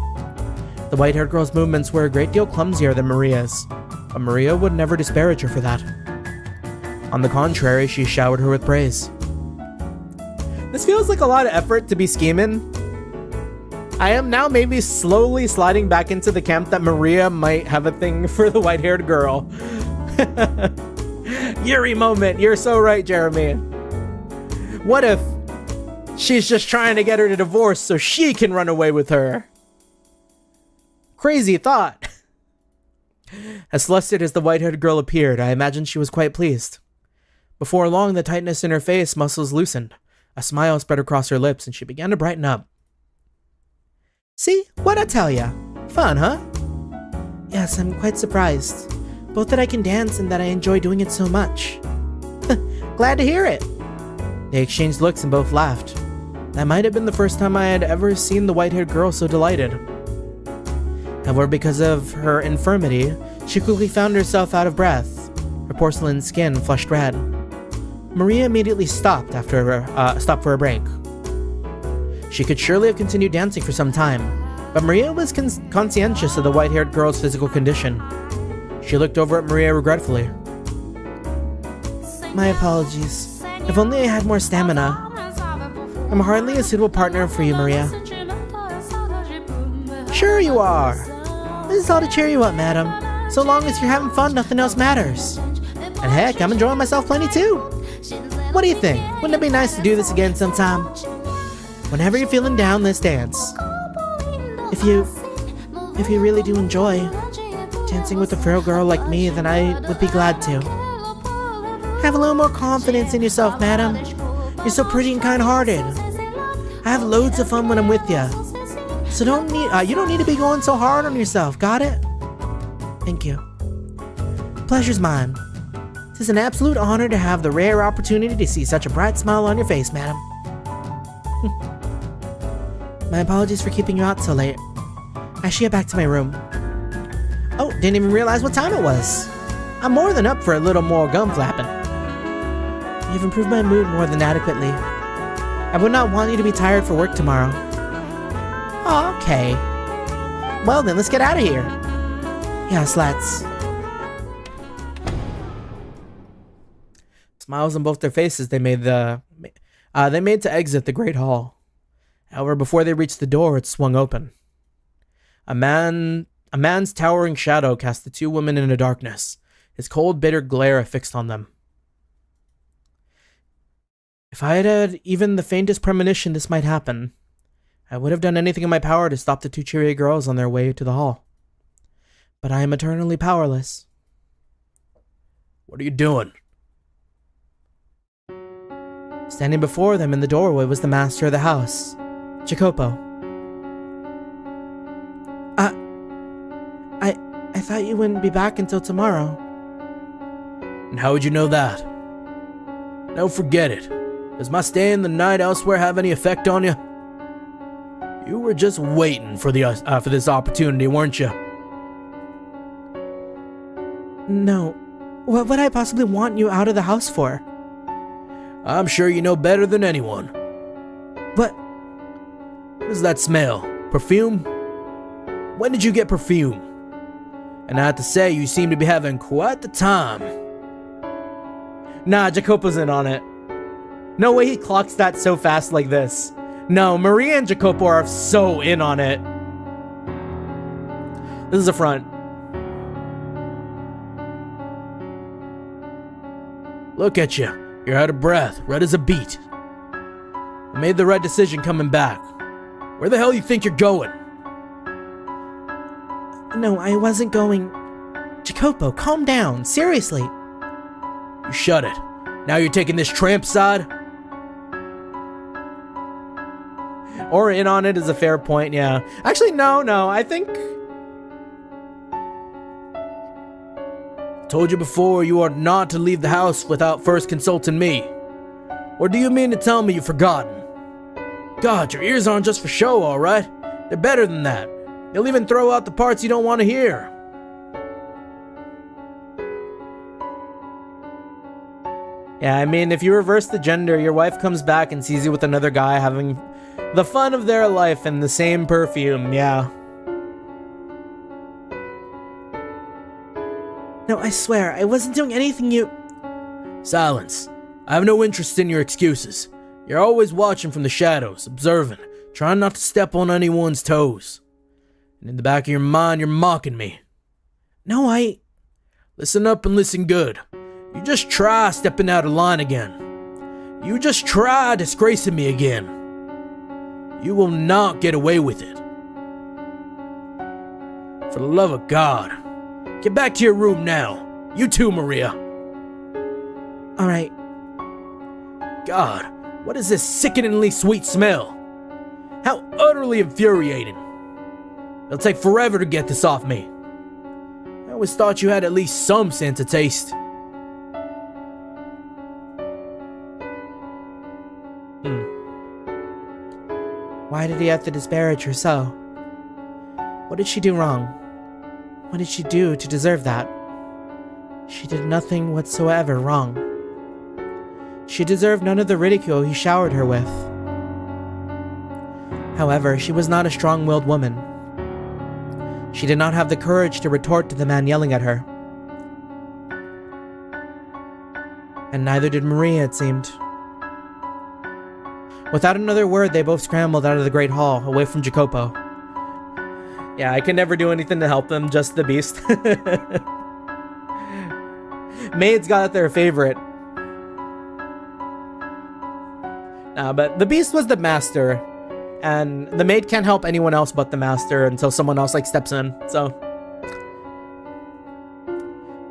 The white-haired girl's movements were a great deal clumsier than Maria's, but Maria would never disparage her for that. On the contrary, she showered her with praise. This feels like a lot of effort to be scheming. I am now maybe slowly sliding back into the camp that Maria might have a thing for the white-haired girl. Yuri moment. You're so right, Jeremy. What if she's just trying to get her to divorce so she can run away with her? Crazy thought. As flustered as the white-haired girl appeared, I imagined she was quite pleased. Before long, the tightness in her face muscles loosened. A smile spread across her lips, and she began to brighten up. See? What'd I tell ya? Fun, huh? Yes, I'm quite surprised. Both that I can dance and that I enjoy doing it so much. Glad to hear it. They exchanged looks and both laughed. That might have been the first time I had ever seen the white-haired girl so delighted. However, because of her infirmity, she quickly found herself out of breath. Her porcelain skin flushed red. Maria immediately stopped for a break. She could surely have continued dancing for some time, but Maria was conscientious of the white-haired girl's physical condition. She looked over at Maria regretfully. My apologies. If only I had more stamina. I'm hardly a suitable partner for you, Maria. Sure you are. This is all to cheer you up, madam. So long as you're having fun, nothing else matters. And heck, I'm enjoying myself plenty too. What do you think? Wouldn't it be nice to do this again sometime? Whenever you're feeling down, let's dance. If you really do enjoy dancing with a frail girl like me, then I would be glad to. Have a little more confidence in yourself, madam. You're so pretty and kind-hearted. I have loads of fun when I'm with you. So you don't need to be going so hard on yourself, got it? Thank you. Pleasure's mine. It is an absolute honor to have the rare opportunity to see such a bright smile on your face, madam. My apologies for keeping you out so late. I should get back to my room. Oh, didn't even realize what time it was. I'm more than up for a little more gum flapping. You've improved my mood more than adequately. I would not want you to be tired for work tomorrow. Okay. Well then, let's get out of here. Yes, let's. Smiles on both their faces, they made to exit the great hall. However, before they reached the door, it swung open. A man's towering shadow cast the two women into darkness, his cold, bitter glare affixed on them. If I had had even the faintest premonition this might happen, I would have done anything in my power to stop the two cheery girls on their way to the hall. But I am eternally powerless. What are you doing? Standing before them in the doorway was the master of the house, Jacopo. I thought you wouldn't be back until tomorrow. And how would you know that? No, forget it. Does my staying the night elsewhere have any effect on you? You were just waiting for this opportunity, weren't you? No. What would I possibly want you out of the house for? I'm sure you know better than anyone. What? What is that smell? Perfume? When did you get perfume? And I have to say, you seem to be having quite the time. Nah, Jacopo's in on it. No way he clocks that so fast like this. No, Maria and Jacopo are so in on it. This is a front. Look at you. You're out of breath, red as a beet. I made the right decision coming back. Where the hell you think you're going? No, I wasn't going... Jacopo, calm down. Seriously. You shut it. Now you're taking this tramp side? Or in on it is a fair point, yeah. Actually, no, I think... Told you before, you are not to leave the house without first consulting me. Or do you mean to tell me you've forgotten? God, your ears aren't just for show, alright? They're better than that. They'll even throw out the parts you don't want to hear. Yeah, I mean, if you reverse the gender, your wife comes back and sees you with another guy having the fun of their life and the same perfume, yeah. No, I swear, I wasn't doing anything you... Silence. I have no interest in your excuses. You're always watching from the shadows, observing, trying not to step on anyone's toes. And in the back of your mind, you're mocking me. No, Listen up and listen good. You just try stepping out of line again. You just try disgracing me again. You will not get away with it. For the love of God, get back to your room now. You too, Maria. All right. God, what is this sickeningly sweet smell? How utterly infuriating. It'll take forever to get this off me. I always thought you had at least some sense of taste. Why did he have to disparage her so? What did she do wrong? What did she do to deserve that? She did nothing whatsoever wrong. She deserved none of the ridicule he showered her with. However, she was not a strong-willed woman. She did not have the courage to retort to the man yelling at her. And neither did Maria, it seemed. Without another word, they both scrambled out of the great hall, away from Jacopo. Yeah, I can never do anything to help them, just the beast. Maids got their favorite. But the beast was the master, and the maid can't help anyone else but the master until someone else steps in, so.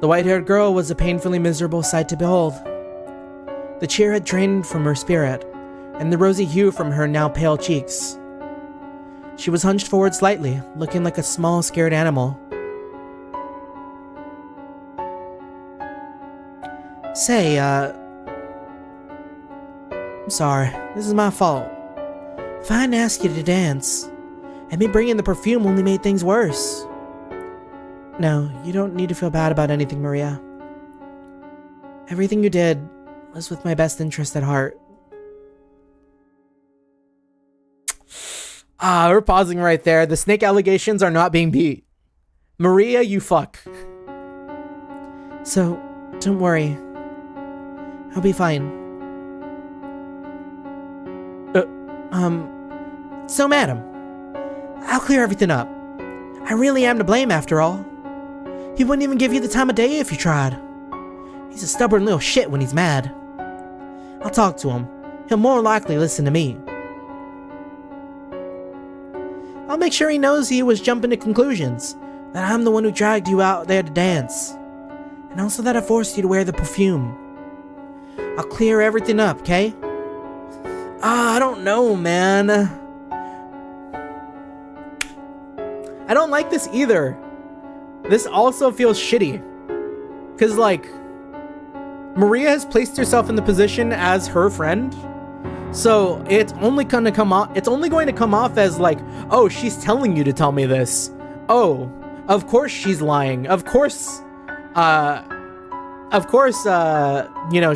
The white-haired girl was a painfully miserable sight to behold. The cheer had drained from her spirit, and the rosy hue from her now pale cheeks. She was hunched forward slightly, looking like a small, scared animal. Say, I'm sorry. This is my fault. If I hadn't asked you to dance, and me bringing the perfume only made things worse. No, you don't need to feel bad about anything, Maria. Everything you did was with my best interest at heart. We're pausing right there. The snake allegations are not being beat. Maria, you fuck. So, don't worry. I'll be fine. So madam, I'll clear everything up. I really am to blame after all. He wouldn't even give you the time of day if you tried. He's a stubborn little shit when he's mad. I'll talk to him. He'll more likely listen to me. I'll make sure he knows he was jumping to conclusions, that I'm the one who dragged you out there to dance, and also that I forced you to wear the perfume. I'll clear everything up, okay? I don't know, man. I don't like this either. This also feels shitty. Because, Maria has placed herself in the position as her friend. So it's only going to come off as oh, she's telling you to tell me this. Oh, of course she's lying. Of course,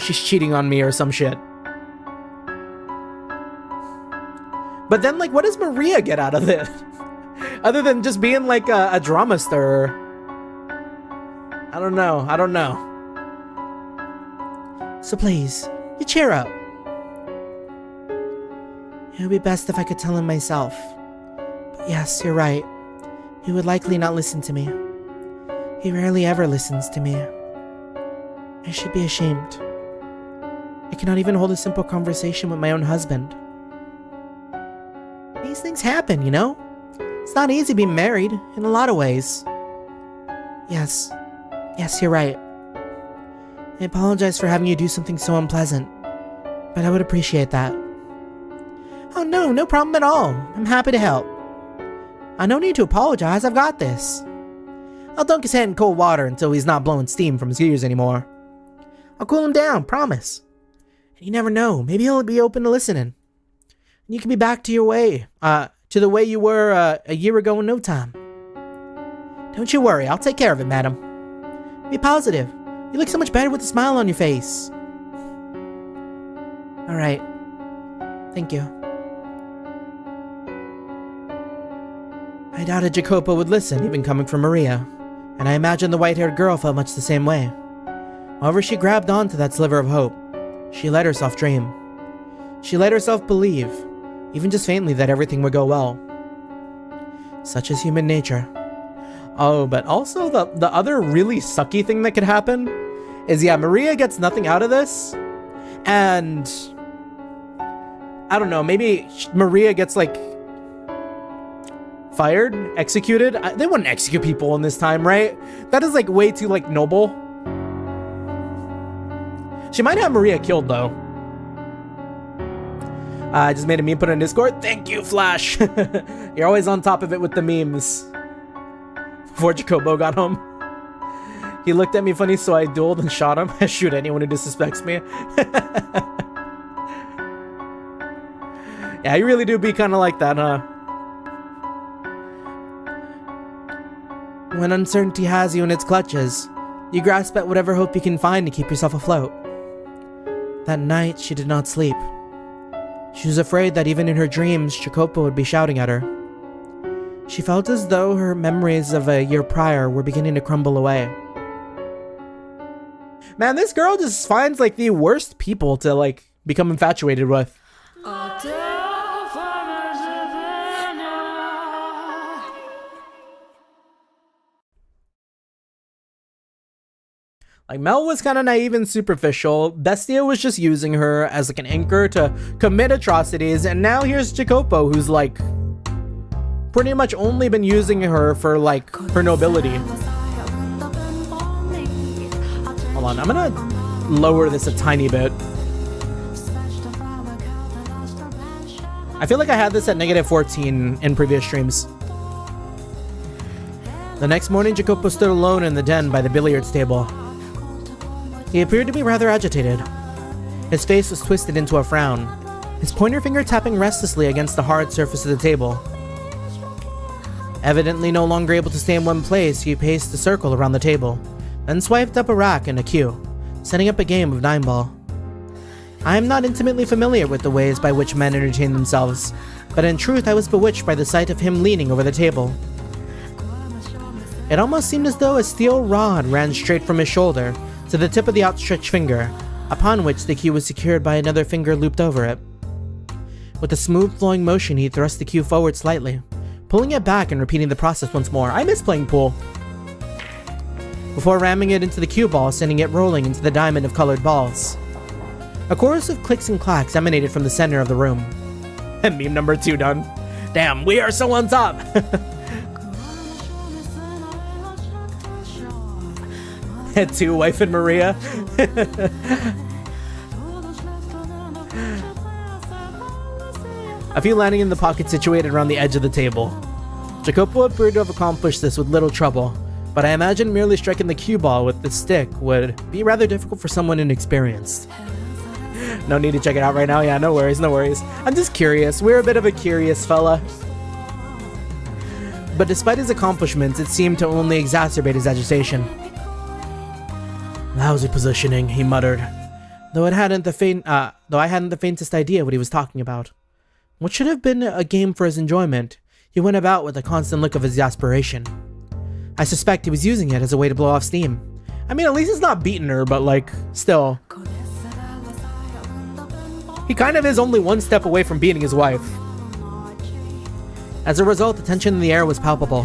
she's cheating on me or some shit. But then, what does Maria get out of it? Other than just being a drama stirrer. I don't know. So please, you cheer up. It would be best if I could tell him myself. But yes, you're right. He would likely not listen to me. He rarely ever listens to me. I should be ashamed. I cannot even hold a simple conversation with my own husband. These things happen, you know? It's not easy being married, in a lot of ways. Yes, you're right. I apologize for having you do something so unpleasant, but I would appreciate that. Oh no problem at all. I'm happy to help. No need to apologize, I've got this. I'll dunk his head in cold water until he's not blowing steam from his ears anymore. I'll cool him down, promise. And you never know, maybe he'll be open to listening. And you can be back to your way, to the way you were a year ago in no time. Don't you worry, I'll take care of it, madam. Be positive. You look so much better with a smile on your face. Alright. Thank you. I doubted Jacopo would listen, even coming from Maria, and I imagine the white-haired girl felt much the same way. However, she grabbed onto that sliver of hope. She let herself dream. She let herself believe, even just faintly, that everything would go well. Such is human nature. Oh, but also the other really sucky thing that could happen is, yeah, Maria gets nothing out of this, and I don't know, maybe Maria gets like fired, executed. They wouldn't execute people in this time, right? That is like way too like noble. She might have Maria killed though. I just made a meme, put it in Discord. Thank you, Flash. You're always on top of it with the memes. Before Jacopo got home, he looked at me funny, so I dueled and shot him. I shoot anyone who disrespects me. Yeah, you really do be kind of like that, huh? When uncertainty has you in its clutches, you grasp at whatever hope you can find to keep yourself afloat. That night, she did not sleep. She was afraid that even in her dreams, Jacopo would be shouting at her. She felt as though her memories of a year prior were beginning to crumble away. Man, this girl just finds like the worst people to like become infatuated with. Like, Mel was kind of naive and superficial. Bestia was just using her as like an anchor to commit atrocities, and now here's Jacopo, who's like pretty much only been using her for like her nobility. Hold on, I'm gonna lower this a tiny bit. I feel like I had this at -14 in previous streams. The next morning, Jacopo stood alone in the den by the billiards table. He appeared to be rather agitated. His face was twisted into a frown, his pointer finger tapping restlessly against the hard surface of the table. Evidently no longer able to stay in one place, he paced a circle around the table, then swiped up a rack and a cue, setting up a game of 9-ball. I am not intimately familiar with the ways by which men entertain themselves, but in truth I was bewitched by the sight of him leaning over the table. It almost seemed as though a steel rod ran straight from his shoulder to the tip of the outstretched finger, upon which the cue was secured by another finger looped over it. With a smooth flowing motion, he thrust the cue forward slightly, pulling it back and repeating the process once more. I miss playing pool. Before ramming it into the cue ball, sending it rolling into the diamond of colored balls. A chorus of clicks and clacks emanated from the center of the room. And meme number 2 done. Damn, we are so on top! Head 2, wife and Maria. A few landing in the pocket situated around the edge of the table. Jacopo appeared to have accomplished this with little trouble, but I imagine merely striking the cue ball with the stick would be rather difficult for someone inexperienced. No need to check it out right now. Yeah, no worries, no worries. I'm just curious. We're a bit of a curious fella. But despite his accomplishments, it seemed to only exacerbate his agitation. Lousy positioning, he muttered, though I hadn't the faintest idea what he was talking about. What should have been a game for his enjoyment, he went about with a constant look of exasperation. I suspect he was using it as a way to blow off steam. I mean, at least he's not beating her, but like, still. He kind of is only one step away from beating his wife. As a result, the tension in the air was palpable.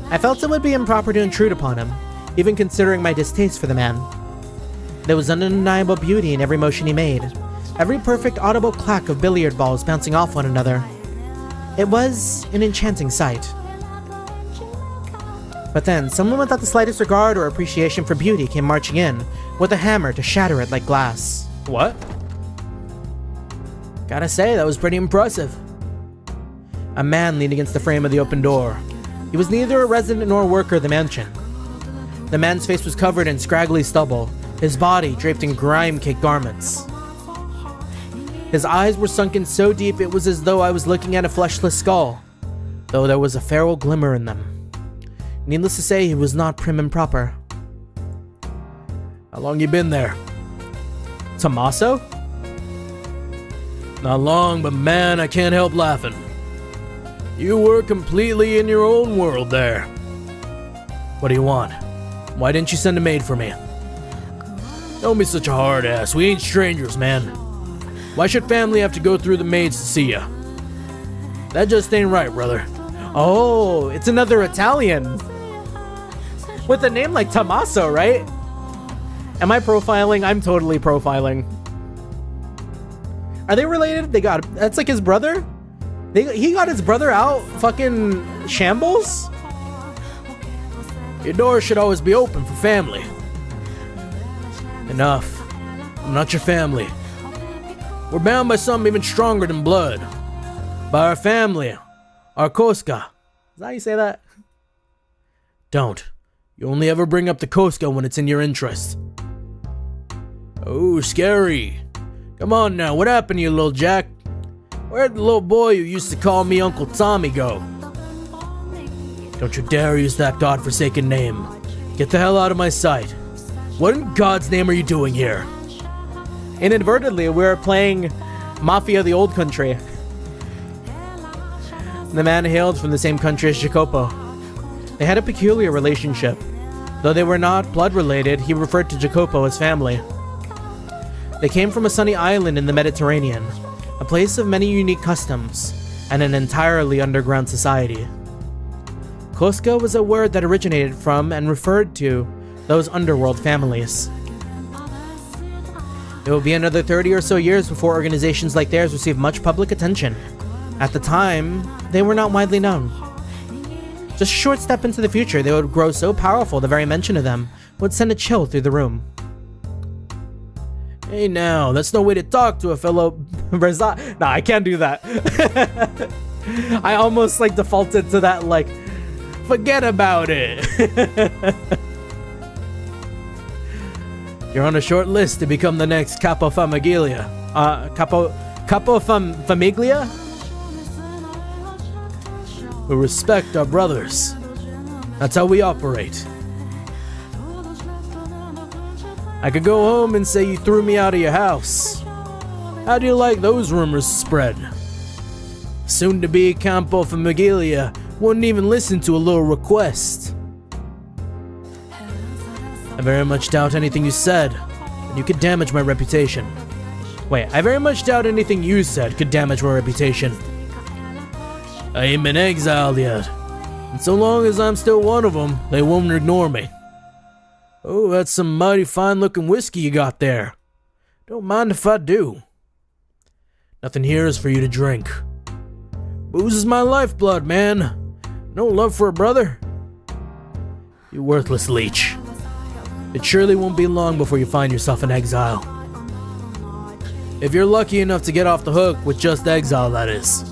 I felt it would be improper to intrude upon him, even considering my distaste for the man. There was undeniable beauty in every motion he made, every perfect audible clack of billiard balls bouncing off one another. It was an enchanting sight. But then, someone without the slightest regard or appreciation for beauty came marching in, with a hammer to shatter it like glass. What? Gotta say, that was pretty impressive. A man leaned against the frame of the open door. He was neither a resident nor a worker of the mansion. The man's face was covered in scraggly stubble, his body draped in grime-caked garments. His eyes were sunken so deep it was as though I was looking at a fleshless skull, though there was a feral glimmer in them. Needless to say, he was not prim and proper. How long you been there? Tommaso? Not long, but man, I can't help laughing. You were completely in your own world there. What do you want? Why didn't you send a maid for me? Don't be such a hard ass. We ain't strangers, man. Why should family have to go through the maids to see ya? That just ain't right, brother. Oh, it's another Italian. With a name like Tommaso, right? Am I profiling? I'm totally profiling. Are they related? That's like his brother? He got his brother out fucking shambles? Your door should always be open for family. Enough. I'm not your family. We're bound by something even stronger than blood. By our family. Our Koska. Is that how you say that? Don't. You only ever bring up the Koska when it's in your interest. Oh, scary. Come on now, what happened to you, little Jack? Where'd the little boy who used to call me Uncle Tommy go? Don't you dare use that godforsaken name. Get the hell out of my sight. What in God's name are you doing here? Inadvertently, we were playing Mafia the Old Country. The man hailed from the same country as Jacopo. They had a peculiar relationship. Though they were not blood related, he referred to Jacopo as family. They came from a sunny island in the Mediterranean, a place of many unique customs, and an entirely underground society. Koska was a word that originated from and referred to those underworld families. It will be another 30 or so years before organizations like theirs receive much public attention. At the time, they were not widely known. Just a short step into the future, they would grow so powerful the very mention of them would send a chill through the room. Hey now, that's no way to talk to a fellow Nah, I can't do that. I almost like defaulted to that, like, forget about it. You're on a short list to become the next Capo Famiglia. Capo Famiglia? We respect our brothers. That's how we operate. I could go home and say you threw me out of your house. How do you like those rumors spread? Soon-to-be Campo Famiglia wouldn't even listen to a little request. I very much doubt anything you said, and you could damage my reputation. Wait, I very much doubt anything you said could damage my reputation. I ain't been exiled yet, and so long as I'm still one of them, they won't ignore me. Oh, that's some mighty fine-looking whiskey you got there. Don't mind if I do. Nothing here is for you to drink. Booze is my lifeblood, man. No love for a brother? You worthless leech. It surely won't be long before you find yourself in exile. If you're lucky enough to get off the hook with just exile, that is.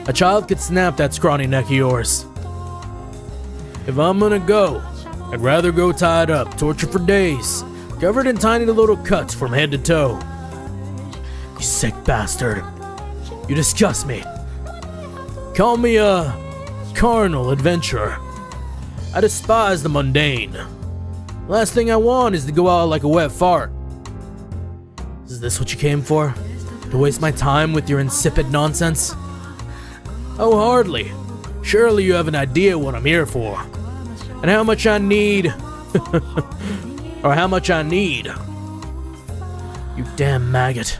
A child could snap that scrawny neck of yours. If I'm gonna go, I'd rather go tied up, tortured for days, covered in tiny little cuts from head to toe. You sick bastard. You disgust me. Call me a carnal adventurer. I despise the mundane. Last thing I want is to go out like a wet fart. Is this what you came for? To waste my time with your insipid nonsense? Oh, hardly. Surely you have an idea what I'm here for. And how much I need. Or how much I need. You damn maggot.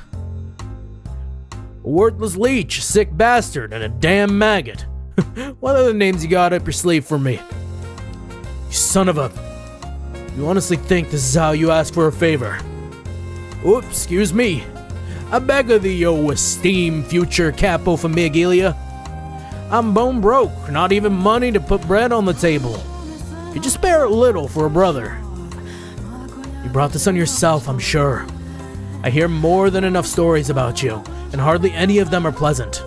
A worthless leech, a sick bastard, and a damn maggot. What other names you got up your sleeve for me? You son of a... You honestly think this is how you ask for a favor? Oops, excuse me. I beg of thee, O esteemed future Capo Famiglia. I'm bone broke, not even money to put bread on the table. Could you spare a little for a brother? You brought this on yourself, I'm sure. I hear more than enough stories about you, and hardly any of them are pleasant.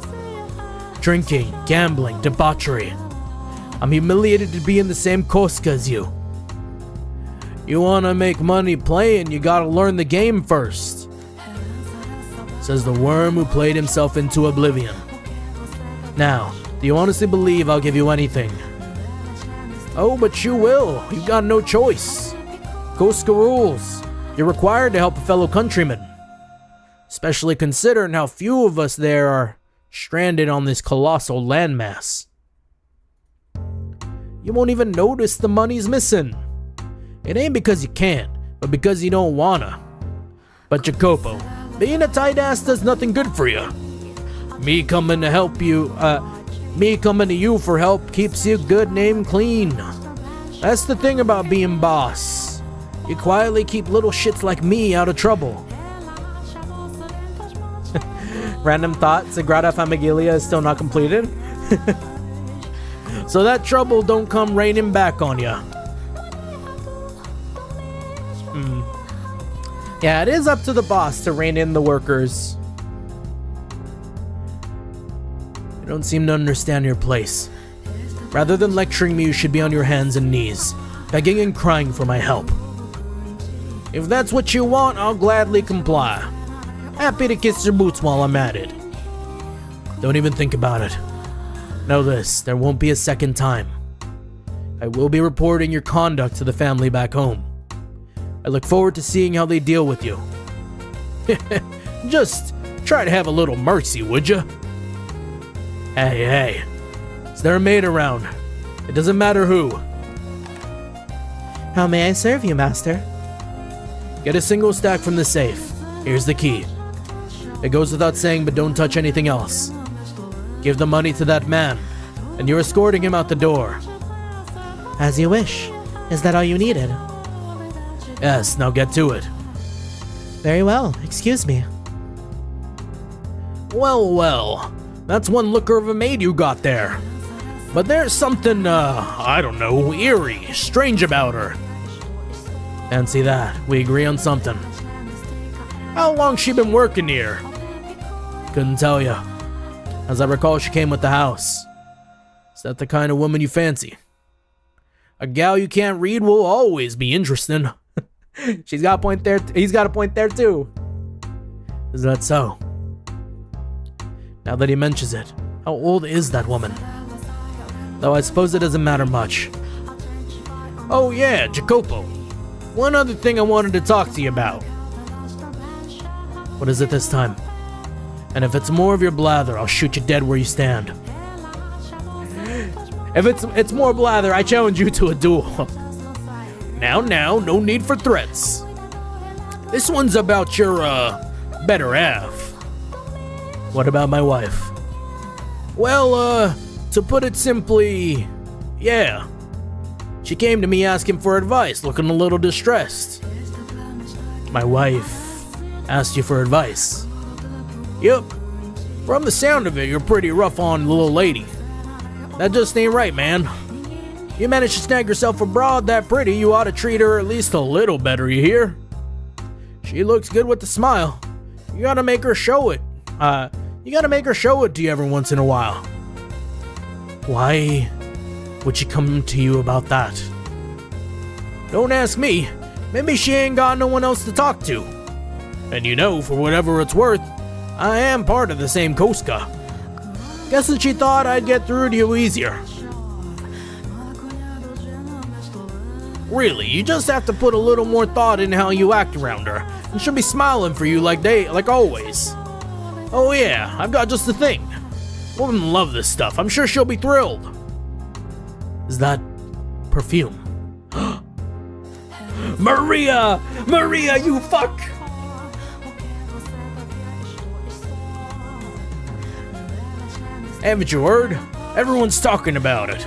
Drinking, gambling, debauchery. I'm humiliated to be in the same Koska as you. You wanna make money playing, you gotta learn the game first. Says the worm who played himself into oblivion. Now, do you honestly believe I'll give you anything? Oh, but you will. You've got no choice. Koska rules. You're required to help a fellow countryman. Especially considering how few of us there are stranded on this colossal landmass. You won't even notice the money's missing. It ain't because you can't, but because you don't wanna. But Jacopo, being a tight ass does nothing good for you. Me coming to help you, me coming to you for help keeps your good name clean. That's the thing about being boss. You quietly keep little shits like me out of trouble. Random thought, Sagrada Familia is still not completed. So that trouble don't come raining back on ya. Yeah, it is up to the boss to rein in the workers. You don't seem to understand your place. Rather than lecturing me, you should be on your hands and knees, begging and crying for my help. If that's what you want, I'll gladly comply. Happy to kiss your boots while I'm at it. Don't even think about it. Know this, there won't be a second time. I will be reporting your conduct to the family back home. I look forward to seeing how they deal with you. Just try to have a little mercy, would you? Hey, is there a maid around? It doesn't matter who. How may I serve you, master? Get a single stack from the safe. Here's the key. It goes without saying, but don't touch anything else. Give the money to that man, and you're escorting him out the door. As you wish. Is that all you needed? Yes, now get to it. Very well. Excuse me. Well, that's one looker of a maid you got there. But there's something, I don't know, eerie, strange about her. Fancy that. We agree on something. How long's she been working here? Couldn't tell ya. As I recall, she came with the house. Is that the kind of woman you fancy? A gal you can't read will always be interesting. She's got a point there. He's got a point there too. Is that so? Now that he mentions it, how old is that woman? Though I suppose it doesn't matter much. Oh yeah, Jacopo. One other thing I wanted to talk to you about. What is it this time? And if it's more of your blather, I'll shoot you dead where you stand. If it's more blather, I challenge you to a duel. Now, no need for threats. This one's about your, better half. What about my wife? Well, to put it simply, yeah. She came to me asking for advice, looking a little distressed. My wife asked you for advice. Yep. From the sound of it, you're pretty rough on the little lady. That just ain't right, man. You managed to snag yourself a broad that pretty, you ought to treat her at least a little better, you hear? She looks good with the smile. You gotta make her show it. You gotta make her show it to you every once in a while. Why would she come to you about that? Don't ask me. Maybe she ain't got no one else to talk to. And you know, for whatever it's worth, I am part of the same Koska. Guessing she thought I'd get through to you easier. Really, you just have to put a little more thought in how you act around her, and she'll be smiling for you like always. Oh yeah, I've got just the thing. Women love this stuff. I'm sure she'll be thrilled. Is that perfume? Maria! Maria, you fuck! Haven't you heard? Everyone's talking about it.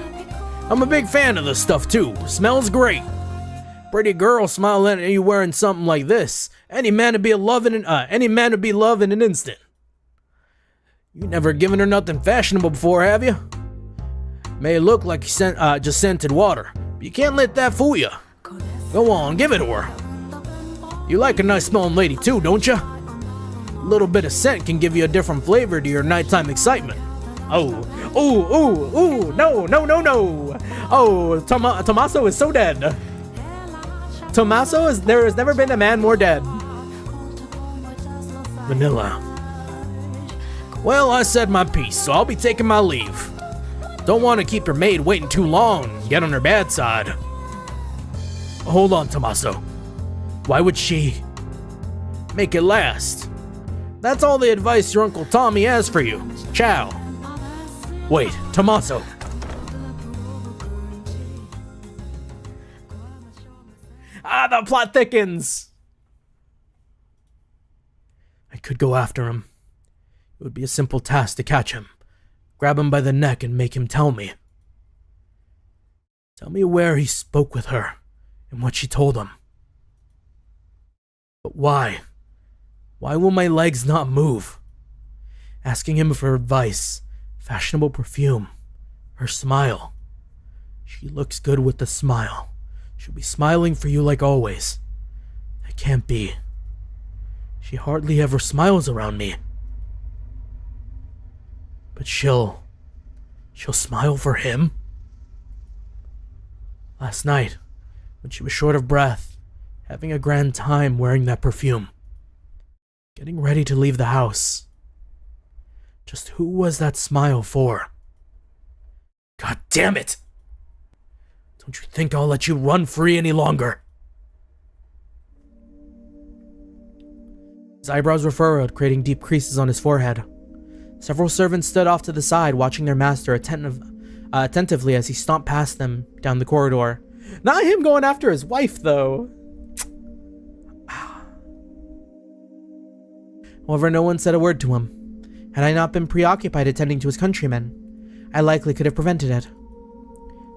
I'm a big fan of this stuff too. Smells great. Pretty girl smiling at you wearing something like this. Any man would be loving in an instant. You never given her nothing fashionable before, have you? May look like you just scented water, but you can't let that fool you. Go on, give it to her. You like a nice smelling lady too, don't you? A little bit of scent can give you a different flavor to your nighttime excitement. Oh, no. Oh, Tommaso is so dead. There has never been a man more dead. Vanilla. Well, I said my piece, so I'll be taking my leave. Don't want to keep your maid waiting too long and get on her bad side. Hold on, Tommaso. Why would she make it last? That's all the advice your Uncle Tommy has for you. Ciao. Wait, Tommaso. The plot thickens. I could go after him. It would be a simple task to catch him, grab him by the neck and make him tell me. Tell me where he spoke with her and what she told him. But why? Why will my legs not move? Asking him for advice, fashionable perfume, her smile. She looks good with the smile. She'll be smiling for you like always. That can't be. She hardly ever smiles around me. But she'll smile for him? Last night, when she was short of breath, having a grand time wearing that perfume, getting ready to leave the house. Just who was that smile for? God damn it! Don't you think I'll let you run free any longer? His eyebrows were furrowed, creating deep creases on his forehead. Several servants stood off to the side, watching their master attentively as he stomped past them down the corridor. Not him going after his wife, though. However, no one said a word to him. Had I not been preoccupied attending to his countrymen, I likely could have prevented it.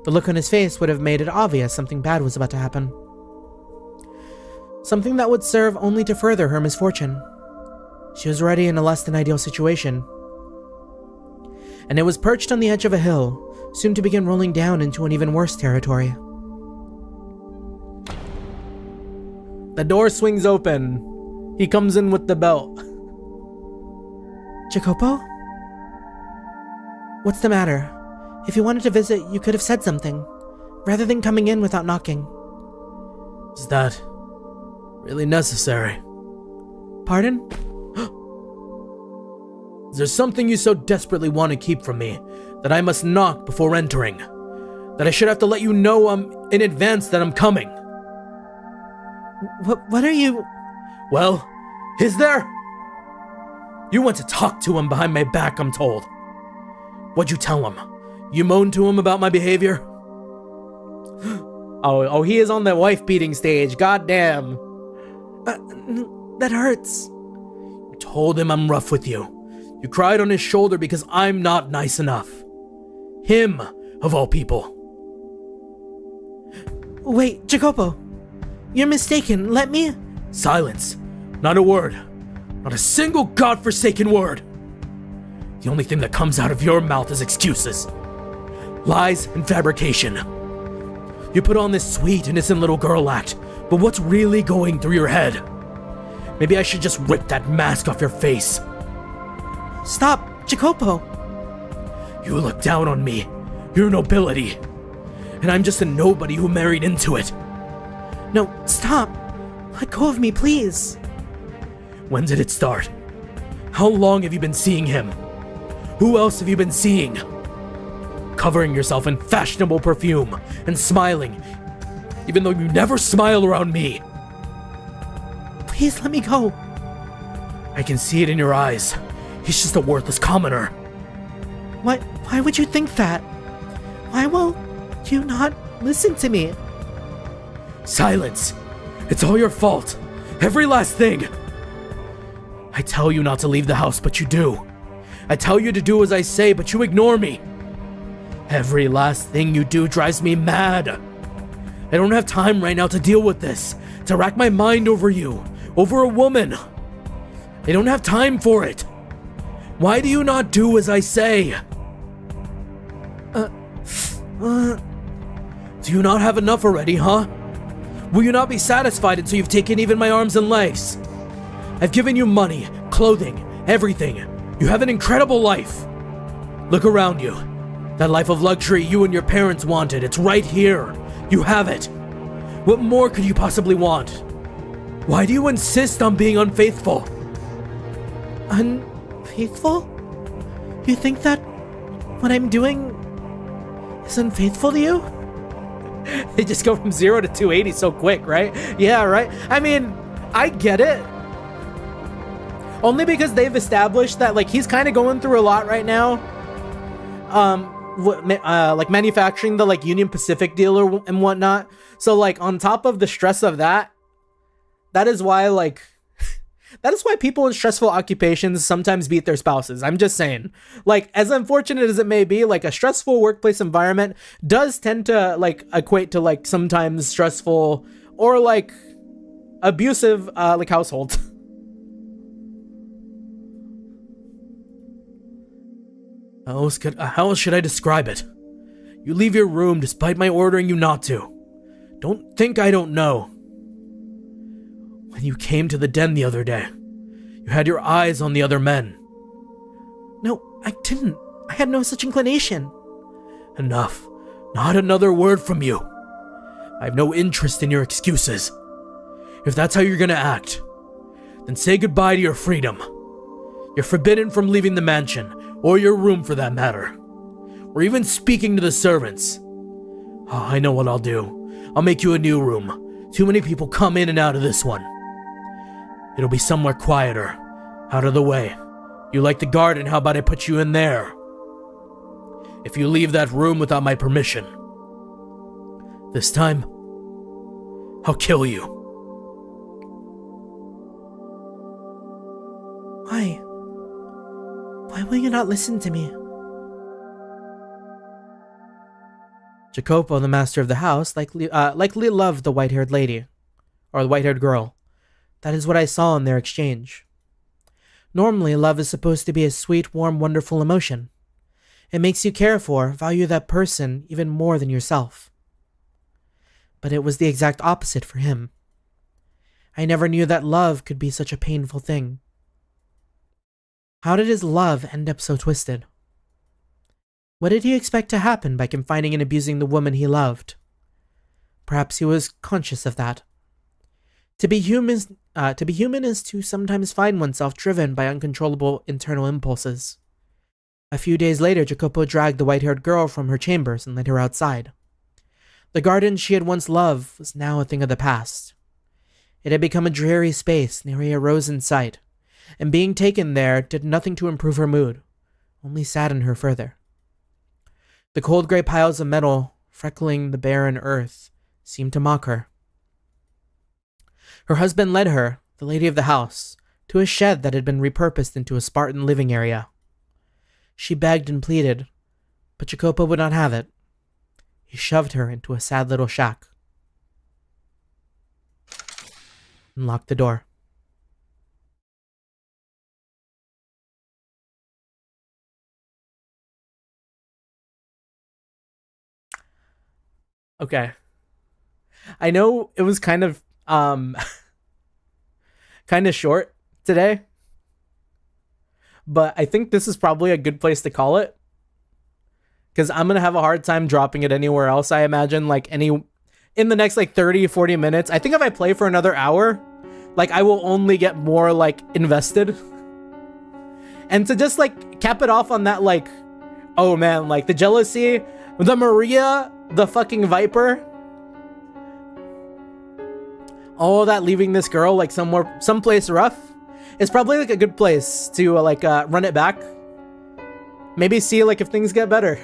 The look on his face would have made it obvious something bad was about to happen. Something that would serve only to further her misfortune. She was already in a less than ideal situation, and it was perched on the edge of a hill, soon to begin rolling down into an even worse territory. The door swings open. He comes in with the belt. Jacopo? What's the matter? If you wanted to visit, you could have said something, rather than coming in without knocking. Is that really necessary? Pardon? Is there something you so desperately want to keep from me that I must knock before entering? That I should have to let you know in advance that I'm coming? What are you... Well, is there? You went to talk to him behind my back, I'm told. What'd you tell him? You moaned to him about my behavior? Oh, he is on the wife beating stage. God damn. That hurts. You told him I'm rough with you. You cried on his shoulder because I'm not nice enough. Him, of all people. Wait, Jacopo. You're mistaken. Let me... Silence. Not a word. Not a single godforsaken word. The only thing that comes out of your mouth is excuses. Lies and fabrication. You put on this sweet, innocent little girl act, but what's really going through your head? Maybe I should just rip that mask off your face. Stop, Jacopo. You look down on me, your nobility, and I'm just a nobody who married into it. No, stop. Let go of me, please. When did it start? How long have you been seeing him? Who else have you been seeing? Covering yourself in fashionable perfume and smiling, even though you never smile around me. Please let me go. I can see it in your eyes. He's just a worthless commoner. Why would you think that? Why will you not listen to me? Silence. It's all your fault. Every last thing. I tell you not to leave the house, but you do. I tell you to do as I say, but you ignore me. Every last thing you do drives me mad. I don't have time right now to deal with this, to rack my mind over you, over a woman. I don't have time for it. Why do you not do as I say? Do you not have enough already, huh? Will you not be satisfied until you've taken even my arms and legs? I've given you money, clothing, everything. You have an incredible life. Look around you. That life of luxury you and your parents wanted, it's right here. You have it. What more could you possibly want? Why do you insist on being unfaithful? Unfaithful? You think that what I'm doing is unfaithful to you? They just go from 0 to 280 so quick, right? Yeah, right? I mean, I get it. Only because they've established that, like, he's kind of going through a lot right now. Like, manufacturing the, like, Union Pacific deal and whatnot. So, like, on top of the stress of that, that is why, like, That is why people in stressful occupations sometimes beat their spouses. I'm just saying. Like, as unfortunate as it may be, like a stressful workplace environment does tend to like equate to like sometimes stressful or like abusive like household. How else should I describe it? You leave your room despite my ordering you not to. Don't think I don't know. When you came to the den the other day, you had your eyes on the other men. No, I didn't. I had no such inclination. Enough. Not another word from you. I have no interest in your excuses. If that's how you're gonna act, then say goodbye to your freedom. You're forbidden from leaving the mansion, or your room for that matter, or even speaking to the servants. Oh, I know what I'll do. I'll make you a new room. Too many people come in and out of this one. It'll be somewhere quieter, out of the way. You like the garden, how about I put you in there? If you leave that room without my permission, this time, I'll kill you. Why? Why will you not listen to me? Jacopo, the master of the house, likely loved the white-haired lady, or the white-haired girl. That is what I saw in their exchange. Normally, love is supposed to be a sweet, warm, wonderful emotion. It makes you care for, value that person even more than yourself. But it was the exact opposite for him. I never knew that love could be such a painful thing. How did his love end up so twisted? What did he expect to happen by confining and abusing the woman he loved? Perhaps he was conscious of that. To be human is to sometimes find oneself driven by uncontrollable internal impulses. A few days later, Jacopo dragged the white-haired girl from her chambers and led her outside. The garden she had once loved was now a thing of the past. It had become a dreary space, nary a rose in sight, and being taken there did nothing to improve her mood, only sadden her further. The cold gray piles of metal freckling the barren earth seemed to mock her. Her husband led her, the lady of the house, to a shed that had been repurposed into a Spartan living area. She begged and pleaded, but Jacopo would not have it. He shoved her into a sad little shack and locked the door. Okay. I know it was kind of kind of short today, but I think this is probably a good place to call it, because I'm gonna have a hard time dropping it anywhere else. I imagine like in the next like 30-40 minutes. I think if I play for another hour, like I will only get more like invested. And to just like cap it off on that, like, oh man, like the jealousy, the Maria, the fucking Viper, all of that leaving this girl like someplace rough is probably like a good place to run it back. Maybe see like if things get better.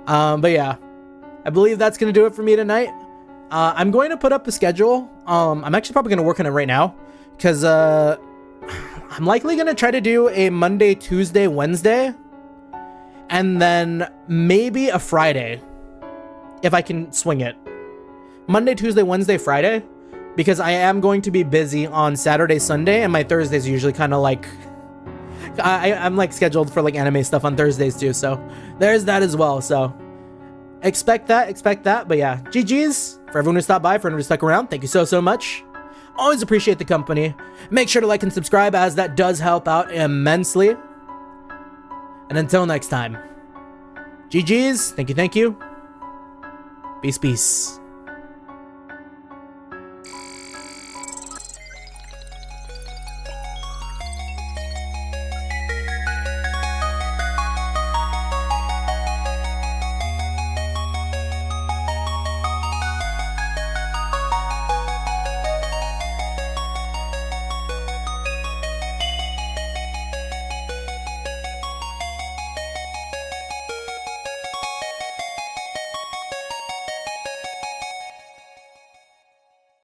But yeah, I believe that's gonna do it for me tonight. I'm going to put up a schedule. I'm actually probably gonna work on it right now, because I'm likely gonna try to do a Monday, Tuesday, Wednesday, and then maybe a Friday if I can swing it. Monday, Tuesday, Wednesday, Friday, because I am going to be busy on Saturday, Sunday, and my Thursdays are usually kind of like I'm like scheduled for like anime stuff on Thursdays too, so there's that as well. So expect that. But yeah, GG's for everyone who stopped by, for everyone who stuck around. Thank you so much. Always appreciate the company. Make sure to like and subscribe, as that does help out immensely. And until next time, GG's. Thank you. Peace.